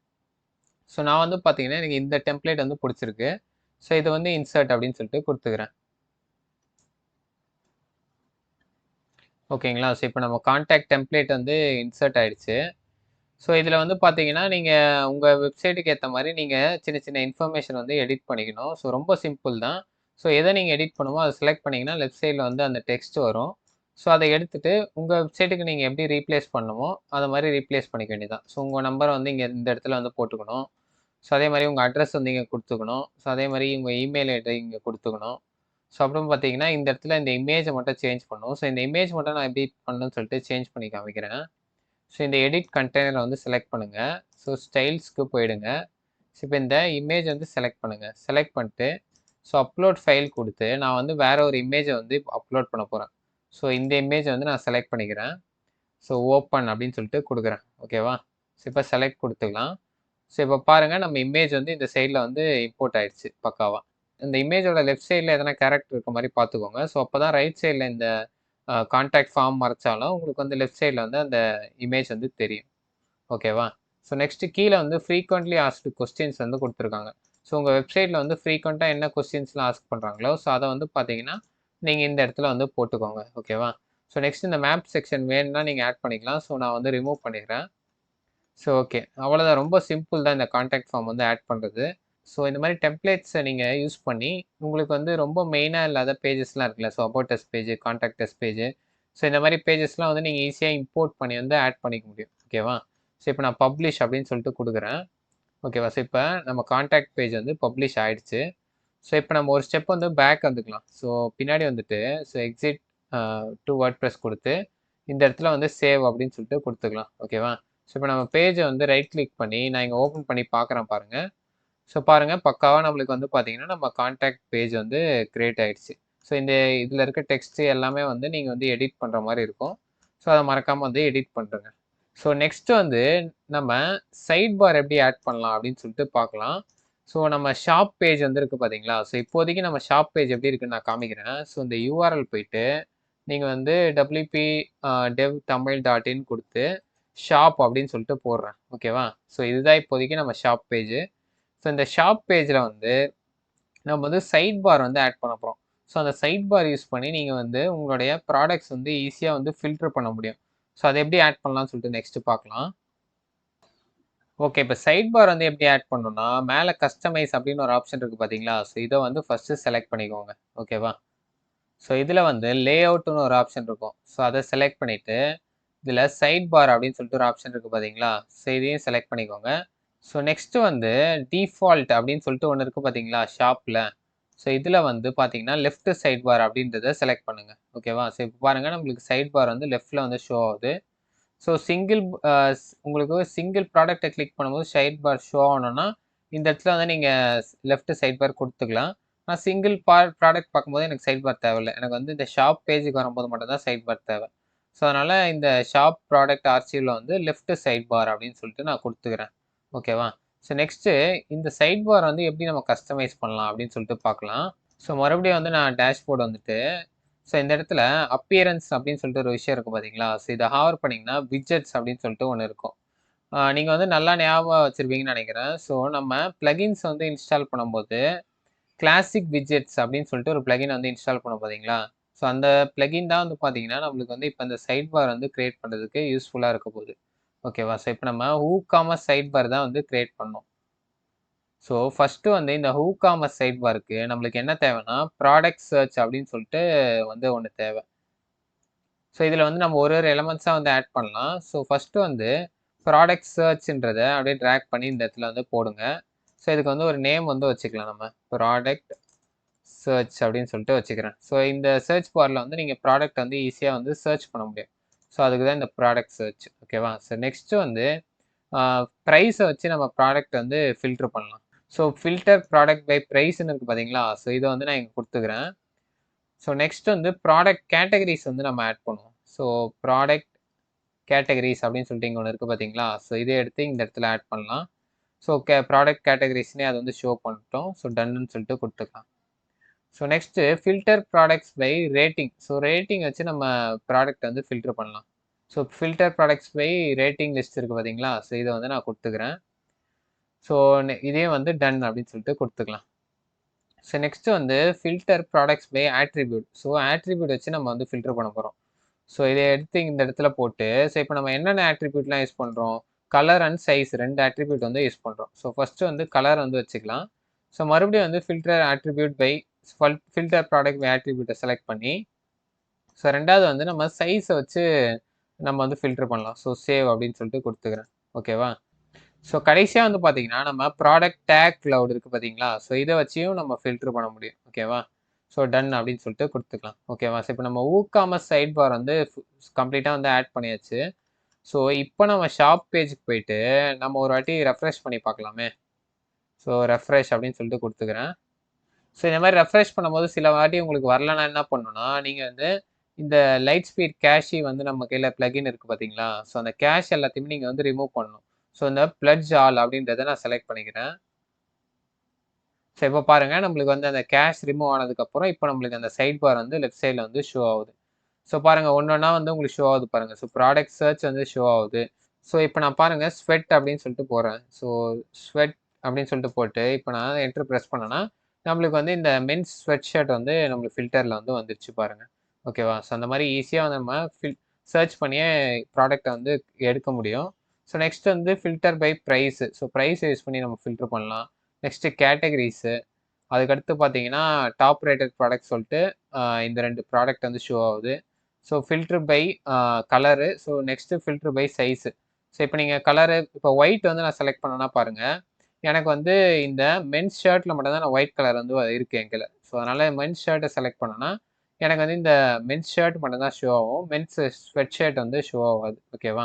S1: ஸோ நான் வந்து பார்த்தீங்கன்னா எனக்கு இந்த டெம்ப்ளேட் வந்து பிடிச்சிருக்கு. ஸோ இதை வந்து இன்சர்ட் அப்படின்னு சொல்லிட்டு கொடுத்துக்கிறேன். ஓகேங்களா? ஸோ இப்போ நம்ம கான்டாக்ட் டெம்ப்ளேட் வந்து இன்சர்ட் ஆயிடுச்சு. ஸோ இதில் வந்து பார்த்தீங்கன்னா நீங்கள் உங்கள் வெப்சைட்டுக்கு ஏற்ற மாதிரி நீங்கள் சின்ன சின்ன இன்ஃபர்மேஷன் வந்து எடிட் பண்ணிக்கணும். ஸோ ரொம்ப சிம்பிள் தான். ஸோ எதை நீங்கள் எடிட் பண்ணுமோ அதை செலக்ட் பண்ணிங்கன்னா லெஃப்ட் சைடில் வந்து அந்த டெக்ஸ்ட் வரும். ஸோ அதை எடுத்துகிட்டு உங்கள் வெப்சைட்டுக்கு நீங்கள் எப்படி ரீப்ளேஸ் பண்ணணுமோ அதை மாதிரி ரீப்ளேஸ் பண்ணிக்க வேண்டியதான். ஸோ உங்கள் நம்பரை வந்து இங்கே இந்த இடத்துல வந்து போட்டுக்கணும். ஸோ அதே மாதிரி உங்கள் அட்ரஸ் வந்து இங்கே கொடுத்துக்கணும். ஸோ அதே மாதிரி உங்கள் இமெயில் ஐடி இங்கே கொடுத்துக்கணும். ஸோ அப்புறம் பார்த்தீங்கன்னா இந்த இடத்துல இந்த இமேஜை மட்டும் சேஞ்ச் பண்ணணும். ஸோ இந்த இமேஜ் மட்டும் நான் எப்படி பண்ணணும்னு சொல்லிட்டு சேஞ்ச் பண்ணி காமிக்கிறேன். ஸோ இந்த எடிட் கண்டெய்னரை வந்து செலக்ட் பண்ணுங்கள். ஸோ ஸ்டைல்ஸ்க்கு போயிடுங்க. ஸோ இப்போ இந்த இமேஜ் வந்து செலக்ட் பண்ணுங்கள். செலக்ட் பண்ணிட்டு ஸோ அப்லோட் ஃபைல் கொடுத்து நான் வந்து வேறு ஒரு இமேஜை வந்து அப்லோட் பண்ண போகிறேன். ஸோ இந்த இமேஜை வந்து நான் செலக்ட் பண்ணிக்கிறேன். ஸோ ஓப்பன் அப்படின்னு சொல்லிட்டு கொடுக்குறேன். ஓகேவா? ஸோ இப்போ செலக்ட் கொடுத்துக்கலாம். ஸோ இப்போ பாருங்கள் நம்ம இமேஜ் வந்து இந்த சைடில் வந்து இம்போர்ட் ஆயிடுச்சு பக்காவாக. இந்த இமேஜோட லெஃப்ட் சைடில் எதனா கேரக்டர் இருக்க மாதிரி பார்த்துக்கோங்க. ஸோ அப்போ தான் ரைட் சைடில் இந்த கான்டாக்ட் ஃபார்ம் மறைச்சாலும் உங்களுக்கு வந்து லெஃப்ட் சைடில் வந்து அந்த இமேஜ் வந்து தெரியும். ஓகேவா? ஸோ நெக்ஸ்ட்டு கீழே வந்து ஃப்ரீக்வெண்ட்லி ஆஸ்க்டு கொஸ்டின்ஸ் வந்து கொடுத்துருக்காங்க. ஸோ உங்கள் வெப்சைட்டில் வந்து ஃப்ரீக்வெண்ட்டாக என்ன கொஸ்டின்ஸ்லாம் ஆஸ்க் பண்ணுறாங்களோ ஸோ அதை வந்து பார்த்தீங்கன்னா நீங்கள் இந்த இடத்துல வந்து போட்டுக்கோங்க. ஓகேவா? ஸோ நெக்ஸ்ட் இந்த மேப் செக்ஷன் வேணும்னா நீங்கள் ஆட் பண்ணிக்கலாம். ஸோ நான் வந்து ரிமூவ் பண்ணிடுறேன். So okay. அவ்வளோதான். ரொம்ப சிம்பிள் தான் இந்த கான்டாக்ட் ஃபார்ம் வந்து ஆட் பண்ணுறது. ஸோ இந்த மாதிரி டெம்ப்ளேட்ஸை நீங்கள் யூஸ் பண்ணி உங்களுக்கு வந்து ரொம்ப மெயினாக இல்லாத பேஜஸ்லாம் இருக்குல்ல. So about us page, contact as page. So இந்த மாதிரி பேஜஸ்லாம் வந்து நீங்கள் ஈஸியாக இம்போர்ட் பண்ணி வந்து ஆட் பண்ணிக்க முடியும். ஓகேவா? ஸோ இப்போ நான் பப்ளிஷ் அப்படின்னு சொல்லிட்டு கொடுக்குறேன். ஓகேவா? ஸோ இப்போ நம்ம கான்டாக்ட் பேஜ் வந்து பப்ளிஷ் ஆயிடுச்சு. ஸோ இப்போ நம்ம ஒரு ஸ்டெப் வந்து பேக் வந்துக்கலாம். ஸோ பின்னாடி வந்துட்டு ஸோ எக்ஸிட் டு வேர்ட்பிரஸ் கொடுத்து இந்த இடத்துல வந்து சேவ் அப்படின்னு சொல்லிட்டு கொடுத்துக்கலாம். ஓகேவா? ஸோ இப்போ நம்ம பேஜை வந்து ரைட் கிளிக் பண்ணி நான் இங்கே ஓப்பன் பண்ணி பார்க்குறேன் பாருங்கள். ஸோ பாருங்கள் பக்காவாக நம்மளுக்கு வந்து பார்த்தீங்கன்னா நம்ம கான்டாக்ட் பேஜ் வந்து க்ரியேட் ஆகிடுச்சு. ஸோ இந்த இதில் இருக்க டெக்ஸ்ட்டு எல்லாமே வந்து நீங்கள் வந்து எடிட் பண்ணுற மாதிரி இருக்கும். ஸோ அதை மறக்காமல் வந்து எடிட் பண்ணுறேங்க. ஸோ நெக்ஸ்ட்டு வந்து நம்ம சைட் பார் எப்படி ஆட் பண்ணலாம் அப்படின்னு சொல்லிட்டு பார்க்கலாம். ஸோ நம்ம ஷாப் பேஜ் வந்து இருக்குது பார்த்தீங்களா. ஸோ இப்போதைக்கு நம்ம ஷாப் பேஜ் எப்படி இருக்குன்னு நான் காமிக்கிறேன். ஸோ இந்த யூஆர்எல் போயிட்டு நீங்கள் வந்து wp-dev-tamil.in கொடுத்து ஷாப் அப்படின்னு சொல்லிட்டு போடுறேன். ஓகேவா? ஸோ இதுதான் இப்போதைக்கு நம்ம ஷாப் பேஜ். ஸோ இந்த ஷாப் பேஜில் வந்து நம்ம வந்து சைட் பார் வந்து ஆட் பண்ண போகிறோம். ஸோ அந்த சைட் பார் யூஸ் பண்ணி நீங்கள் வந்து உங்களுடைய ப்ராடக்ட்ஸ் வந்து ஈஸியாக வந்து ஃபில்டர் பண்ண முடியும். ஸோ அதை எப்படி ஆட் பண்ணலாம்னு சொல்லிட்டு நெக்ஸ்ட்டு பார்க்கலாம். ஓகே. இப்போ சைட் பார் வந்து எப்படி ஆட் பண்ணணும்னா மேலே கஸ்டமைஸ் அப்படின்னு ஒரு ஆப்ஷன் இருக்குது பார்த்தீங்களா. ஸோ இதை வந்து ஃபஸ்ட்டு செலக்ட் பண்ணிக்கோங்க. ஓகேவா? ஸோ இதில் வந்து லே அவுட்னு ஒரு ஆப்ஷன் இருக்கும். ஸோ அதை செலக்ட் பண்ணிவிட்டு இதில் சைட் பார் அப்படின்னு சொல்லிட்டு ஒரு ஆப்ஷன் இருக்குது பார்த்தீங்களா? ஸோ இதையும் செலக்ட் பண்ணிக்கோங்க. ஸோ நெக்ஸ்ட்டு வந்து டிஃபால்ட் அப்படின்னு சொல்லிட்டு ஒன்று இருக்குது பார்த்தீங்களா ஷாப்பில்? ஸோ இதில் வந்து பார்த்தீங்கன்னா லெஃப்ட் சைட் பார் அப்படின்றத செலக்ட் பண்ணுங்கள். ஓகேவா? ஸோ இப்போ பாருங்கள் நம்மளுக்கு சைட் பார் வந்து லெஃப்ட்டில் வந்து ஷோ ஆகுது. ஸோ உங்களுக்கு சிங்கிள் ப்ராடக்ட்டை கிளிக் பண்ணும்போது சைட் பார் ஷோ ஆகணும்னா இந்த இடத்துல வந்து நீங்கள் லெஃப்ட் சைட் பார் கொடுத்துக்கலாம். நான் சிங்கிள் ப்ராடக்ட் பார்க்கும்போது எனக்கு சைட் பார் தேவையில்லை. எனக்கு வந்து இந்த ஷாப் பேஜுக்கு வரும்போது மட்டும் தான் சைட் பார் தேவை. ஸோ அதனால் இந்த ஷாப் ப்ராடக்ட் ஆர்ச்சிவில் வந்து லெஃப்ட் சைட் பார் அப்படின்னு சொல்லிட்டு நான் கொடுத்துக்கிறேன். ஓகேவா? ஸோ நெக்ஸ்ட்டு இந்த சைட் பார் வந்து எப்படி நம்ம கஸ்டமைஸ் பண்ணலாம் அப்படின்னு சொல்லிட்டு பார்க்கலாம். ஸோ மறுபடியும் வந்து நான் டேஷ்போர்டு வந்துட்டு ஸோ இந்த இடத்துல அப்பியரன்ஸ் அப்படின்னு சொல்லிட்டு ஒரு விஷயம் இருக்குது பார்த்தீங்களா? ஸோ இதை ஹவர் பண்ணிங்கன்னா விட்ஜெட்ஸ் அப்படின்னு சொல்லிட்டு ஒன்று இருக்கும். நீங்கள் வந்து நல்லா ஞாபகம் வச்சுருப்பீங்கன்னு நினைக்கிறேன். ஸோ நம்ம ப்ளகின்ஸ் வந்து இன்ஸ்டால் பண்ணும்போது கிளாசிக் விட்ஜெட்ஸ் அப்படின்னு சொல்லிட்டு ஒரு ப்ளகின் வந்து இன்ஸ்டால் பண்ணோம் பார்த்தீங்களா? ஸோ அந்த ப்ளகின் தான் வந்து பார்த்தீங்கன்னா நம்மளுக்கு வந்து இப்போ இந்த சைட் பார் வந்து கிரியேட் பண்ணுறதுக்கு யூஸ்ஃபுல்லாக இருக்க போகுது. ஓகேவா? ஸோ இப்போ நம்ம WooCommerce சைட் பார் தான் வந்து கிரியேட் பண்ணோம். ஸோ ஃபஸ்ட்டு வந்து இந்த WooCommerce சைட் பாருக்கு நம்மளுக்கு என்ன தேவைன்னா ப்ராடக்ட் சர்ச் அப்படின்னு சொல்லிட்டு வந்து ஒன்று தேவை. ஸோ இதில் வந்து நம்ம ஒரு எலமெண்ட்ஸாக வந்து ஆட் பண்ணலாம். ஸோ ஃபஸ்ட்டு வந்து ப்ராடக்ட் சர்ச்ன்றத அப்படியே ட்ராக் பண்ணி இந்த இடத்துல வந்து போடுங்க. ஸோ இதுக்கு வந்து ஒரு நேம் வந்து வச்சுக்கலாம் நம்ம. ப்ராடக்ட் சர்ச் அப்படின்னு சொல்லிட்டு வச்சுக்கிறேன். ஸோ இந்த சர்ச் பாரில் வந்து நீங்கள் ப்ராடக்ட் வந்து ஈஸியாக வந்து சர்ச் பண்ண முடியும். ஸோ அதுக்கு தான் இந்த ப்ராடக்ட் சர்ச். ஓகேவா? ஸோ நெக்ஸ்ட்டு வந்து ப்ரைஸை வச்சு நம்ம ப்ராடக்ட் வந்து ஃபில்ட்ரு பண்ணலாம். ஸோ ஃபில்டர் ப்ராடக்ட் பை ப்ரைஸ்ன்னு இருக்குது பார்த்தீங்களா? ஸோ இதை வந்து நான் இங்கே கொடுத்துக்கிறேன். ஸோ நெக்ஸ்ட் வந்து ப்ராடக்ட் கேட்டகரிஸ் வந்து நம்ம ஆட் பண்ணுவோம். ஸோ ப்ராடக்ட் கேட்டகரிஸ் அப்படின்னு சொல்லிட்டு இங்கே ஒன்று இருக்குது பார்த்தீங்களா? ஸோ இதை எடுத்து இந்த இடத்துல ஆட் பண்ணலாம். ஸோ ப்ராடக்ட் கேட்டகரிஸ்னே அதை வந்து ஷோ பண்ணிட்டோம். ஸோ டன்னு சொல்லிட்டு கொடுத்துக்கலாம். So next filter products buy rating. So rating வச்சு நம்ம ப்ராடக்ட் வந்து ஃபில்டர் பண்ணலாம். So filter products buy rating list இருக்குது பார்த்தீங்களா? ஸோ இதை வந்து நான் கொடுத்துக்கிறேன். ஸோ இதே வந்து டன் அப்படின்னு சொல்லிட்டு கொடுத்துக்கலாம். ஸோ நெக்ஸ்ட்டு வந்து filter products by attribute. So attribute வச்சு நம்ம வந்து ஃபில்டர் பண்ண போகிறோம். ஸோ இதை எடுத்து இந்த இடத்துல போட்டு ஸோ இப்போ நம்ம என்னென்ன ஆட்ரிபியூட்லாம் யூஸ் பண்ணுறோம்? கலர் அண்ட் சைஸ் 2 ஆட்ரிபியூட் வந்து யூஸ் பண்ணுறோம். ஸோ ஃபஸ்ட்டு வந்து கலர் வந்து வச்சுக்கலாம். ஸோ மறுபடியும் வந்து filter attribute by filter product by ஆட்ரிபியூட்டை செலக்ட் பண்ணி ஸோ 2வது வந்து நம்ம சைஸை வச்சு நம்ம வந்து ஃபில்டர் பண்ணலாம். ஸோ சேவ் அப்படின்னு சொல்லிட்டு கொடுத்துக்கிறேன். ஓகேவா? ஸோ கடைசியாக வந்து பார்த்தீங்கன்னா நம்ம ப்ராடக்ட் டேக் க்ளவுட் இருக்குது பார்த்தீங்களா? ஸோ இதை வச்சியும் நம்ம ஃபில்டர் பண்ண முடியும். ஓகேவா? ஸோ டன் அப்படின்னு சொல்லிட்டு கொடுத்துக்கலாம். ஓகேவா? ஸோ இப்போ நம்ம WooCommerce சைட் பார் வந்து கம்ப்ளீட்டாக வந்து ஆட் பண்ணியாச்சு. ஸோ இப்போ நம்ம ஷாப் பேஜுக்கு போயிட்டு நம்ம ஒரு வாட்டி ரெஃப்ரெஷ் பண்ணி பார்க்கலாமே. ஸோ ரெஃப்ரெஷ் அப்படின்னு சொல்லிட்டு கொடுத்துக்கிறேன். ஸோ இந்த மாதிரி ரெஃப்ரெஷ் பண்ணும்போது சில வாட்டி உங்களுக்கு வரலன்னா என்ன பண்ணணும்னா நீங்கள் வந்து இந்த லைட் ஸ்பீட் கேஷி வந்து நம்ம கையில் ப்ளகின் இருக்குது பார்த்தீங்களா? ஸோ அந்த கேஷ் எல்லாத்தையுமே நீங்கள் வந்து ரிமூவ் பண்ணணும். ஸோ இந்த பிளட்ஜ் ஆல் அப்படின்றத நான் செலக்ட் பண்ணிக்கிறேன். ஸோ இப்போ பாருங்கள் நம்மளுக்கு வந்து அந்த கேஷ் ரிமூவ் ஆனதுக்கப்புறம் இப்போ நம்மளுக்கு அந்த சைட் பார் வந்து லெஃப்ட் சைடில் வந்து ஷோ ஆகுது. ஸோ பாருங்கள் ஒன்று ஒன்றா வந்து உங்களுக்கு ஷோ ஆகுது பாருங்கள். ஸோ ப்ராடக்ட் சர்ச் வந்து ஷோ ஆகுது. ஸோ இப்போ நான் பாருங்கள் ஸ்வெட் அப்படின்னு சொல்லிட்டு போகிறேன். ஸோ ஸ்வெட் அப்படின்னு சொல்லிட்டு போட்டு இப்போ நான் என்ட்ரு ப்ரெஸ் பண்ணேன்னா நம்மளுக்கு வந்து இந்த மென்ஸ் ஸ்வெட் ஷர்ட் வந்து நம்மளுக்கு ஃபில்டரில் வந்து வந்துருச்சு பாருங்கள். ஓகேவா? ஸோ அந்த மாதிரி ஈஸியாக வந்து நம்ம சர்ச் பண்ணியே ப்ராடக்டை வந்து எடுக்க முடியும். ஸோ நெக்ஸ்ட் வந்து ஃபில்டர் பை ப்ரைஸு. ஸோ ப்ரைஸை யூஸ் பண்ணி நம்ம ஃபில்டர் பண்ணலாம். Next categories. அதுக்கடுத்து பார்த்தீங்கன்னா டாப் ரேட்டட் ப்ராடக்ட் சொல்லிட்டு இந்த 2 ப்ராடக்ட் வந்து ஷோ ஆகுது. So filter by colour. So next filter by size. So இப்போ நீங்கள் கலரு இப்போ ஒயிட் வந்து நான் செலக்ட் பண்ணேன்னா பாருங்கள். எனக்கு வந்து இந்த மென்ஸ் ஷர்ட்டில் மட்டும் தான் நான் ஒயிட் கலர் வந்து இருக்குது என்கிட்ட. ஸோ அதனால் மென்ஸ் ஷர்ட்டை செலக்ட் பண்ணேன்னா எனக்கு வந்து இந்த மென்ஸ் ஷர்ட் மட்டும் தான் ஷோ ஆகும். மென்ஸ் ஸ்வெட் ஷர்ட் வந்து ஷோ ஆகாது. ஓகேவா?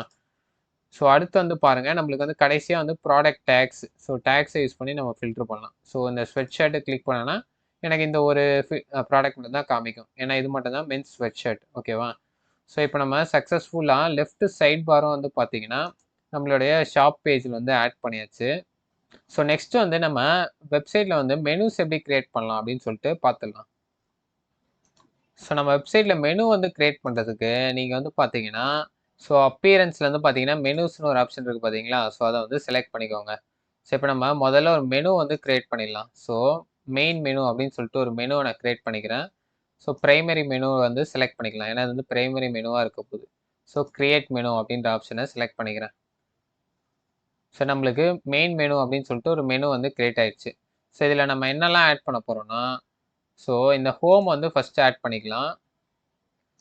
S1: ஸோ அடுத்து வந்து பாருங்கள் நம்மளுக்கு வந்து கடைசியாக வந்து ப்ராடக்ட் டேக்ஸ். ஸோ டேக்ஸை யூஸ் பண்ணி நம்ம ஃபில்டர் பண்ணலாம். ஸோ இந்த ஸ்வெட் ஷர்ட்டை கிளிக் பண்ணேன்னா எனக்கு இந்த ஒரு ப்ராடக்ட் மட்டும் தான் காமிக்கும். ஏன்னா இது மட்டும் தான் மென்ஸ் ஸ்வெட் ஷர்ட். ஓகேவா? ஸோ இப்போ நம்ம சக்ஸஸ்ஃபுல்லாக லெஃப்ட் சைட் பாரும் வந்து பார்த்தீங்கன்னா நம்மளுடைய ஷாப் பேஜில் வந்து ஆட் பண்ணியாச்சு. ஸோ நெக்ஸ்ட்டு வந்து நம்ம வெப்சைட்டில் வந்து மெனுஸ் எப்படி கிரியேட் பண்ணலாம் அப்படின்னு சொல்லிட்டு பார்த்துடலாம். ஸோ நம்ம வெப்சைட்டில் மெனு வந்து கிரியேட் பண்ணுறதுக்கு நீங்கள் வந்து பார்த்தீங்கன்னா ஸோ அப்பியரன்ஸில் வந்து பார்த்தீங்கன்னா மெனுஸ்னு ஒரு ஆப்ஷன் இருக்குது பார்த்தீங்களா? ஸோ அதை வந்து செலக்ட் பண்ணிக்கோங்க. ஸோ இப்போ நம்ம முதல்ல ஒரு மெனு வந்து கிரியேட் பண்ணிடலாம். ஸோ மெயின் மெனு அப்படின்னு சொல்லிட்டு ஒரு மெனுவை நான் கிரியேட் பண்ணிக்கிறேன். ஸோ பிரைமரி மெனு வந்து செலக்ட் பண்ணிக்கலாம். ஏன்னா அது வந்து பிரைமரி மெனுவாக இருக்க போகுது. ஸோ கிரியேட் மெனு அப்படின்ற ஆப்ஷனை செலக்ட் பண்ணிக்கிறேன். ஸோ நம்மளுக்கு மெயின் மெனு அப்படின்னு சொல்லிட்டு ஒரு மெனு வந்து கிரியேட் ஆயிடுச்சு. ஸோ இதில் நம்ம என்னெல்லாம் ஆட் பண்ண போகிறோம்னா ஸோ இந்த ஹோம் வந்து ஃபஸ்ட்டு ஆட் பண்ணிக்கலாம்.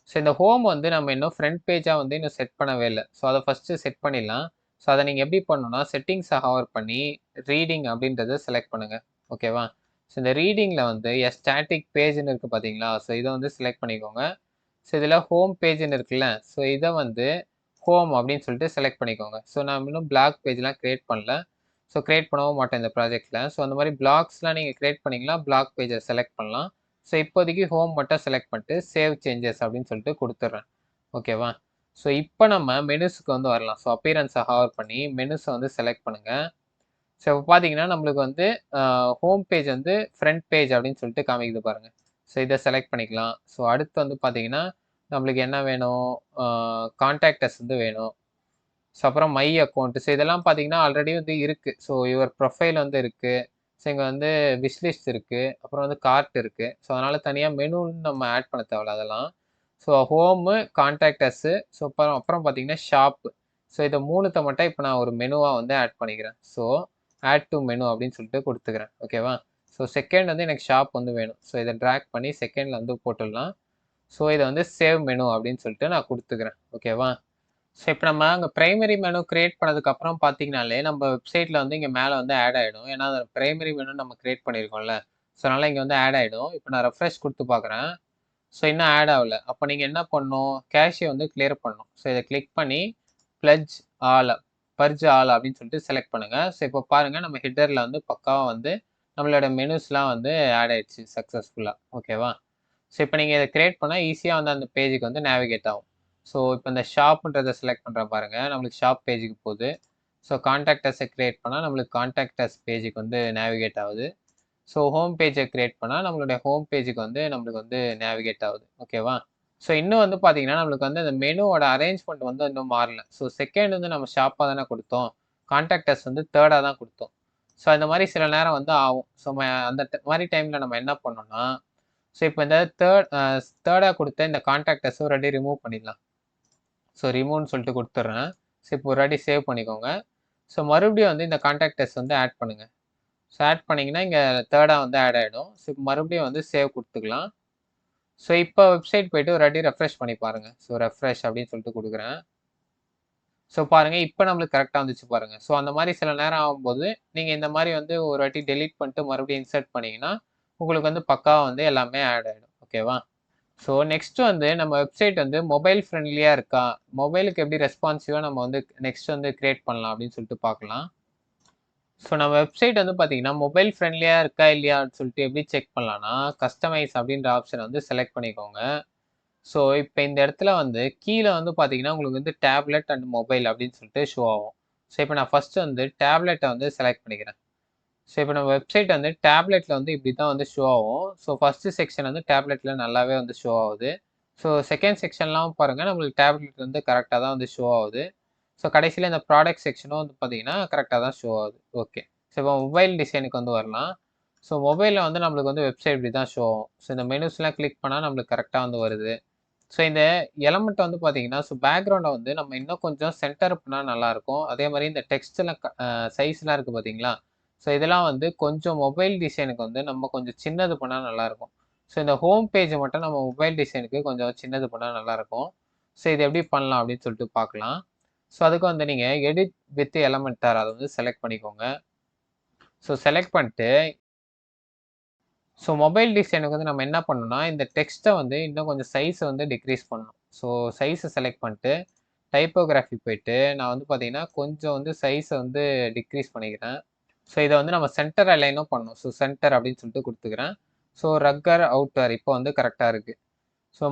S1: ஸோ இந்த ஹோம் வந்து நம்ம இன்னும் ஃப்ரண்ட் பேஜாக வந்து இன்னும் செட் பண்ணவே இல்லை. ஸோ அதை ஃபஸ்ட்டு செட் பண்ணிடலாம். ஸோ அதை நீங்கள் எப்படி பண்ணணும்னா செட்டிங்ஸை ஹவர் பண்ணி ரீடிங் அப்படின்றத செலக்ட் பண்ணுங்கள். ஓகேவா? ஸோ இந்த ரீடிங்கில் வந்து ஸ்டாட்டிக் பேஜ்னு இருக்குது பார்த்தீங்களா? ஸோ இதை வந்து செலக்ட் பண்ணிக்கோங்க. ஸோ இதில் ஹோம் பேஜ்னு இருக்குல்ல, ஸோ இதை வந்து ஹோம் அப்படின்னு சொல்லிட்டு செலக்ட் பண்ணிக்கோங்க. ஸோ நான் இன்னும் பிளாக் பேஜ்லாம் க்ரியேட் பண்ணல. ஸோ க்ரியேட் பண்ணவும் மாட்டேன் இந்த ப்ராஜெக்ட்டில். ஸோ அந்த மாதிரி பிளாக்ஸ்லாம் நீங்கள் க்ரியேட் பண்ணிங்கன்னா பிளாக் பேஜை செலக்ட் பண்ணலாம். ஸோ இப்போதைக்கு ஹோம் மட்டும் செலக்ட் பண்ணிட்டு சேவ் சேஞ்சஸ் அப்படின்னு சொல்லிட்டு கொடுத்துட்றேன். ஓகேவா? ஸோ இப்போ நம்ம மெனுஸுக்கு வந்து வரலாம். ஸோ அப்பியரன்ஸை ஹவர் பண்ணி மெனுஸை வந்து செலக்ட் பண்ணுங்கள். ஸோ இப்போ பார்த்தீங்கன்னா நம்மளுக்கு வந்து ஹோம் பேஜ் வந்து ஃப்ரண்ட் பேஜ் அப்படின்னு சொல்லிட்டு காமிக்குது பாருங்கள். ஸோ இதை செலக்ட் பண்ணிக்கலாம். ஸோ அடுத்து வந்து பார்த்தீங்கன்னா நம்மளுக்கு என்ன வேணும், கான்டாக்டர்ஸ் வந்து வேணும். ஸோ அப்புறம் மை அக்கௌண்ட். ஸோ இதெல்லாம் பார்த்தீங்கன்னா ஆல்ரெடி வந்து இருக்குது. ஸோ யுவர் ப்ரொஃபைல் வந்து இருக்குது. ஸோ இங்கே வந்து விஷ்லிஸ்ட் இருக்குது. அப்புறம் வந்து கார்ட் இருக்குது. ஸோ அதனால் தனியாக மெனுன்னு நம்ம ஆட் பண்ண தேவையில்ல அதெல்லாம். ஸோ ஹோமு, கான்டாக்டர்ஸு, ஸோ அப்புறம் பார்த்தீங்கன்னா ஷாப்பு. ஸோ இதை 3த்த மட்டும் இப்போ நான் ஒரு மெனுவாக வந்து ஆட் பண்ணிக்கிறேன். ஸோ ஆட் டு மெனு அப்படின்னு சொல்லிட்டு கொடுத்துக்கிறேன். ஓகேவா? ஸோ செகண்ட் வந்து எனக்கு ஷாப் வந்து வேணும். ஸோ இதை ட்ராக் பண்ணி செகண்டில் வந்து போட்டுடலாம். ஸோ இதை வந்து சேவ் மெனு அப்படின்னு சொல்லிட்டு நான் கொடுத்துக்கிறேன். ஓகேவா? ஸோ இப்போ நம்ம அங்கே ப்ரைமரி மெனு கிரியேட் பண்ணதுக்கப்புறம் பார்த்தீங்கனாலே நம்ம வெப்சைட்டில் வந்து இங்கே மேலே வந்து ஆட் ஆகிடும். ஏன்னா அந்த ப்ரைமரி மெனு நம்ம கிரியேட் பண்ணியிருக்கோம்ல. ஸோ அதனால் இங்கே வந்து ஆட் ஆகிடும். இப்போ நான் ரெஃப்ரெஷ் கொடுத்து பார்க்குறேன். ஸோ இன்னும் ஆட் ஆகல. அப்போ நீங்கள் என்ன பண்ணணும், கேஷை வந்து கிளியர் பண்ணணும். ஸோ இதை கிளிக் பண்ணி ப்ளட்ஜ் ஆல் பர்ஜ் ஆல் அப்படின்னு சொல்லிட்டு செலக்ட் பண்ணுங்கள். ஸோ இப்போ பாருங்கள் நம்ம ஹெட்டரில் வந்து பக்காவாக வந்து நம்மளோட மெனுஸ்லாம் வந்து ஆட் ஆயிடுச்சு சக்ஸஸ்ஃபுல்லாக. ஓகேவா? ஸோ இப்போ நீங்கள் இதை கிரியேட் பண்ணால் ஈஸியாக வந்து அந்த பேஜுக்கு வந்து நேவிகேட் ஆகும். ஸோ இப்போ இந்த ஷாப்புன்றதை செலக்ட் பண்ணுறேன் பாருங்கள், நம்மளுக்கு ஷாப் பேஜுக்கு போகுது. ஸோ கான்டாக்டர்ஸை கிரியேட் பண்ணால் நம்மளுக்கு கான்டாக்டர்ஸ் பேஜுக்கு வந்து நேவிகேட் ஆகுது. ஸோ ஹோம் பேஜை கிரியேட் பண்ணால் நம்மளுடைய ஹோம் பேஜுக்கு வந்து நம்மளுக்கு வந்து நேவிகேட் ஆகுது. ஓகேவா? ஸோ இன்னும் வந்து பார்த்தீங்கன்னா நம்மளுக்கு வந்து அந்த மெனுவோட அரேஞ்ச்மெண்ட் வந்து இன்னும் மாறல. ஸோ செகண்ட் வந்து நம்ம ஷாப்பாக தானே கொடுத்தோம், கான்டாக்டர்ஸ் வந்து தேர்டாக தான் கொடுத்தோம். ஸோ அந்த மாதிரி சில நேரம் வந்து ஆகும். ஸோ அந்த மாதிரி டைமில் நம்ம என்ன பண்ணோம்னா, ஸோ இப்போ இந்த தேர்டாக கொடுத்த இந்த கான்டாக்டர்ஸ் ஒரு வாட்டி ரிமூவ் பண்ணிடலாம். ஸோ ரிமூவ்னு சொல்லிட்டு கொடுத்துட்றேன். ஸோ இப்போ ஒரு வாட்டி சேவ் பண்ணிக்கோங்க. ஸோ மறுபடியும் வந்து இந்த கான்டாக்டர்ஸ் வந்து ஆட் பண்ணுங்கள். ஸோ ஆட் பண்ணிங்கன்னா இங்கே தேர்டாக வந்து ஆட் ஆகிடும். ஸோ இப்போ மறுபடியும் வந்து சேவ் கொடுத்துக்கலாம். ஸோ இப்போ வெப்சைட் போய்ட்டு ஒரு வாட்டி ரெஃப்ரெஷ் பண்ணி பாருங்கள். ஸோ ரெஃப்ரெஷ் அப்படின்னு சொல்லிட்டு கொடுக்குறேன். ஸோ பாருங்கள் இப்போ நம்மளுக்கு கரெக்டாக வந்துச்சு பாருங்கள். ஸோ அந்த மாதிரி சில நேரம் ஆகும்போது நீங்கள் இந்த மாதிரி வந்து ஒரு வாட்டி டெலீட் பண்ணிட்டு மறுபடியும் இன்சர்ட் பண்ணிங்கன்னா உங்களுக்கு வந்து பக்காவாக வந்து எல்லாமே ஆட் ஆகிடும். ஓகேவா? ஸோ நெக்ஸ்ட் வந்து நம்ம வெப்சைட் வந்து மொபைல் ஃப்ரெண்ட்லியாக இருக்கா, மொபைலுக்கு எப்படி ரெஸ்பான்சிவாக நம்ம வந்து நெக்ஸ்ட் வந்து கிரியேட் பண்ணலாம் அப்படின்னு சொல்லிட்டு பார்க்கலாம். ஸோ நம்ம வெப்சைட் வந்து பார்த்தீங்கன்னா மொபைல் ஃப்ரெண்ட்லியாக இருக்கா இல்லையான்னு சொல்லிட்டு எப்படி செக் பண்ணலான்னா, கஸ்டமைஸ் அப்படின்ற ஆப்ஷனை வந்து செலக்ட் பண்ணிக்கோங்க. ஸோ இப்போ இந்த இடத்துல வந்து கீழே வந்து பார்த்தீங்கன்னா உங்களுக்கு வந்து டேப்லெட் அண்ட் மொபைல் அப்படின்னு சொல்லிட்டு ஷோ ஆகும். ஸோ இப்போ நான் ஃபஸ்ட்டு வந்து டேப்லெட்டை வந்து செலக்ட் பண்ணிக்கிறேன். ஸோ இப்போ நம்ம வெப்சைட் வந்து டேப்லெட்டில் வந்து இப்படி தான் வந்து ஷோ ஆகும். ஸோ ஃபஸ்ட்டு செக்ஷன் வந்து டேப்லெட்டில் நல்லாவே வந்து ஷோ ஆகுது. ஸோ செகண்ட் செக்ஷன்லாம் பாருங்கள் நம்மளுக்கு டேப்லெட் வந்து கரெக்டாக தான் வந்து ஷோ ஆகுது. ஸோ கடைசியில் இந்த ப்ராடக்ட் செக்ஷனும் வந்து பார்த்தீங்கன்னா கரெக்டாக தான் ஷோ ஆகுது. ஓகே. ஸோ இப்போ மொபைல் டிசைனுக்கு வந்து வரலாம். ஸோ மொபைலில் வந்து நம்மளுக்கு வந்து வெப்சைட் இப்படி தான் ஷோ ஆகும். ஸோ இந்த மெனுஸ்லாம் கிளிக் பண்ணால் நம்மளுக்கு கரெக்டாக வந்து வருது. ஸோ இந்த எலமெண்ட் வந்து பார்த்தீங்கன்னா ஸோ பேக்ரவுண்டை வந்து நம்ம இன்னும் கொஞ்சம் சென்டர் பண்ணால் நல்லாயிருக்கும். அதே மாதிரி இந்த டெக்ஸ்ட்லாம் சைஸ்லாம் இருக்குது பார்த்தீங்களா? ஸோ இதெல்லாம் வந்து கொஞ்சம் மொபைல் டிசைனுக்கு வந்து நம்ம கொஞ்சம் சின்னது பண்ணால் நல்லாயிருக்கும். ஸோ இந்த ஹோம் பேஜை மட்டும் நம்ம மொபைல் டிசைனுக்கு கொஞ்சம் சின்னது பண்ணால் நல்லாயிருக்கும். ஸோ இது எப்படி பண்ணலாம் அப்படின்னு சொல்லிட்டு பார்க்கலாம். ஸோ அதுக்கு வந்து நீங்கள் எடிட் வித் எலமெண்டார் அதை வந்து செலக்ட் பண்ணிக்கோங்க. ஸோ செலக்ட் பண்ணிட்டு ஸோ மொபைல் டிசைனுக்கு வந்து நம்ம என்ன பண்ணணும்னா இந்த டெக்ஸ்ட்டை வந்து இன்னும் கொஞ்சம் சைஸை வந்து டிக்ரீஸ் பண்ணணும். ஸோ சைஸை செலக்ட் பண்ணிட்டு டைப்போகிராஃபி போயிட்டு நான் வந்து பார்த்தீங்கன்னா கொஞ்சம் வந்து சைஸை வந்து டிக்ரீஸ் பண்ணிக்கிறேன். ஸோ இதை வந்து நம்ம சென்டர் அலைனும் பண்ணணும். ஸோ சென்டர் அப்படின்னு சொல்லிட்டு கொடுத்துக்கிறேன். ஸோ ரக்கர் அவுட்டர் இப்போ வந்து கரெக்டாக இருக்குது. ஸோ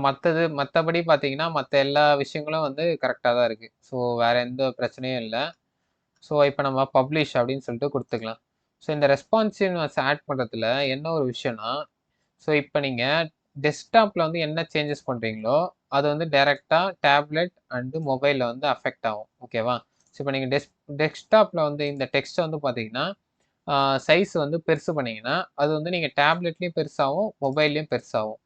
S1: மற்றபடி பார்த்தீங்கன்னா மற்ற எல்லா விஷயங்களும் வந்து கரெக்டாக தான் இருக்குது. ஸோ வேறு எந்த பிரச்சனையும் இல்லை. ஸோ இப்போ நம்ம பப்ளிஷ் அப்படின்னு சொல்லிட்டு கொடுத்துக்கலாம். ஸோ இந்த ரெஸ்பான்சிவ்னஸ் ஆட் பண்ணுறதுல என்ன ஒரு விஷயம்னா, ஸோ இப்போ நீங்கள் டெஸ்க்டாப்பில் வந்து என்ன சேஞ்சஸ் பண்ணுறீங்களோ அது வந்து டைரெக்டாக டேப்லெட் அண்டு மொபைலில் வந்து அஃபெக்ட் ஆகும். ஓகேவா? ஸோ இப்போ நீங்கள் டெஸ்க்டாப்பில் வந்து இந்த டெக்ஸ்ட்டை வந்து பார்த்தீங்கன்னா சைஸ் வந்து பெருசு பண்ணிங்கன்னா அது வந்து நீங்கள் டேப்லெட்லேயும் பெருசாகும், மொபைல்லையும் பெருசாகும்.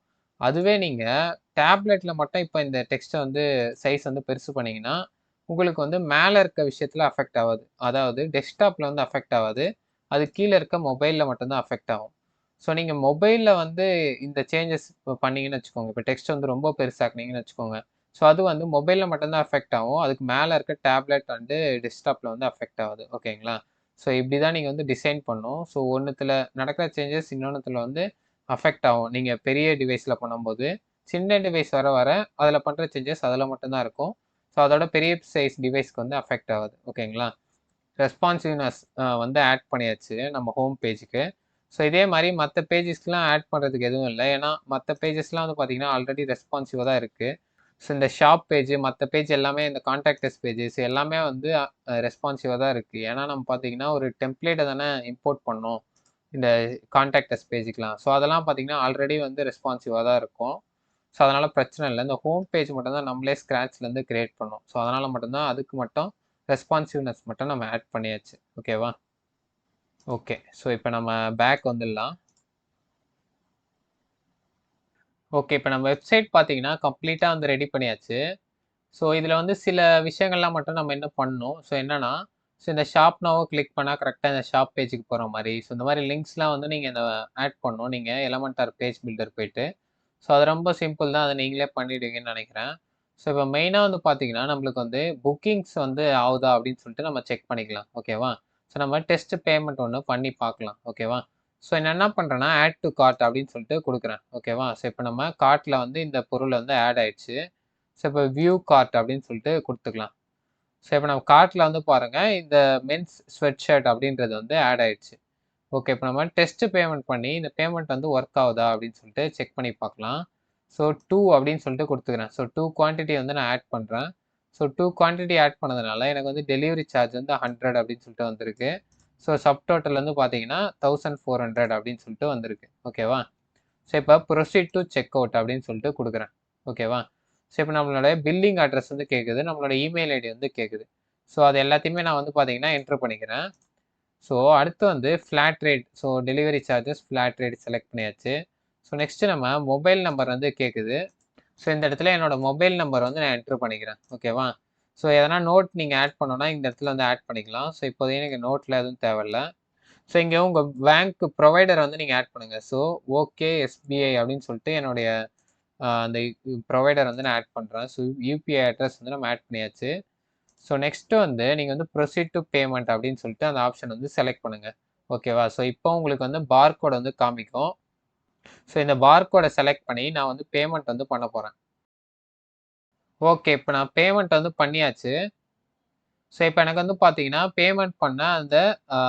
S1: அதுவே நீங்கள் டேப்லெட்டில் மட்டும் இப்போ இந்த டெக்ஸ்ட்டை வந்து சைஸ் வந்து பெருசு பண்ணிங்கன்னா உங்களுக்கு வந்து மேலே இருக்க விஷயத்தில் அஃபெக்ட் ஆகாது. அதாவது டெஸ்க்டாப்பில் வந்து அஃபெக்ட் ஆகாது. அது கீழே இருக்க மொபைலில் மட்டும்தான் அஃபெக்ட் ஆகும். ஸோ நீங்கள் மொபைலில் வந்து இந்த சேஞ்சஸ் இப்போ பண்ணீங்கன்னு வச்சுக்கோங்க. இப்போ டெக்ஸ்ட் வந்து ரொம்ப பெருசாக்குனீங்கன்னு வச்சுக்கோங்க. ஸோ அது வந்து மொபைலில் மட்டும்தான் அஃபெக்ட் ஆகும். அதுக்கு மேலே இருக்க டேப்லெட் அண்டு டெஸ்க்டாப்பில் வந்து அஃபெக்ட் ஆகுது. ஓகேங்களா? ஸோ இப்படி தான் நீங்கள் வந்து டிசைன் பண்ணணும். ஸோ ஒன்றுத்தில் நடக்கிற சேஞ்சஸ் இன்னொன்றுத்தில் வந்து அஃபெக்ட் ஆகும். நீங்கள் பெரிய டிவைஸில் பண்ணும்போது, சின்ன டிவைஸ் வர வர அதில் பண்ணுற சேஞ்சஸ் அதில் மட்டும்தான் இருக்கும். ஸோ அதோட பெரிய சைஸ் டிவைஸ்க்கு வந்து அஃபெக்ட் ஆகுது. ஓகேங்களா? ரெஸ்பான்சிவ்னஸ் வந்து ஆட் பண்ணியாச்சு நம்ம ஹோம் பேஜுக்கு. ஸோ இதே மாதிரி மற்ற பேஜஸ்க்குலாம் ஆட் பண்ணுறதுக்கு எதுவும் இல்லை. ஏன்னா மற்ற பேஜஸ்லாம் வந்து பார்த்தீங்கன்னா ஆல்ரெடி ரெஸ்பான்சிவாக தான் இருக்குது. ஸோ இந்த ஷாப் பேஜ் மற்ற பேஜ் எல்லாமே இந்த கான்டாக்டஸ் பேஜஸ் எல்லாமே வந்து ரெஸ்பான்சிவாக தான் இருக்குது. ஏன்னா நம்ம பார்த்தீங்கன்னா ஒரு டெம்ப்ளேட்டை தானே இம்போர்ட் பண்ணோம் இந்த கான்டாக்டஸ் பேஜுக்கெலாம். ஸோ அதெல்லாம் பார்த்தீங்கன்னா ஆல்ரெடி வந்து ரெஸ்பான்சிவாக தான் இருக்கும். ஸோ அதனால் பிரச்சனை இல்லை. இந்த ஹோம் பேஜ் மட்டும் தான் நம்மளே ஸ்க்ராட்ச்லேருந்து கிரியேட் பண்ணோம். ஸோ அதனால் மட்டும்தான் அதுக்கு மட்டும் ரெஸ்பான்சிவ்னஸ் மட்டும் நம்ம ஆட் பண்ணியாச்சு. ஓகேவா? ஓகே. ஸோ இப்போ நம்ம பேக் வந்துடலாம். ஓகே. இப்போ நம்ம வெப்சைட் பார்த்தீங்கன்னா கம்ப்ளீட்டாக வந்து ரெடி பண்ணியாச்சு. ஸோ இதில் வந்து சில விஷயங்கள்லாம் மட்டும் நம்ம என்ன பண்ணணும். ஸோ என்னன்னா, ஸோ இந்த ஷாப் நோவை கிளிக் பண்ணால் கரெக்டாக இந்த ஷாப் பேஜுக்கு போகிற மாதிரி. ஸோ இந்த மாதிரி லிங்க்ஸ்லாம் வந்து நீங்கள் இந்த ஆட் பண்ணணும். நீங்கள் எலமெண்டார் பேஜ் பில்டர் போயிட்டு. ஸோ அது ரொம்ப சிம்பிள் தான். அதை நீங்களே பண்ணிடுவீங்கன்னு நினைக்கிறேன். ஸோ இப்போ மெயினாக வந்து பார்த்தீங்கன்னா, நம்மளுக்கு வந்து புக்கிங்ஸ் வந்து ஆகுதா அப்படின்னு சொல்லிட்டு நம்ம செக் பண்ணிக்கலாம். ஓகேவா? ஸோ நம்ம டெஸ்ட் பேமெண்ட் ஒன்று பண்ணி பார்க்கலாம். ஓகேவா? ஸோ நான் என்ன பண்ணுறேன்னா, ஆட் டு கார்ட் அப்படின்னு சொல்லிட்டு கொடுக்குறேன். ஓகேவா? ஸோ இப்போ நம்ம கார்ட்டில் வந்து இந்த பொருள் வந்து ஆட் ஆயிடுச்சு. ஸோ இப்போ வியூ கார்ட் அப்படின்னு சொல்லிட்டு கொடுத்துக்கலாம். ஸோ இப்போ நம்ம கார்ட்டில் வந்து பாருங்கள், இந்த மென்ஸ் ஸ்வெட் ஷர்ட் அப்படின்றது வந்து ஆட் ஆயிடுச்சு. ஓகே. இப்போ நம்ம டெஸ்ட் பேமெண்ட் பண்ணி இந்த பேமெண்ட் வந்து ஒர்க் ஆகுதா அப்படின்னு சொல்லிட்டு செக் பண்ணி பார்க்கலாம். ஸோ 2 அப்படின்னு சொல்லிட்டு கொடுத்துக்கிறேன். ஸோ 2 குவான்டிட்டி வந்து நான் ஆட் பண்ணுறேன். ஸோ 2 குவான்டிட்டி ஆட் பண்ணதுனால எனக்கு வந்து டெலிவரி சார்ஜ் வந்து 100 அப்படின்னு சொல்லிட்டு வந்திருக்கு. ஸோ சப் டோட்டல் வந்து பார்த்தீங்கன்னா 1400 அப்படின்னு சொல்லிட்டு வந்திருக்கு. ஓகேவா? ஸோ இப்போ ப்ரொசீட் டு செக் அவுட் அப்படின்னு சொல்லிட்டு கொடுக்குறேன். ஓகேவா? ஸோ இப்போ நம்மளோட பில்லிங் அட்ரஸ் வந்து கேட்குது. நம்மளோட இமெயில் ஐடி வந்து கேட்குது. ஸோ அது எல்லாத்தையுமே நான் வந்து பார்த்தீங்கன்னா என்ட்ரு பண்ணிக்கிறேன். ஸோ அடுத்து வந்து flat rate. So delivery charges flat rate select பண்ணியாச்சு. ஸோ நெக்ஸ்ட்டு நம்ம மொபைல் நம்பர் வந்து கேட்குது. ஸோ இந்த இடத்துல என்னோட மொபைல் நம்பர் வந்து நான் என்ட்ரு பண்ணிக்கிறேன். ஓகேவா? ஸோ எதனா நோட் நீங்கள் ஆட் பண்ணணும்னா இந்த இடத்துல வந்து ஆட் பண்ணிக்கலாம். ஸோ இப்போதைக்கு எனக்கு நோட்டில் எதுவும் தேவையில்ல. ஸோ இங்கே உங்கள் பேங்க் ப்ரொவைடர் வந்து நீங்கள் ஆட் பண்ணுங்கள். ஸோ ஓகே எஸ்பிஐ அப்படின்னு சொல்லிட்டு என்னுடைய அந்த ப்ரொவைடர் வந்து நான் ஆட் பண்ணுறேன். ஸோ யூபிஐ அட்ரஸ் வந்து நம்ம ஆட் பண்ணியாச்சு. ஸோ நெக்ஸ்ட்டு வந்து நீங்கள் வந்து ப்ரொசீட் டு பேமெண்ட் அப்படின்னு சொல்லிட்டு அந்த ஆப்ஷன் வந்து செலக்ட் பண்ணுங்கள். ஓகேவா? ஸோ இப்போ உங்களுக்கு வந்து பார்கோட் வந்து காமிக்கும். ஸோ இந்த பார்கோடை செலக்ட் பண்ணி நான் வந்து பேமெண்ட் வந்து பண்ண போகிறேன். ஓகே. இப்போ நான் பேமெண்ட் வந்து பண்ணியாச்சு. ஸோ இப்போ எனக்கு வந்து பார்த்தீங்கன்னா, பேமெண்ட் பண்ண அந்த அ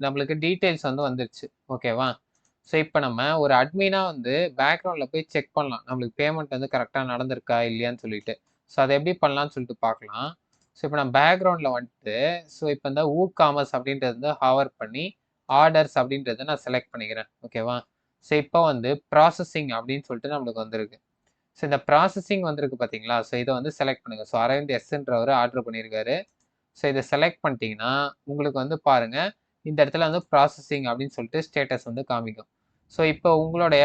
S1: நம்மளுக்கு டீட்டெயில்ஸ் வந்து வந்துருச்சு. ஓகேவா? ஸோ இப்போ நம்ம ஒரு அட்மினா வந்து பேக்ரவுண்டில் போய் செக் பண்ணலாம். நம்மளுக்கு பேமெண்ட் வந்து கரெக்ட்டா நடந்திருக்கா இல்லையான்னு சொல்லிட்டு. ஸோ அதை எப்படி பண்ணலான்னு சொல்லிட்டு பார்க்கலாம். ஸோ இப்போ நான் பேக்ரவுண்டில் வந்துட்டு, ஸோ இப்போ இந்த காமர்ஸ் அப்படின்றது வந்து ஹவர் பண்ணி, ஆர்டர்ஸ் அப்படின்றத நான் செலக்ட் பண்ணிக்கிறேன். ஓகேவா? ஸோ இப்போ வந்து ப்ராசஸிங் அப்படின்னு சொல்லிட்டு நம்மளுக்கு வந்திருக்கு. ஸோ இந்த ப்ராசஸிங் வந்திருக்கு பார்த்தீங்களா? ஸோ இதை வந்து செலக்ட் பண்ணுங்க. ஸோ அரவிந்த் எஸ்ன்றவரு ஆர்டர் பண்ணியிருக்காரு. ஸோ இதை செலக்ட் பண்ணிட்டீங்கன்னா, உங்களுக்கு வந்து பாருங்க, இந்த இடத்துல வந்து ப்ராசஸிங் அப்படின்னு சொல்லிட்டு ஸ்டேட்டஸ் வந்து காமிக்கும். ஸோ இப்போ உங்களுடைய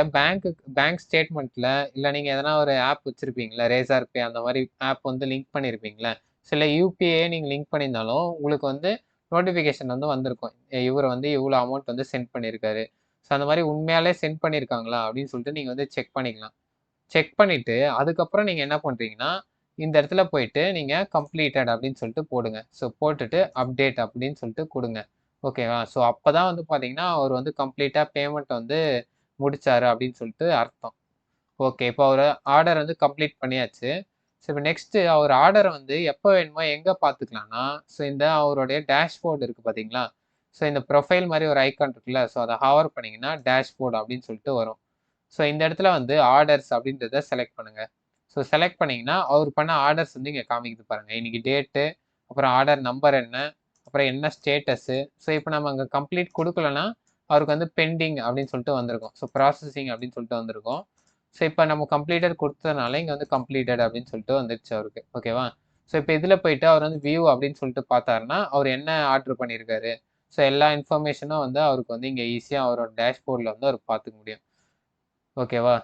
S1: பேங்க் ஸ்டேட்மெண்ட்ல இல்ல நீங்க எதனா ஒரு ஆப் வச்சிருப்பீங்கல்ல, ரேசார் பே அந்த மாரி ஆப் வந்து லிங்க் பண்ணியிருப்பீங்கல்ல. சில யுபிஐ நீங்க லிங்க் பண்ணியிருந்தாலும், உங்களுக்கு வந்து நோட்டிஃபிகேஷன் வந்து வந்திருக்கும். இவரு வந்து இவ்வளோ அமௌண்ட் வந்து சென்ட் பண்ணியிருக்காரு. ஸோ அந்த மாரி உண்மையாலே சென்ட் பண்ணியிருக்காங்களா? அப்படின்னு சொல்லிட்டு நீங்க வந்து செக் பண்ணிக்கலாம். செக் பண்ணிட்டு, அதுக்கப்புறம் நீங்க என்ன பண்றீங்கன்னா, இந்த இடத்துல போயிட்டு நீங்க கம்ப்ளீட்டட் அப்படின்னு சொல்லிட்டு போடுங்க. ஸோ போட்டுட்டு அப்டேட் அப்படின்னு சொல்லிட்டு குடுங்க. ஓகேவா? ஸோ அப்பதான் வந்து பார்த்தீங்கன்னா, அவரு வந்து கம்ப்ளீட்டா பேமெண்ட் வந்து முடிச்சாரு அப்படின்னு சொல்லிட்டு அர்த்தம். ஓகே. இப்போ அவரு ஆர்டர் வந்து கம்ப்ளீட் பண்ணியாச்சு. ஸோ இப்போ நெக்ஸ்ட்டு அவர் ஆர்டர வந்து எப்ப வேணுமோ எங்க பார்த்துக்கலாம்னா, ஸோ இந்த அவருடைய டேஷ்போர்ட் இருக்கு பார்த்தீங்களா? ஸோ இந்த ப்ரொஃபைல் மாரி ஒரு ஐகான் இருக்குல்ல, ஸோ அத ஹவர் பண்ணீங்கன்னா, டேஷ்போர்ட் அப்படின்னு சொல்லிட்டு வரும். ஸோ இந்த இடத்துல வந்து ஆர்டர்ஸ் அப்படின்றத செலக்ட் பண்ணுங்க. ஸோ செலக்ட் பண்ணீங்கன்னா, அவர் பண்ண ஆர்டர்ஸ் வந்து இங்க காமிக்குது பாருங்க. இன்னைக்கு டேட்டு, அப்புறம் ஆர்டர் நம்பர் என்ன, அப்புறம் என்ன ஸ்டேட்டஸு. ஸோ இப்போ நம்ம அங்க கம்ப்ளீட் குடுக்கலன்னா, அவருக்கு வந்து பெண்டிங் அப்படின்னு சொல்லிட்டு வந்திருக்கும். ஸோ ப்ராசஸிங் அப்படின்னு சொல்லிட்டு வந்திருக்கும். ஸோ இப்போ நம்ம கம்ப்ளீட்டட் குடுத்ததுனால, இங்க வந்து கம்ப்ளீட்டட் அப்படின்னு சொல்லிட்டு வந்துருச்சு அவருக்கு. ஓகேவா? ஸோ இப்போ இதுல போயிட்டு அவர் வந்து வியூ அப்படின்னு சொல்லிட்டு பார்த்தாருன்னா, அவர் என்ன ஆர்டர் பண்ணியிருக்காரு. ஸோ எல்லா இன்ஃபர்மேஷனும் வந்து அவருக்கு வந்து இங்க ஈஸியா அவரோட டேஷ்போர்ட்ல வந்து அவர் பார்த்துக்க முடியும். ஓகேவா?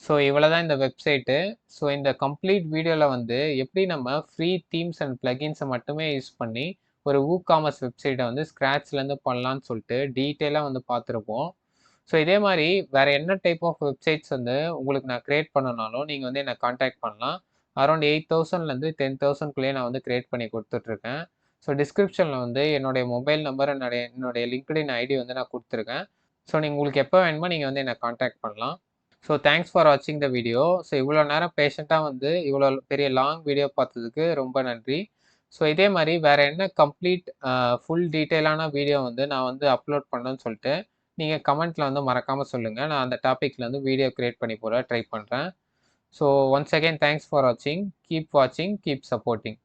S1: ஸோ இவ்வளோதான் இந்த வெப்சைட்டு. ஸோ இந்த கம்ப்ளீட் வீடியோல வந்து எப்படி நம்ம ஃப்ரீ தீம்ஸ் அண்ட் பிளகின்ஸ மட்டுமே யூஸ் பண்ணி ஒரு காமர்ஸ் வெப்சைட்ட வந்து ஸ்க்ராட்ச்லேருந்து பண்ணலான்னு சொல்லிட்டு டீட்டெயிலா வந்து பார்த்துருப்போம். ஸோ இதே மாதிரி வேறு என்ன டைப் ஆஃப் வெப்சைட்ஸ் வந்து உங்களுக்கு நான் க்ரியேட் பண்ணனாலும் நீங்கள் வந்து என்னை காண்டாக்ட் பண்ணலாம். அரௌண்ட் 8000லேருந்து 10,000க்குள்ளேயே நான் வந்து க்ரியேட் பண்ணி கொடுத்துட்ருக்கேன். ஸோ டிஸ்கிரிப்ஷனில் வந்து என்னுடைய மொபைல் நம்பர், என்னுடைய லிங்க்டின் ஐடி வந்து நான் கொடுத்துருக்கேன். ஸோ உங்களுக்கு எப்போ வேணுமோ நீங்கள் வந்து என்னை காண்டாக்ட் பண்ணலாம். ஸோ தேங்க்ஸ் ஃபார் வாட்சிங் த வீடியோ. ஸோ இவ்வளோ நேரம் பேஷண்ட்டாக வந்து இவ்வளோ பெரிய லாங் வீடியோ பார்த்ததுக்கு ரொம்ப நன்றி. ஸோ இதே மாதிரி வேறு என்ன கம்ப்ளீட் ஃபுல் டீட்டெயிலான வீடியோ வந்து நான் வந்து அப்லோட் பண்ணேன்னு சொல்லிட்டு நீங்கள் கமெண்ட்டில் வந்து மறக்காமல் சொல்லுங்கள். நான் அந்த டாப்பிக்கில் வந்து வீடியோ க்ரியேட் பண்ணி போட ட்ரை பண்ணுறேன். So once again thanks for வாட்சிங். கீப் வாட்சிங், கீப் சப்போர்ட்டிங்.